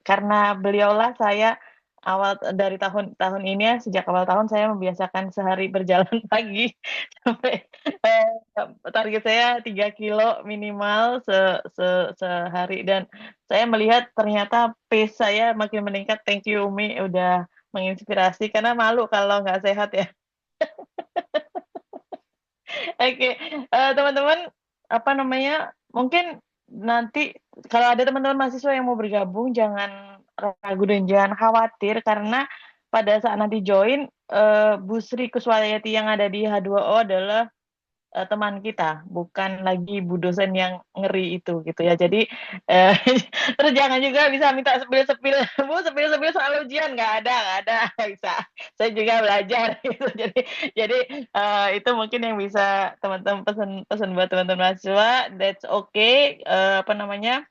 [SPEAKER 6] karena beliaulah saya dari tahun ini ya, sejak awal tahun saya membiasakan sehari berjalan pagi sampai target saya 3 kilo minimal sehari, dan saya melihat ternyata pace saya makin meningkat. Thank you Umi udah menginspirasi, karena malu kalau nggak sehat ya. Oke, teman-teman, apa namanya, mungkin nanti kalau ada teman-teman mahasiswa yang mau bergabung, jangan ragu dan jangan khawatir, karena pada saat nanti join, Bu Sri Kuswayati yang ada di H2O adalah teman kita, bukan lagi Bu dosen yang ngeri itu gitu ya. Jadi terus jangan juga bisa minta sepil-sepil, Bu sepil-sepil soal ujian, nggak ada bisa. Saya juga belajar gitu. Jadi itu mungkin yang bisa teman-teman pesan buat teman-teman mahasiswa. That's okay. Apa namanya?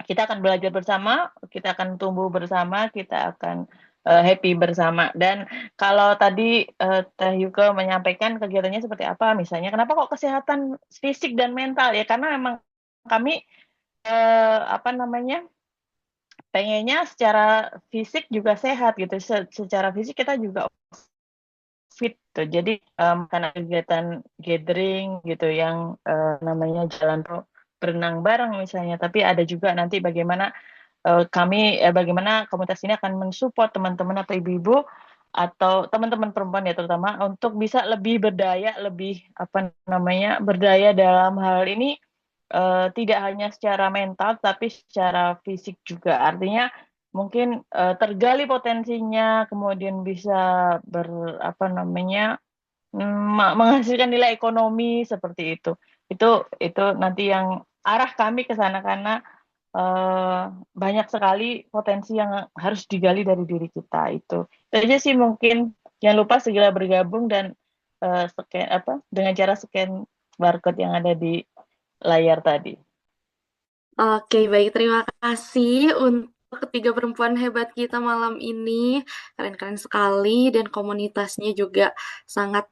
[SPEAKER 6] Kita akan belajar bersama, kita akan tumbuh bersama, kita akan happy bersama. Dan kalau tadi Teh Yuke menyampaikan kegiatannya seperti apa, misalnya kenapa kok kesehatan fisik dan mental ya, karena memang kami apa namanya pengennya secara fisik juga sehat gitu, secara fisik kita juga fit tuh. Jadi karena kegiatan gathering gitu yang namanya jalan berenang bareng misalnya, tapi ada juga nanti bagaimana bagaimana komunitas ini akan mensupport teman-teman atau ibu-ibu atau teman-teman perempuan ya terutama untuk bisa lebih berdaya, lebih apa namanya berdaya dalam hal ini tidak hanya secara mental tapi secara fisik juga. Artinya mungkin tergali potensinya, kemudian bisa apa namanya menghasilkan nilai ekonomi seperti itu. Itu nanti yang arah kami ke sana karena banyak sekali potensi yang harus digali dari diri kita itu. Itu aja sih mungkin. Jangan lupa segera bergabung dan scan dengan cara scan barcode yang ada di layar tadi.
[SPEAKER 3] Oke, baik. Terima kasih untuk ketiga perempuan hebat kita malam ini. Keren-keren sekali dan komunitasnya juga sangat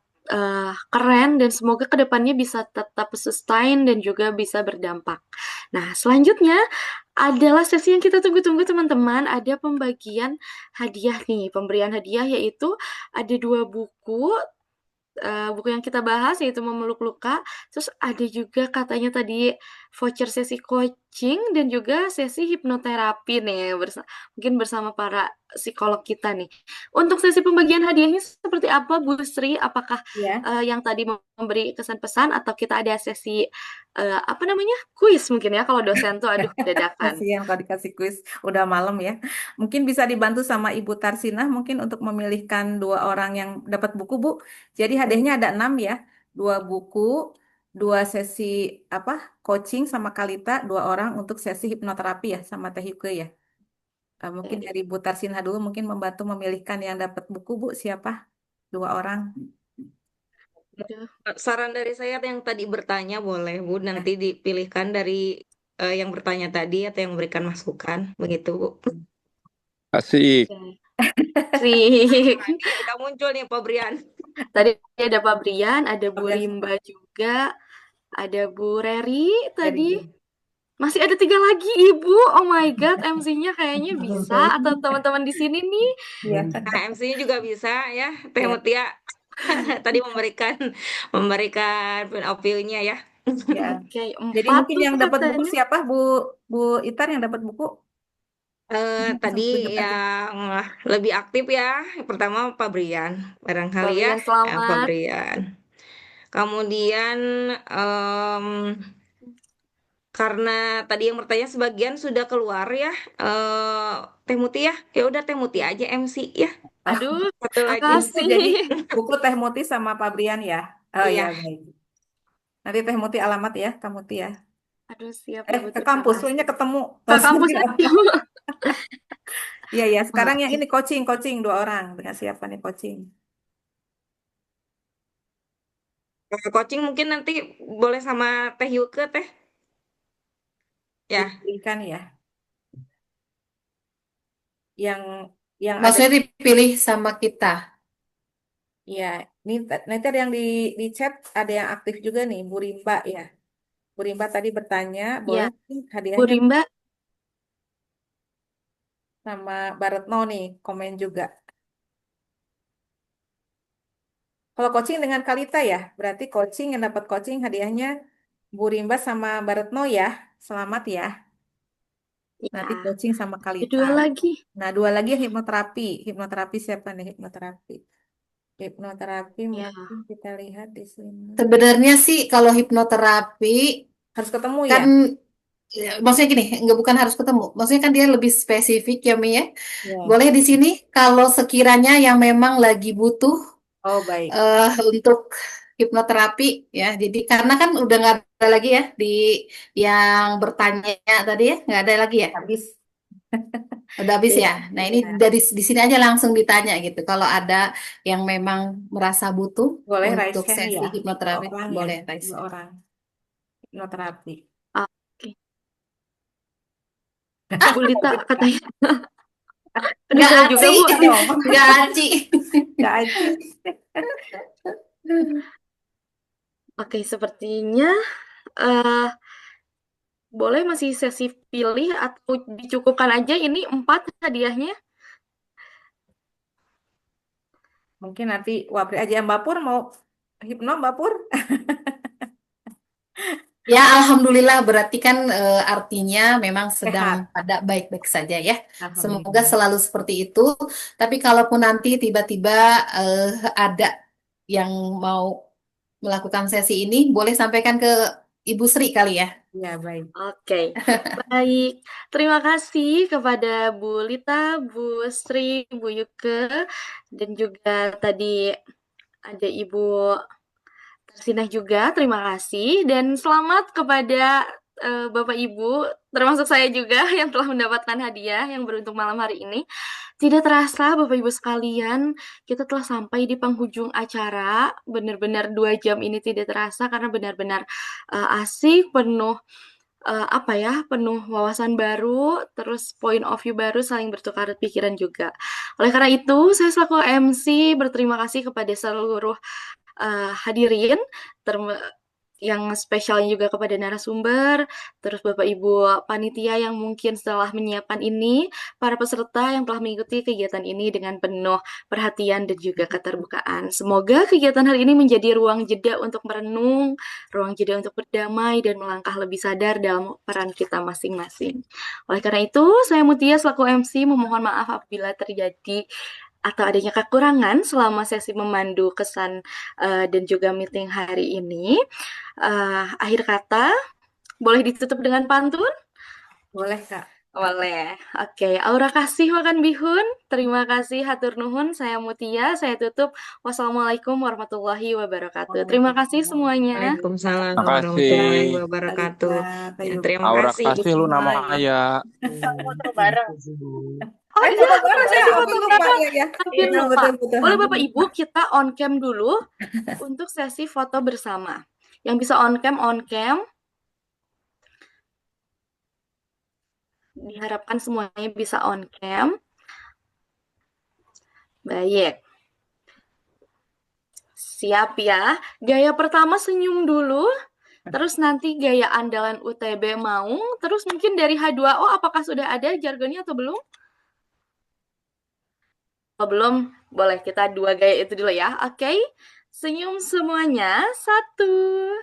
[SPEAKER 3] keren dan semoga kedepannya bisa tetap sustain dan juga bisa berdampak. Nah, selanjutnya adalah sesi yang kita tunggu-tunggu teman-teman. Ada pembagian hadiah nih, pemberian hadiah yaitu ada 2 buku. Buku yang kita bahas yaitu Memeluk Luka, terus ada juga katanya tadi voucher sesi coaching dan juga sesi hipnoterapi nih mungkin bersama para psikolog kita nih. Untuk sesi pembagian hadiahnya seperti apa Bu Sri? Apakah
[SPEAKER 2] Ya,
[SPEAKER 3] yang tadi memberi kesan pesan atau kita ada sesi apa namanya kuis mungkin ya kalau dosen tuh aduh dadakan.
[SPEAKER 2] kasihan kalau dikasih kuis udah malam ya. Mungkin bisa dibantu sama Ibu Tarsinah mungkin untuk memilihkan 2 orang yang dapat buku, Bu. Jadi hadiahnya ada 6 ya. 2 buku, 2 sesi coaching sama Kalita, 2 orang untuk sesi hipnoterapi ya sama Teh Yuke ya. Mungkin dari Bu Tarsinah dulu mungkin membantu memilihkan yang dapat buku, Bu. Siapa? 2 orang.
[SPEAKER 3] Aduh.
[SPEAKER 5] Saran dari saya yang tadi bertanya boleh Bu, nanti dipilihkan dari yang bertanya tadi atau yang memberikan masukan, begitu Bu.
[SPEAKER 7] Asik.
[SPEAKER 3] Asik.
[SPEAKER 5] Udah muncul nih Pak Brian.
[SPEAKER 3] Tadi ada Pak Brian, ada Bu Rimba juga, ada Bu Reri tadi. Masih ada 3 lagi Ibu. Oh my God, MC-nya kayaknya bisa atau teman-teman di sini nih.
[SPEAKER 5] Nah, MC-nya juga bisa ya, Teh Mutia. Tadi memberikan opininya ya.
[SPEAKER 2] Ya.
[SPEAKER 3] Oke,
[SPEAKER 2] Jadi
[SPEAKER 3] 4
[SPEAKER 2] mungkin
[SPEAKER 3] tuh
[SPEAKER 2] yang dapat buku
[SPEAKER 3] katanya.
[SPEAKER 2] siapa, Bu Itar yang dapat buku?
[SPEAKER 5] Tadi
[SPEAKER 2] tunjuk aja.
[SPEAKER 5] yang lebih aktif ya, pertama Pak Brian, barangkali
[SPEAKER 3] Pak
[SPEAKER 5] ya,
[SPEAKER 3] Brian, selamat.
[SPEAKER 5] Pak Brian. Kemudian karena tadi yang bertanya sebagian sudah keluar ya, Teh Muti ya, ya udah Teh Muti aja MC ya.
[SPEAKER 3] Aduh,
[SPEAKER 5] Satu lagi.
[SPEAKER 3] makasih.
[SPEAKER 2] Jadi buku Teh Muti sama Pak Brian ya. Oh
[SPEAKER 5] Iya.
[SPEAKER 2] ya, baik. Nanti Teh Muti alamat ya, Teh Muti ya.
[SPEAKER 3] Aduh, siap Ibu.
[SPEAKER 2] Ke kampus, soalnya ketemu.
[SPEAKER 3] Ke kampus aja.
[SPEAKER 2] Iya ya, sekarang yang ini coaching 2 orang. Dengan siapa nih coaching?
[SPEAKER 5] Coaching mungkin nanti boleh sama Teh Yuke Teh. Ya.
[SPEAKER 2] Diberikan ya. Yang
[SPEAKER 11] Maksudnya dipilih sama kita.
[SPEAKER 2] ya, ini nanti ada yang di chat, ada yang aktif juga nih, Bu Rimba ya. Bu Rimba tadi bertanya, boleh hadiahnya
[SPEAKER 3] Bu Rimba.
[SPEAKER 2] sama Baretno nih, komen juga. Kalau coaching dengan Kalita ya, berarti coaching yang dapat coaching hadiahnya Bu Rimba sama Baretno ya. Selamat ya. Nanti coaching sama Kalita.
[SPEAKER 3] 2 lagi.
[SPEAKER 2] Nah, 2 lagi hipnoterapi. Hipnoterapi siapa nih hipnoterapi? Hipnoterapi mungkin kita lihat di sini.
[SPEAKER 11] Sebenarnya sih kalau hipnoterapi
[SPEAKER 2] harus ketemu
[SPEAKER 11] kan,
[SPEAKER 2] ya?
[SPEAKER 11] Maksudnya gini, bukan harus ketemu. Maksudnya kan dia lebih spesifik ya Mi ya.
[SPEAKER 2] Ya.
[SPEAKER 11] Boleh di sini kalau sekiranya yang memang lagi butuh
[SPEAKER 2] baik.
[SPEAKER 11] Untuk hipnoterapi ya. Jadi karena kan udah nggak ada lagi ya di yang bertanya tadi ya, nggak ada lagi ya.
[SPEAKER 2] Habis.
[SPEAKER 11] Udah habis ya. Nah ini dari di sini aja langsung ditanya gitu. Kalau ada yang memang merasa butuh
[SPEAKER 2] boleh
[SPEAKER 11] untuk
[SPEAKER 2] raise hand
[SPEAKER 11] sesi
[SPEAKER 2] ya.
[SPEAKER 11] hipnoterapi, boleh
[SPEAKER 2] ya.
[SPEAKER 11] raise
[SPEAKER 2] 2 orang. Hipnoterapi.
[SPEAKER 3] Oke. Bu Lita katanya.
[SPEAKER 11] Nggak
[SPEAKER 3] saya juga
[SPEAKER 11] aci,
[SPEAKER 3] Bu.
[SPEAKER 11] nggak aci.
[SPEAKER 2] Nggak aci.
[SPEAKER 3] Oke, sepertinya boleh masih sesi pilih atau dicukupkan aja ini 4 hadiahnya.
[SPEAKER 2] Mungkin nanti Wapri aja Mbak Pur mau hipno Mbak Pur.
[SPEAKER 11] Ya, alhamdulillah berarti kan artinya memang sedang
[SPEAKER 2] Sehat.
[SPEAKER 11] pada baik-baik saja ya. Semoga
[SPEAKER 2] Alhamdulillah.
[SPEAKER 11] selalu seperti itu. Tapi kalaupun nanti tiba-tiba ada yang mau melakukan sesi ini, boleh sampaikan ke Ibu Sri kali ya.
[SPEAKER 2] Ya, baik.
[SPEAKER 3] Oke, baik. Terima kasih kepada Bu Lita, Bu Sri, Bu Yuke, dan juga tadi ada Ibu Tersinah juga. Terima kasih dan selamat kepada Bapak Ibu, termasuk saya juga yang telah mendapatkan hadiah yang beruntung malam hari ini. Tidak terasa Bapak Ibu sekalian, kita telah sampai di penghujung acara. Benar-benar 2 jam ini tidak terasa karena benar-benar asik, penuh penuh wawasan baru, terus point of view baru, saling bertukar pikiran juga. Oleh karena itu, saya selaku MC berterima kasih kepada seluruh hadirin, yang spesialnya juga kepada narasumber, terus Bapak Ibu panitia yang mungkin setelah menyiapkan ini, para peserta yang telah mengikuti kegiatan ini dengan penuh perhatian dan juga keterbukaan. Semoga kegiatan hari ini menjadi ruang jeda untuk merenung, ruang jeda untuk berdamai dan melangkah lebih sadar dalam peran kita masing-masing. Oleh karena itu, saya Mutia selaku MC memohon maaf apabila terjadi atau adanya kekurangan selama sesi memandu kesan dan juga meeting hari ini. Akhir kata, boleh ditutup dengan pantun?
[SPEAKER 2] Boleh, Kak.
[SPEAKER 3] Boleh. Oke, aura kasih makan bihun. Terima kasih hatur nuhun. Saya Mutia, saya tutup. Wassalamualaikum warahmatullahi wabarakatuh. Terima kasih semuanya.
[SPEAKER 5] Waalaikumsalam
[SPEAKER 7] Terima
[SPEAKER 5] warahmatullahi
[SPEAKER 7] kasih.
[SPEAKER 5] wabarakatuh. Ya,
[SPEAKER 2] Yuk.
[SPEAKER 5] terima
[SPEAKER 7] Aura
[SPEAKER 5] kasih
[SPEAKER 7] kasih lu
[SPEAKER 5] semua.
[SPEAKER 7] namanya.
[SPEAKER 6] Foto bareng.
[SPEAKER 3] Oh
[SPEAKER 2] Ayo
[SPEAKER 3] iya,
[SPEAKER 2] foto bareng ya,
[SPEAKER 3] tadi
[SPEAKER 2] aku
[SPEAKER 3] foto
[SPEAKER 2] lupa
[SPEAKER 3] bareng.
[SPEAKER 2] ya.
[SPEAKER 3] Hampir
[SPEAKER 2] Iya,
[SPEAKER 3] lupa.
[SPEAKER 2] betul.
[SPEAKER 3] Boleh Bapak Ibu kita on cam dulu untuk sesi foto bersama. Yang bisa on cam. Diharapkan semuanya bisa on cam. Baik. Siap ya. Gaya pertama senyum dulu. Terus nanti gaya andalan UTB Maung. Terus mungkin dari H2O apakah sudah ada jargonnya atau belum? Kalau belum, boleh kita 2 gaya itu dulu ya. Oke. Senyum semuanya. 1,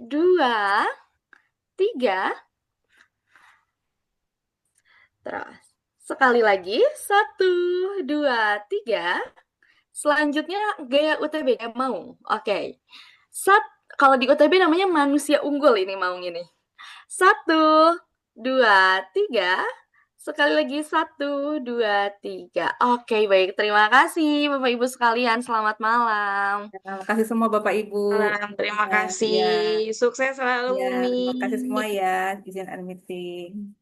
[SPEAKER 3] 2, 3. Terus sekali lagi. 1, 2, 3. Selanjutnya gaya UTB, gaya Maung. Oke. Kalau di UTB namanya manusia unggul ini Maung ini. 1, 2, 3. Sekali lagi 1, 2, 3. Oke, baik. Terima kasih Bapak Ibu sekalian. Selamat malam.
[SPEAKER 2] Terima kasih semua Bapak Ibu.
[SPEAKER 5] Terima
[SPEAKER 2] Ya,
[SPEAKER 5] kasih. Sukses selalu,
[SPEAKER 2] ya,
[SPEAKER 5] Umi.
[SPEAKER 2] terima kasih semua ya, izin meeting.